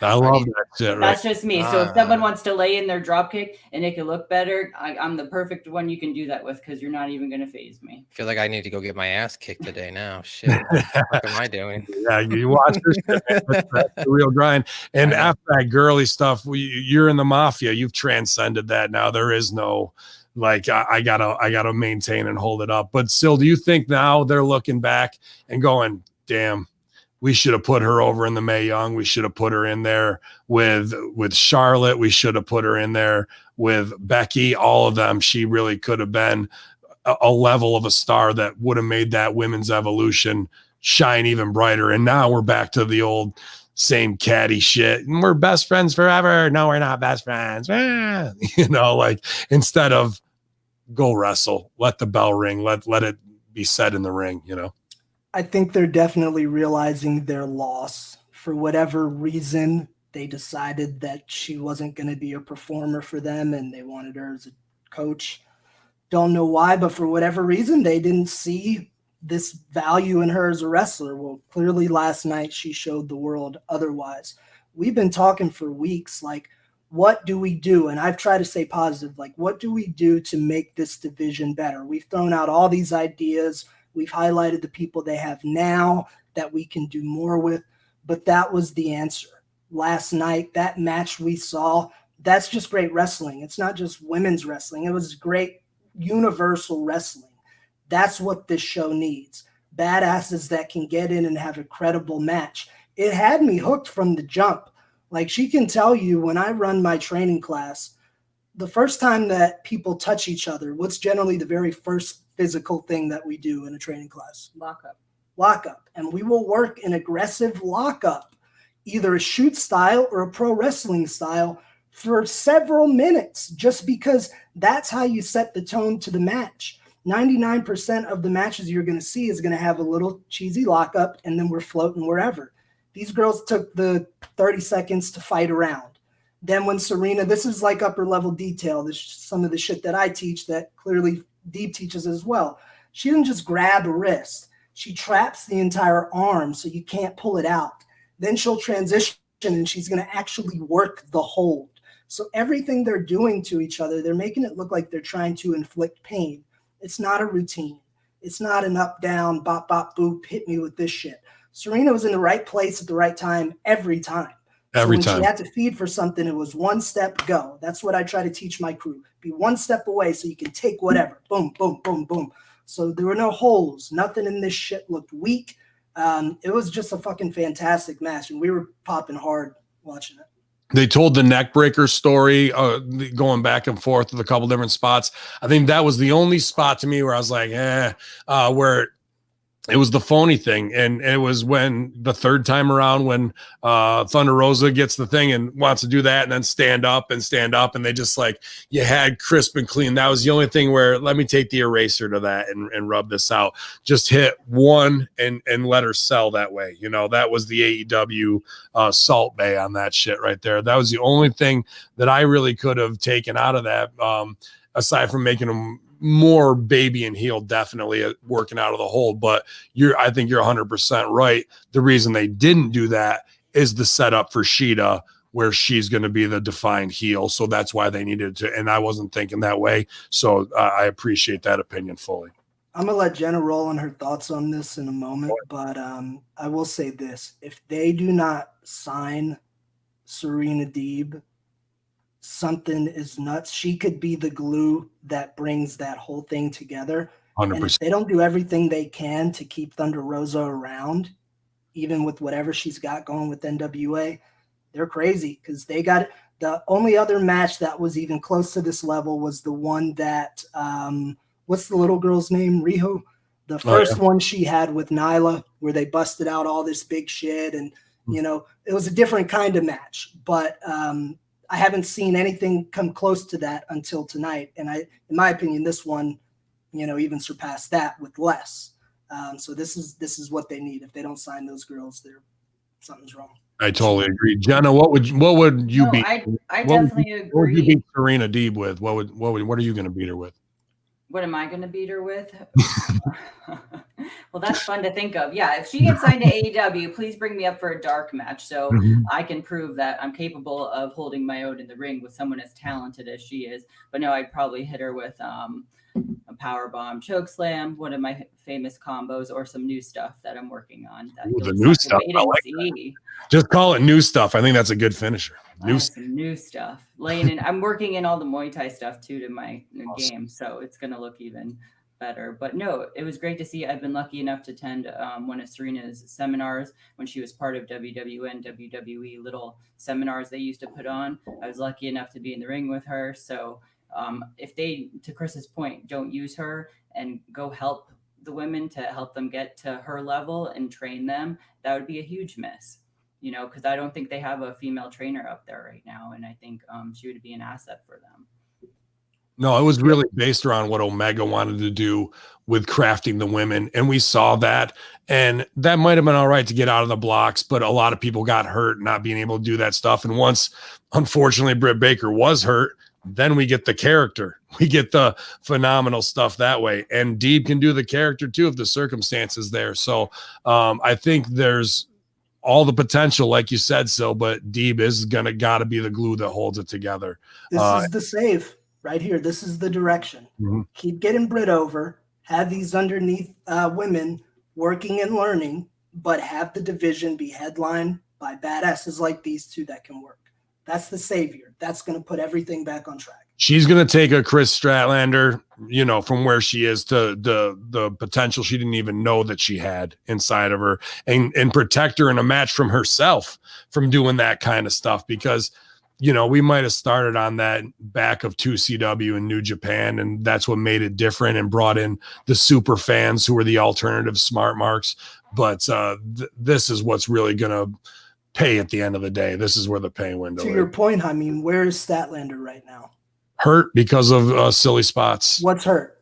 I love that shit. Right? That's just me. So if someone wants to lay in their drop kick and it can look better, I'm the perfect one you can do that with, because you're not even going to phase me. I feel like I need to go get my ass kicked today now. Shit. What am I doing? Yeah, you watch this shit, man. That's the real grind. And after that girly stuff, you're in the mafia. You've transcended that now. There is no like I gotta maintain and hold it up. But still, do you think now they're looking back and going, damn, we should have put her over in the Mae Young. We should have put her in there with Charlotte. We should have put her in there with Becky. All of them. She really could have been a level of a star that would have made that women's evolution shine even brighter. And now we're back to the old same catty shit. And we're best friends forever. No, we're not best friends. You know, like instead of go wrestle, let the bell ring, let it be said in the ring, you know. I think they're definitely realizing their loss. For whatever reason, they decided that she wasn't going to be a performer for them and they wanted her as a coach. Don't know why, but for whatever reason, they didn't see this value in her as a wrestler. Well, clearly last night she showed the world otherwise. We've been talking for weeks, like, what do we do? And I've tried to stay positive, like, what do we do to make this division better? We've thrown out all these ideas. We've highlighted the people they have now that we can do more with, but that was the answer. Last night, that match we saw, that's just great wrestling. It's not just women's wrestling. It was great universal wrestling. That's what this show needs. Badasses that can get in and have a credible match. It had me hooked from the jump. Like, she can tell you, when I run my training class, the first time that people touch each other, what's generally the very first physical thing that we do in a training class? Lockup. And we will work an aggressive lockup, either a shoot style or a pro wrestling style, for several minutes, just because that's how you set the tone to the match. 99% of the matches you're going to see is going to have a little cheesy lockup, and then we're floating wherever. These girls took the 30 seconds to fight around. Then when Serena, this is like upper level detail, this some of the shit that I teach that clearly Deeb teaches as well. She didn't just grab a wrist. She traps the entire arm so you can't pull it out. Then she'll transition and she's going to actually work the hold. So everything they're doing to each other, they're making it look like they're trying to inflict pain. It's not a routine. It's not an up, down, bop, bop, boop, hit me with this shit. Serena was in the right place at the right time every time. Every time. When she had to feed for something, it was one step, go. That's what I try to teach my crew. Be one step away so you can take whatever. Boom, boom, boom, boom. So there were no holes. Nothing in this shit looked weak. It was just a fucking fantastic match, and we were popping hard watching it. They told the neck breaker story, going back and forth with a couple different spots. I think that was the only spot to me where I was like, where it was the phony thing. And it was when the third time around when Thunder Rosa gets the thing and wants to do that and then stand up. And they just like, you had crisp and clean. That was the only thing where let me take the eraser to that and rub this out. Just hit one and let her sell that way. You know, that was the AEW Salt Bay on that shit right there. That was the only thing that I really could have taken out of that, aside from making them more baby and heel, definitely working out of the hole. But I think you're 100% right. The reason they didn't do that is the setup for Sheeta, where she's going to be the defined heel. So that's why they needed to. And I wasn't thinking that way. So I appreciate that opinion fully. I'm going to let Jenna roll on her thoughts on this in a moment, but I will say this. If they do not sign Serena Deeb, something is nuts. She could be the glue that brings that whole thing together. 100%. And if they don't do everything they can to keep Thunder Rosa around, even with whatever she's got going with NWA, they're crazy, because they got the only other match that was even close to this level was the one that what's the little girl's name? Riho. The first one she had with Nyla, where they busted out all this big shit, and it was a different kind of match. But I haven't seen anything come close to that until tonight, and in my opinion, this one, even surpassed that with less. So this is what they need. If they don't sign those girls, something's wrong. I totally agree. Jenna, what would you be? I definitely agree. What would you beat Serena Deeb with? What are you going to beat her with? What am I going to beat her with? Well, that's fun to think of. Yeah, if she gets signed to AEW, please bring me up for a dark match so I can prove that I'm capable of holding my own in the ring with someone as talented as she is. But no, I'd probably hit her with a power bomb, choke slam, one of my famous combos, or some new stuff that I'm working on. The new stuff. I like that. Just call it new stuff. I think that's a good finisher. New stuff. Laying in. I'm working in all the Muay Thai stuff too to my game, so it's gonna look even better. But no, it was great to see. I've been lucky enough to attend one of Serena's seminars when she was part of WWN, WWE little seminars they used to put on. I was lucky enough to be in the ring with her. So if they, to Chris's point, don't use her and go help the women to help them get to her level and train them, that would be a huge miss. Because I don't think they have a female trainer up there right now. And I think she would be an asset for them. No, it was really based around what Omega wanted to do with crafting the women. And we saw that. And that might have been all right to get out of the blocks, but a lot of people got hurt not being able to do that stuff. And once, unfortunately, Britt Baker was hurt, then we get the character. We get the phenomenal stuff that way. And Deeb can do the character too if the circumstances there. So I think there's all the potential, like you said, but Deeb is gotta be the glue that holds it together. This is the save right here. This is the direction. Keep getting Britt over, have these underneath women working and learning, but have the division be headlined by badasses like these two that can work. That's the savior. That's going to put everything back on track. She's going to take a Chris Statlander, from where she is to the potential she didn't even know that she had inside of her, and protect her in a match from herself from doing that kind of stuff. Because, we might have started on that back of 2CW in New Japan, and that's what made it different and brought in the super fans who were the alternative smart marks. But this is what's really going to pay at the end of the day. This is where the pay window is. To your point, I mean, where is Statlander right now? Hurt because of silly spots. What's hurt?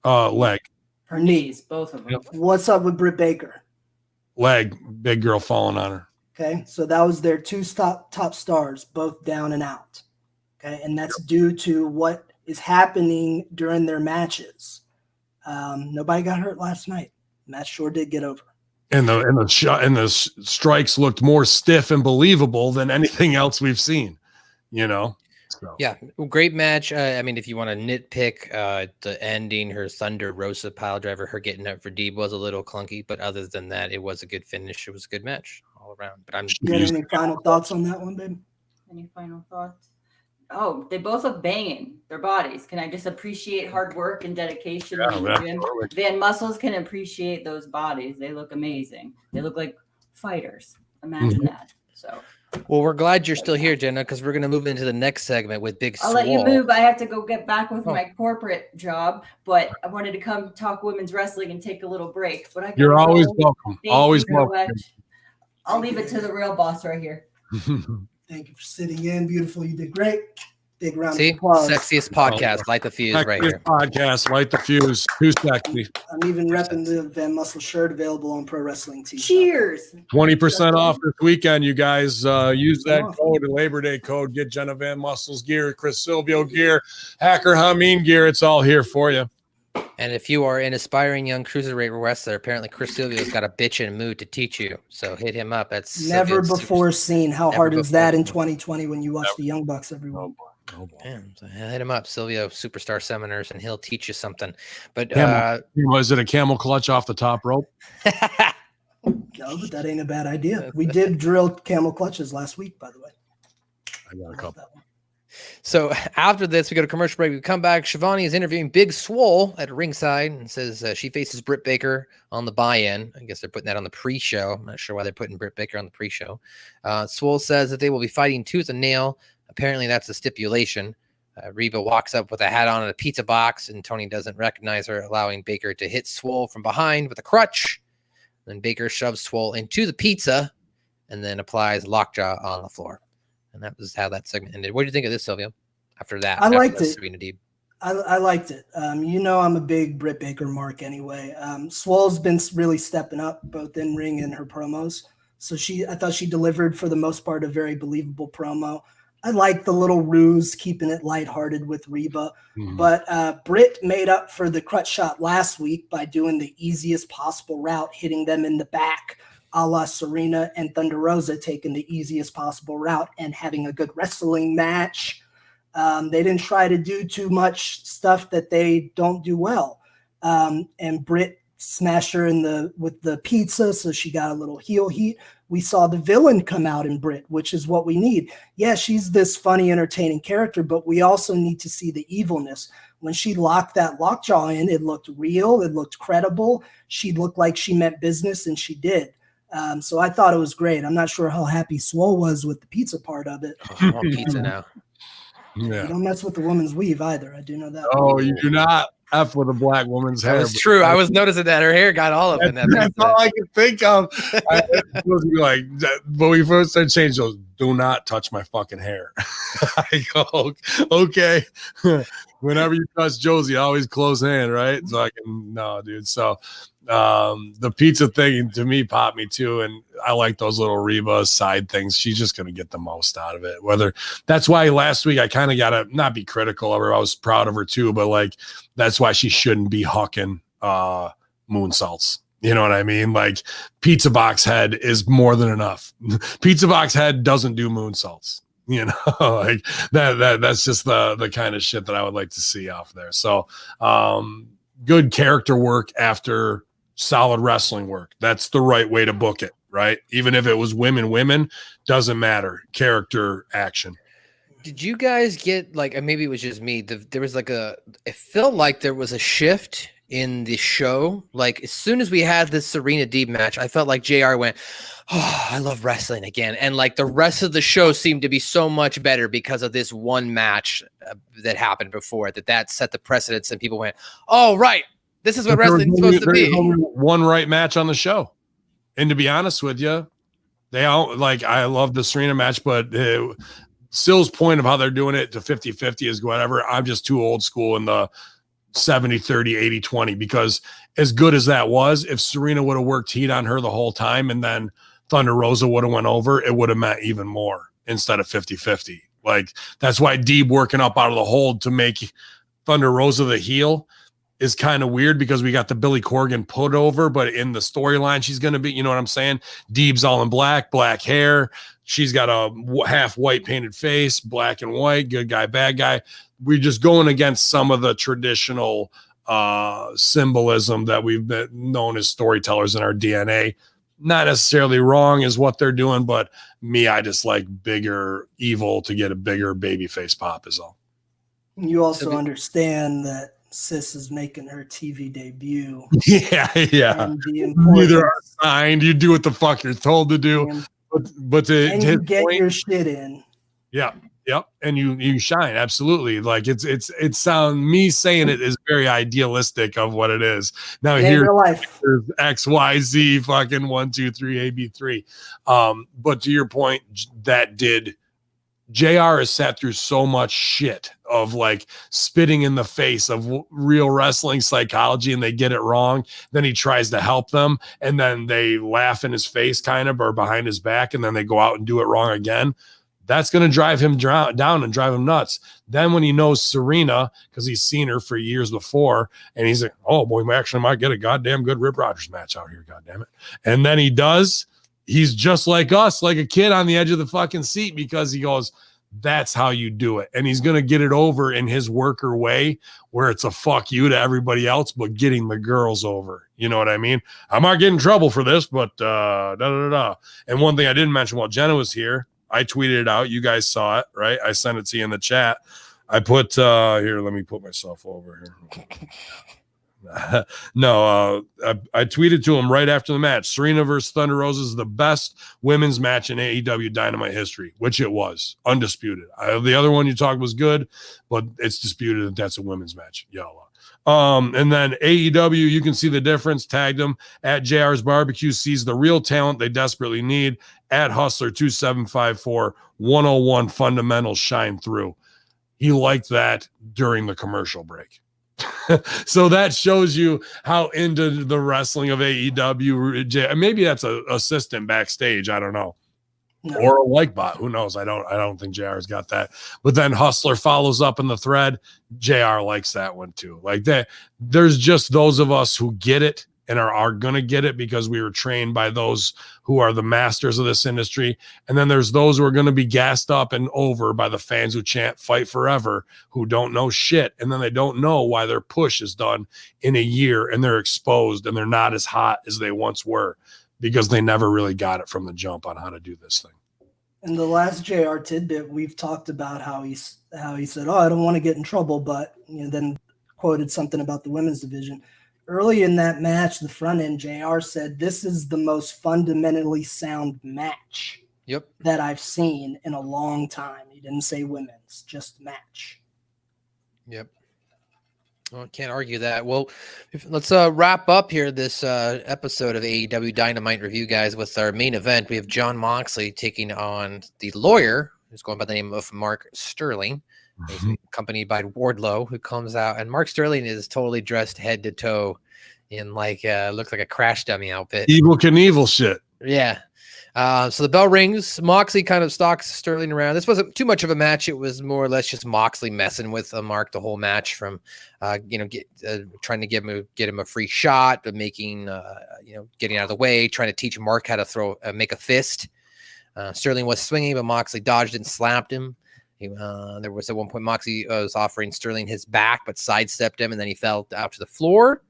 Leg. Her knees, both of them. Yep. What's up with Britt Baker? Leg. Big girl falling on her. Okay, so that was their two top stars, both down and out. Okay, and that's due to what is happening during their matches. Nobody got hurt last night. Match sure did get over. And the strikes looked more stiff and believable than anything else we've seen. So. Yeah, great match. I mean, if you want to nitpick the ending, her Thunder Rosa pile driver, her getting up for Deeb was a little clunky, but other than that, it was a good finish. It was a good match all around. But you got any final thoughts on that one, babe? Any final thoughts? Oh, they both look banging their bodies. Can I just appreciate hard work and dedication? Van Muscles can appreciate those bodies. They look amazing. They look like fighters. Imagine that. So. Well, we're glad you're still here, Jenna, because we're going to move into the next segment with Big Swole. I'll let you move. I have to go get back with my corporate job, but I wanted to come talk women's wrestling and take a little break. But you're always welcome. Always welcome. I'll leave it to the real boss right here. Thank you for sitting in. Beautiful. You did great. Big round See, of applause. sexiest podcast, light the fuse right here. Podcast, light the fuse. Too sexy. I'm even repping the Van Muscle shirt available on Pro Wrestling Tees. Cheers. 20% off this weekend, you guys. Use that Off. code, the Labor Day code. Get Jenna Van Muscles gear, Chris Silvio gear, Hacker Hamin gear. It's all here for you. And if you are an aspiring young cruiserweight wrestler, apparently Chris Silvio's got a bitch in a mood to teach you. So hit him up. That's Never Silvio's before seen. How Never hard is that in before. 2020 when you watch the Young Bucks every week? Man, so hit him up, Silvio Superstar Seminars, and he'll teach you something. But Was it a camel clutch off the top rope? No, but that ain't a bad idea. We did drill camel clutches last week, by the way. I got a couple. So after this, we go to commercial break. We come back. Shivani is interviewing Big Swole at ringside and says she faces Britt Baker on the buy-in. I guess they're putting that on the pre-show. I'm not sure why they're putting Britt Baker on the pre-show. Swole says that they will be fighting tooth and nail. Apparently, that's a stipulation. Reba walks up with a hat on and a pizza box, and Tony doesn't recognize her, allowing Baker to hit Swole from behind with a crutch. Then Baker shoves Swole into the pizza and then applies lockjaw on the floor. And that was how that segment ended. What do you think of this, Silvio? After that, I liked it. Serena Deeb. I liked it. You know, I'm a big Britt Baker mark anyway. Swole's been really stepping up both in ring and her promos. So I thought she delivered for the most part a very believable promo. I like the little ruse, keeping it lighthearted with Reba. But Britt made up for the crutch shot last week by doing the easiest possible route, hitting them in the back, a la Serena and Thunder Rosa taking the easiest possible route and having a good wrestling match. They didn't try to do too much stuff that they don't do well. And Britt smashed her with the pizza, so she got a little heel heat. We saw the villain come out in Britt, which is what we need. Yeah, she's this funny, entertaining character, but we also need to see the evilness. When she locked that lockjaw in, it looked real. It looked credible. She looked like she meant business, and she did. So I thought it was great. I'm not sure how happy Swole was with the pizza part of it. I want pizza now. Yeah. You don't mess with the woman's weave either. I do know that. Oh, you do not F with a black woman's hair. That's true. I was noticing that her hair got all up in that. That's all I can think of. I was like, when we first started changing those, do not touch my fucking hair. I go, okay. Whenever you touch Josie, always close hand, right? So I can, no, dude. So the pizza thing to me popped me too. And I like those little Reba side things. She's just going to get the most out of it. Whether that's why last week I kind of got to not be critical of her. I was proud of her too, but like, that's why she shouldn't be hucking moonsaults. You know what I mean? Like pizza box head is more than enough. Pizza box head doesn't do moonsaults. You know, like that's just the kind of shit that I would like to see off there. So good character work after solid wrestling work. That's the right way to book it, right? Even if it was women, doesn't matter. Character action. Did you guys get like, maybe it was just me, there was like it felt like there was a shift in the show. Like as soon as we had this Serena Deeb match, I felt like JR went, oh, I love wrestling again. And like the rest of the show seemed to be so much better because of this one match that happened before that set the precedence and people went, oh, right. This is what wrestling is supposed to be. Only one right match on the show. And to be honest with you, they all like, I love the Serena match, but Sill's point of how they're doing it to 50-50 is whatever. I'm just too old school in the 70-30, 80-20, because as good as that was, if Serena would have worked heat on her the whole time and then Thunder Rosa would have went over, it would have meant even more instead of 50-50. Like that's why Deeb working up out of the hold to make Thunder Rosa the heel is kind of weird, because we got the Billy Corgan put over, but in the storyline she's going to be, you know what I'm saying? Deeb's all in black hair. She's got a half white painted face, black and white, good guy, bad guy. We're just going against some of the traditional symbolism that we've been known as storytellers in our DNA. Not necessarily wrong is what they're doing, but me, I just like bigger evil to get a bigger baby face pop is all. You also understand that Sis is making her TV debut. Yeah. Neither are signed. You do what the fuck you're told to do. But you get your shit in. Yeah. Yep. And you shine. Absolutely. Like it's me saying it is very idealistic of what it is. Now here's XYZ fucking 1, 2, 3, AB3. But to your point, that did JR has sat through so much shit of like spitting in the face of real wrestling psychology, and they get it wrong. Then he tries to help them, and then they laugh in his face kind of, or behind his back, and then they go out and do it wrong again. That's going to drive him down and drive him nuts. Then when he knows Serena, because he's seen her for years before, and he's like, oh boy, we actually might get a goddamn good Rip Rogers match out here, goddamn it. And then he does. He's just like us, like a kid on the edge of the fucking seat, because he goes, that's how you do it. And he's going to get it over in his worker way, where it's a fuck you to everybody else, but getting the girls over. You know what I mean? I might get in trouble for this, but And one thing I didn't mention while Jenna was here, I tweeted it out. You guys saw it, right? I sent it to you in the chat. I put, here, let me put myself over here. No, I tweeted to him right after the match. Serena versus Thunder Rosa is the best women's match in AEW Dynamite history, which it was, undisputed. The other one you talked was good, but it's disputed that that's a women's match. Yalla. And then AEW, you can see the difference. Tagged him at JR's Barbecue, sees the real talent they desperately need. At Hustler 2754 101 fundamentals shine through. He liked that during the commercial break. So that shows you how into the wrestling of AEW. Maybe that's an assistant backstage. I don't know. No. Or a like bot. Who knows? I don't think JR's got that. But then Hustler follows up in the thread. JR likes that one too. Like that. There's just those of us who get it and are going to get it because we were trained by those who are the masters of this industry. And then there's those who are going to be gassed up and over by the fans who chant fight forever, who don't know shit. And then they don't know why their push is done in a year, and they're exposed and they're not as hot as they once were because they never really got it from the jump on how to do this thing. In the last JR tidbit, we've talked about how he said, oh, I don't want to get in trouble, but then quoted something about the women's division. Early in that match, the front end, JR said, this is the most fundamentally sound match that I've seen in a long time. He didn't say women's, just match. Yep. Well, I can't argue that. Well, let's wrap up here this episode of AEW Dynamite Review, guys, with our main event. We have Jon Moxley taking on the lawyer, who's going by the name of Mark Sterling. He's accompanied by Wardlow, who comes out, and Mark Sterling is totally dressed head to toe in like looks like a Crash Dummy outfit. Evil Knievel shit. Yeah. So the bell rings. Moxley kind of stalks Sterling around. This wasn't too much of a match. It was more or less just Moxley messing with Mark the whole match, from trying to get him a free shot, but making getting out of the way, trying to teach Mark how to make a fist. Sterling was swinging, but Moxley dodged and slapped him. There was at one point Moxley was offering Sterling his back, but sidestepped him, and then he fell out to the floor.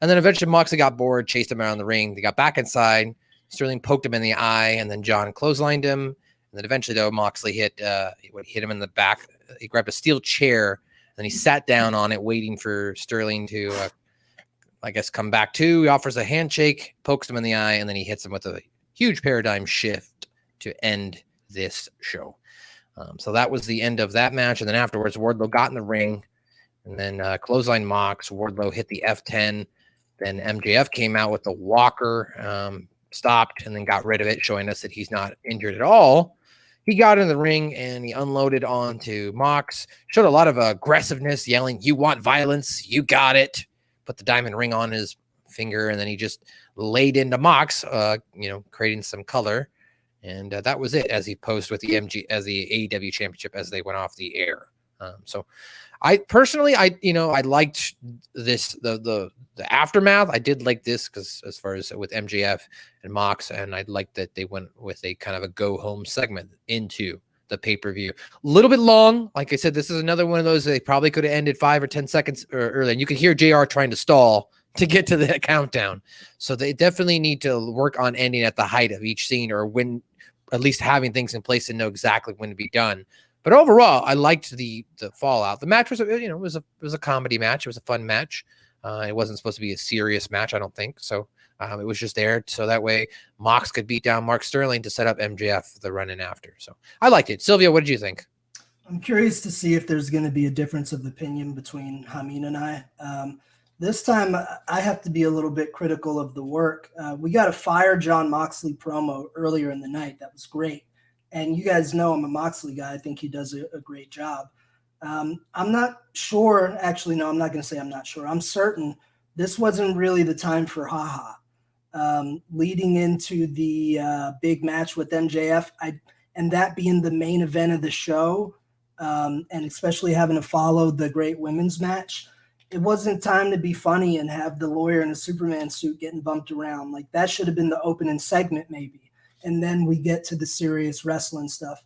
And then eventually Moxley got bored, chased him around the ring. They got back inside. Sterling poked him in the eye, and then John clotheslined him. And then eventually, though, Moxley hit him in the back. He grabbed a steel chair, and he sat down on it, waiting for Sterling to, come back to. He offers a handshake, pokes him in the eye, and then he hits him with a huge paradigm shift to end this show. So that was the end of that match. And then afterwards, Wardlow got in the ring and then clothesline Mox. Wardlow hit the F10. Then MJF came out with the walker, stopped, and then got rid of it, showing us that he's not injured at all. He got in the ring and he unloaded onto Mox. Showed a lot of aggressiveness, yelling, "You want violence? You got it." Put the diamond ring on his finger, and then he just laid into Mox, creating some color. And that was it, as he posed with the AEW championship as they went off the air. So I personally, I liked this, the aftermath. I did like this because as far as with MJF and Mox, and I liked that they went with a kind of a go home segment into the pay-per-view. A little bit long. Like I said, this is another one of those they probably could have ended 5 or 10 seconds earlier. And you could hear JR trying to stall to get to the countdown. So they definitely need to work on ending at the height of each scene, or when at least having things in place and know exactly when to be done. But overall, I liked the fallout. The match was, it was a comedy match. It was a fun match. It wasn't supposed to be a serious match, I don't think. So it was just there so that way Mox could beat down Mark Sterling to set up MJF the run in after. So I liked it. Silvio, what did you think? I'm curious to see if there's going to be a difference of opinion between Hamin and I. This time, I have to be a little bit critical of the work. We got a Fire Jon Moxley promo earlier in the night. That was great. And you guys know I'm a Moxley guy. I think he does a great job. I'm not sure. Actually, no, I'm not going to say I'm not sure. I'm certain this wasn't really the time for haha. Leading into the big match with MJF, and that being the main event of the show, and especially having to follow the great women's match, it wasn't time to be funny and have the lawyer in a Superman suit getting bumped around. Like, that should have been the opening segment maybe. And then we get to the serious wrestling stuff.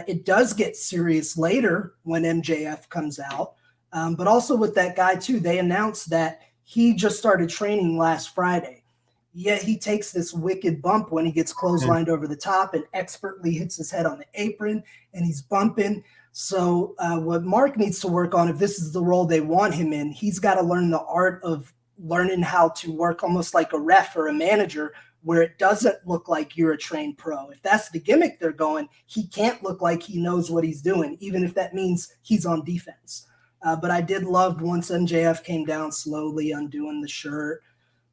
It does get serious later when MJF comes out. But also with that guy too, they announced that he just started training last Friday. Yet he takes this wicked bump when he gets clotheslined over the top and expertly hits his head on the apron, and he's bumping. So what Mark needs to work on, if this is the role they want him in, he's got to learn the art of learning how to work almost like a ref or a manager, where it doesn't look like you're a trained pro. If that's the gimmick they're going, he can't look like he knows what he's doing, even if that means he's on defense. But I did love once MJF came down slowly, undoing the shirt,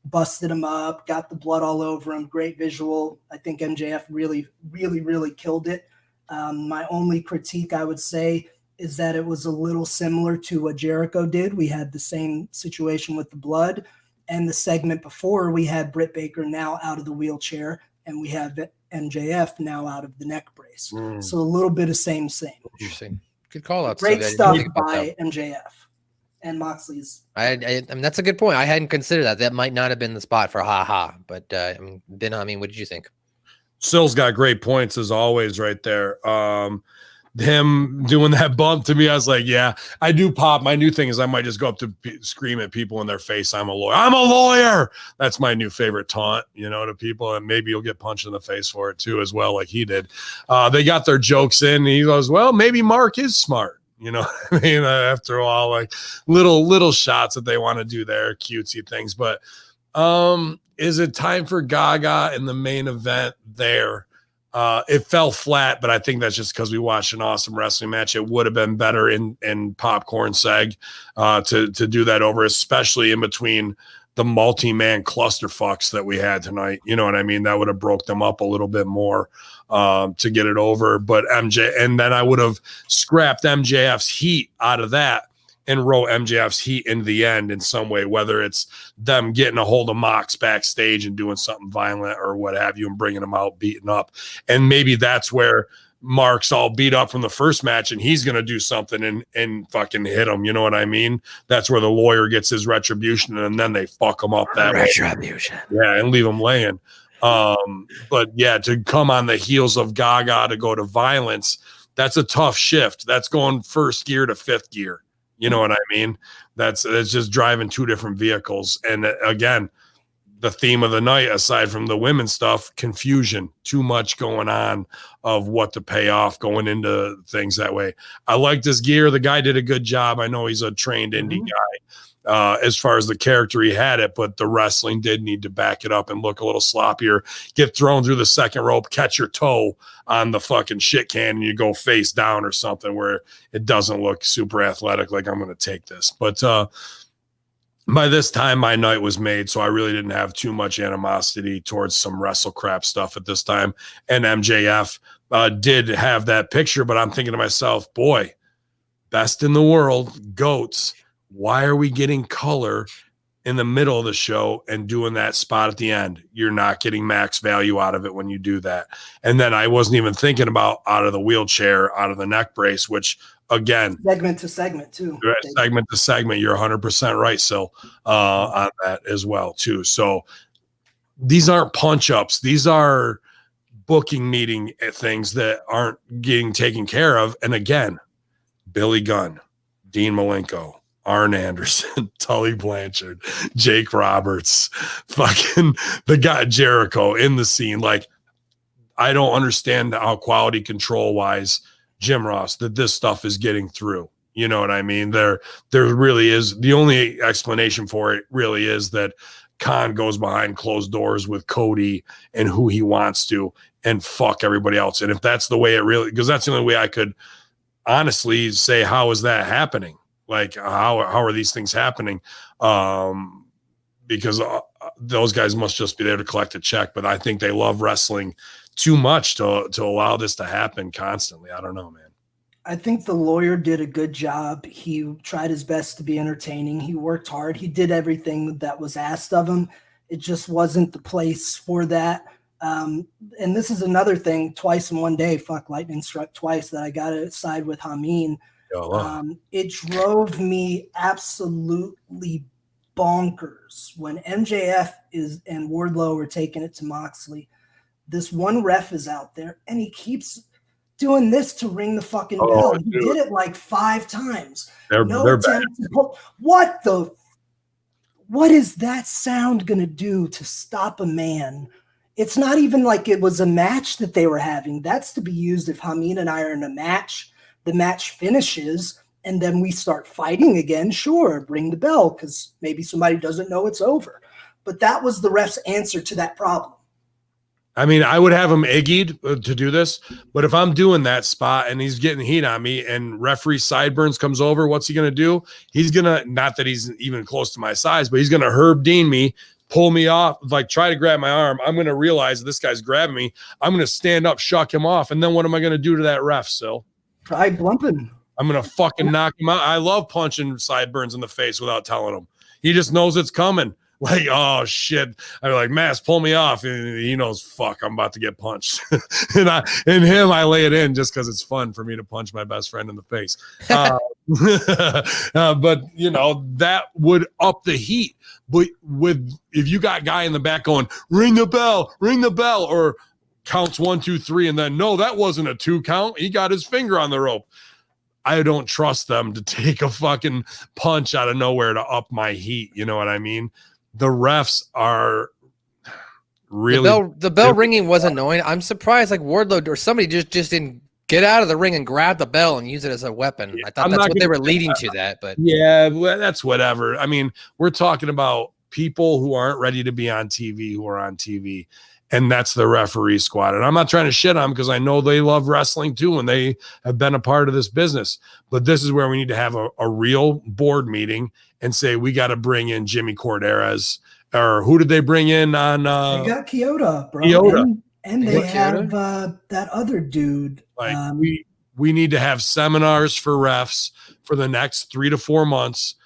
busted him up, got the blood all over him. Great visual. I think MJF really, really, really killed it. My only critique, I would say, is that it was a little similar to what Jericho did. We had the same situation with the blood. And the segment before, we had Britt Baker now out of the wheelchair, and we have MJF now out of the neck brace. So a little bit of same. Interesting. Good call out. Great stuff by MJF and Moxley's. I mean, that's a good point. I hadn't considered that. That might not have been the spot for haha. But Ben, I mean, what did you think? Sill's got great points as always right there. Him doing that bump to me, I was like, yeah, I do pop. My new thing is I might just go up to scream at people in their face, I'm a lawyer. I'm a lawyer. That's my new favorite taunt, to people. And maybe you'll get punched in the face for it too, as well, like he did. They got their jokes in. And he goes, well, maybe Mark is smart. I mean, after all, like little shots that they want to do there, cutesy things. But is it time for Gaga in the main event there? It fell flat, but I think that's just because we watched an awesome wrestling match. It would have been better in popcorn seg to do that over, especially in between the multi-man clusterfucks that we had tonight. You know what I mean? That would have broke them up a little bit more to get it over. But and then I would have scrapped MJF's heat out of that and roll MJF's heat into the end in some way, whether it's them getting a hold of Mox backstage and doing something violent or what have you and bringing him out, beating up. And maybe that's where Mark's all beat up from the first match and he's going to do something and fucking hit him. You know what I mean? That's where the lawyer gets his retribution and then they fuck him up that retribution. Way. Yeah, and leave him laying. But yeah, to come on the heels of Gaga to go to violence, that's a tough shift. That's going first gear to fifth gear. You know what I mean? That's just driving two different vehicles. And again, the theme of the night, aside from the women's stuff, confusion, too much going on of what to pay off going into things that way. I liked his gear. The guy did a good job. I know he's a trained indie guy. As far as the character, he had it, but the wrestling did need to back it up and look a little sloppier. Get thrown through the second rope, catch your toe on the fucking shit can, and you go face down or something where it doesn't look super athletic, like I'm going to take this. But by this time, my night was made, so I really didn't have too much animosity towards some wrestle crap stuff at this time. And MJF did have that picture, but I'm thinking to myself, boy, best in the world, goats. Why are we getting color in the middle of the show and doing that spot at the end? You're not getting max value out of it when you do that. And then I wasn't even thinking about out of the wheelchair, out of the neck brace, which again, segment to segment too. Segment to segment. You're 100% right, Sil, on that as well too. So these aren't punch ups. These are booking meeting things that aren't getting taken care of. And again, Billy Gunn, Dean Malenko, Arn Anderson, Tully Blanchard, Jake Roberts, fucking the guy Jericho in the scene. Like, I don't understand how quality control wise, Jim Ross, that this stuff is getting through. You know what I mean? There really is. The only explanation for it really is that Khan goes behind closed doors with Cody and who he wants to and fuck everybody else. And if that's the way it really, because that's the only way I could honestly say, how is that happening? Like, how are these things happening? Because those guys must just be there to collect a check. But I think they love wrestling too much to allow this to happen constantly. I don't know, man. I think the lawyer did a good job. He tried his best to be entertaining. He worked hard. He did everything that was asked of him. It just wasn't the place for that. And this is another thing, twice in one day, fuck, lightning struck twice, that I got to side with Hamin. It drove me absolutely bonkers when MJF and Wardlow were taking it to Moxley. This one ref is out there and he keeps doing this to ring the fucking bell. He did it like 5 times. They're attempt to pull. What is that sound going to do to stop a man? It's not even like it was a match that they were having. That's to be used if Hamin and I are in a match, the match finishes, and then we start fighting again. Sure, ring the bell because maybe somebody doesn't know it's over. But that was the ref's answer to that problem. I mean, I would have him eggied to do this, but if I'm doing that spot and he's getting heat on me and referee Sideburns comes over, what's he going to do? He's going to, not that he's even close to my size, but he's going to Herb Dean me, pull me off, like try to grab my arm. I'm going to realize this guy's grabbing me. I'm going to stand up, shuck him off. And then what am I going to do to that ref, Sil? Try blumping. I'm going to fucking knock him out. I love punching Sideburns in the face without telling him. He just knows it's coming. Like, oh shit. I'm like, Mass, pull me off. And he knows, fuck, I'm about to get punched. and I lay it in just because it's fun for me to punch my best friend in the face. But you know, that would up the heat. But if you got guy in the back going, ring the bell, or counts 1, 2, 3, and then no, that wasn't a 2 count. He got his finger on the rope. I don't trust them to take a fucking punch out of nowhere to up my heat. You know what I mean? The refs are really the bell ringing was annoying. I'm surprised like Wardlow or somebody just didn't get out of the ring and grab the bell and use it as a weapon. I thought that's what they were leading to that, but yeah, well, that's whatever. I mean, we're talking about people who aren't ready to be on TV, who are on TV, and that's the referee squad. And I'm not trying to shit on them because I know they love wrestling too, and they have been a part of this business. But this is where we need to have a real board meeting and say, we got to bring in Jimmy Corderas, or who did they bring in on? They got Kyoto, bro. Kyoto. And they have that other dude. Like we need to have seminars for refs for the next 3 to 4 months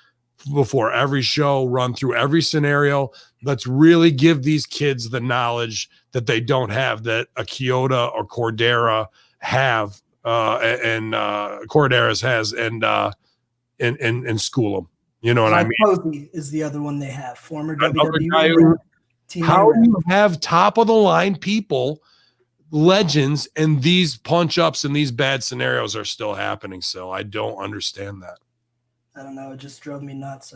before every show, run through every scenario. Let's really give these kids the knowledge that they don't have, that a Kyoto or Cordera have, and Corderas has, and school them. You know what I mean? Posey is the other one they have. Former WWE. How do you have top of the line people, legends, and these punch ups and these bad scenarios are still happening? So I don't understand that. I don't know. It just drove me nuts.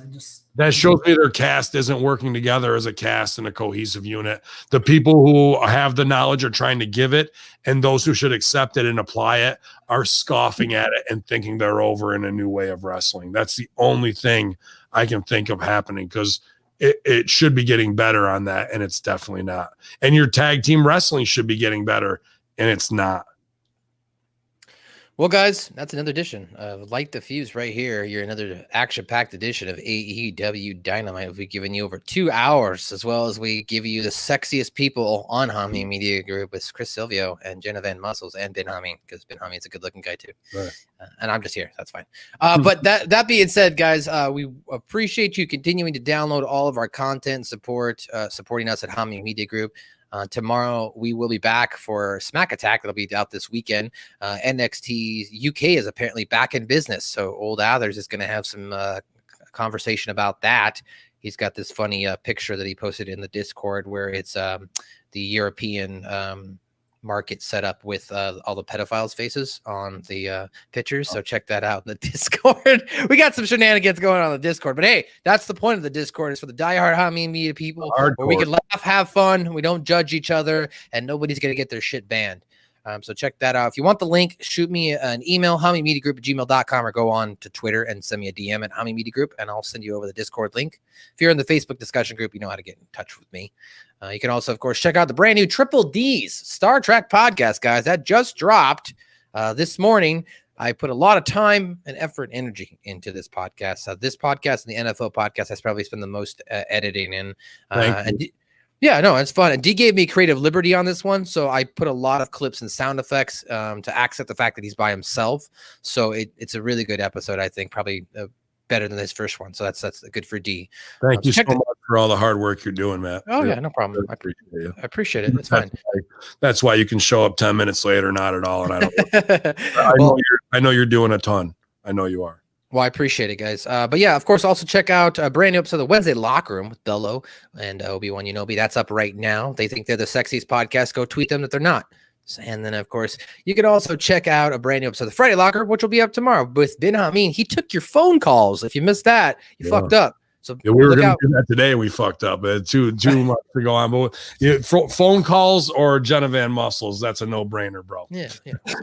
That shows me their cast isn't working together as a cast and a cohesive unit. The people who have the knowledge are trying to give it, and those who should accept it and apply it are scoffing at it and thinking they're over in a new way of wrestling. That's the only thing I can think of happening, because it should be getting better on that, and it's definitely not. And your tag team wrestling should be getting better, and it's not. Well, guys, that's another edition of Light the Fuse right here. You're another action-packed edition of AEW Dynamite. We've given you over 2 hours, as well as we give you the sexiest people on Hamin Media Group with Chris Silvio and Jenna Van Muscles and Ben Hamin, because Ben Hamin's a good-looking guy too. Right. And I'm just here. That's fine. But that being said, guys, we appreciate you continuing to download all of our content, supporting us at Hamin Media Group. Tomorrow we will be back for Smack Attack. That'll be out this weekend. NXT UK is apparently back in business, so Old Athers is going to have some conversation about that. He's got this funny picture that he posted in the Discord where it's the European market set up with all the pedophiles' faces on the pictures. So check that out in the Discord. We got some shenanigans going on the Discord, but hey, that's the point of the Discord, is for the diehard Hamin Media people, where we can laugh, have fun, we don't judge each other, and nobody's gonna get their shit banned. So check that out. If you want the link, shoot me an email, haminmediagroup@gmail.com, or go on to Twitter and send me a DM at Hamin Media Group, and I'll send you over the Discord link. If you're in the Facebook discussion group, you know how to get in touch with me. You can also, of course, check out the brand new Triple D's Star Trek podcast, guys. That just dropped this morning. I put a lot of time and effort and energy into this podcast. This podcast and the NFL podcast, I probably spend the most editing in. Yeah, no, it's fun. And D gave me creative liberty on this one, so I put a lot of clips and sound effects to accent the fact that he's by himself. So it's a really good episode, I think, probably better than this first one. So that's good for D. Thank you so much for all the hard work you're doing, Matt. Oh yeah, no problem. I appreciate you. I appreciate it. It's fine. That's why you can show up 10 minutes later, not at all, and I don't. I know you're doing a ton. I know you are. Well, I appreciate it, guys. But yeah, of course, also check out a brand new episode of the Wednesday Locker Room with Bello and Obi-Wan Kenobi. That's up right now. They think they're the sexiest podcast. Go tweet them that they're not. And then, of course, you can also check out a brand new episode of the Friday Locker, which will be up tomorrow with Ben Hamin. He took your phone calls. If you missed that, you fucked up. So yeah, we were going to do that today. We fucked up. Too much to go on. But phone calls or Jenna Van Muscles, that's a no-brainer, bro. Yeah.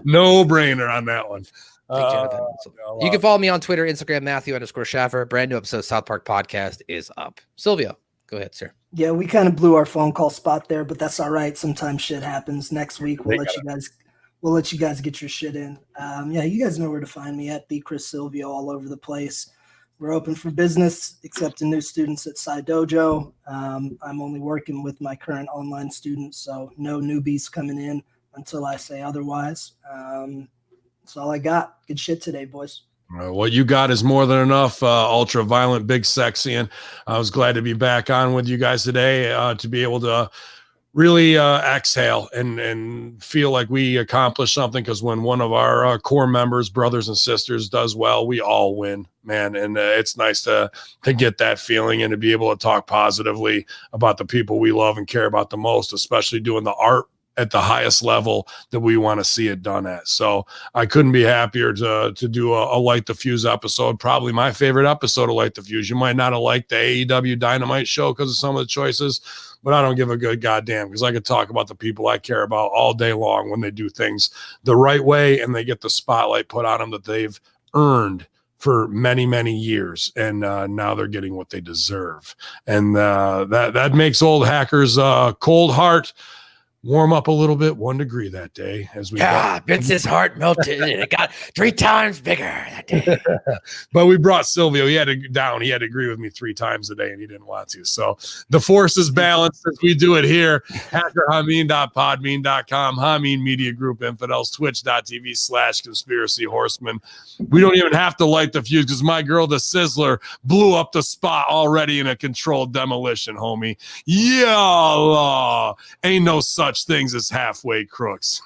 No-brainer on that one. You can follow me on Twitter, Instagram, Matthew_Schaffer. Brand new episode of South Park Podcast is up. Silvio, go ahead, sir. Yeah, we kind of blew our phone call spot there, but that's all right. Sometimes shit happens. Next week we'll let you guys get your shit in. Yeah, you guys know where to find me at the Chris Silvio all over the place. We're open for business, accepting new students at Sci Dojo. I'm only working with my current online students, so no newbies coming in until I say otherwise. That's all I got. Good shit today, boys. What you got is more than enough. Ultra violent, big sexy, and I was glad to be back on with you guys today to be able to really exhale and feel like we accomplished something, because when one of our core members, brothers and sisters, does well, we all win, man. And it's nice to get that feeling and to be able to talk positively about the people we love and care about the most, especially doing the art at the highest level that we want to see it done at. So I couldn't be happier to do a Light the Fuse episode, probably my favorite episode of Light the Fuse. You might not have liked the AEW Dynamite show because of some of the choices, but I don't give a good goddamn, because I could talk about the people I care about all day long when they do things the right way and they get the spotlight put on them that they've earned for many, many years. And now they're getting what they deserve. And that makes old Hacker's cold heart warm up a little bit, 1 degree that day. As we Vince's heart melted and it got 3 times bigger that day. But we brought Silvio. He had to agree with me 3 times a day, and he didn't want to. So the force is balanced as we do it here. HackerHamin.podbean.com, Hamin Media Group Infidels, Twitch.tv/Conspiracy Horseman. We don't even have to light the fuse because my girl, the Sizzler, blew up the spot already in a controlled demolition, homie. Yeah, ain't no such things as halfway crooks.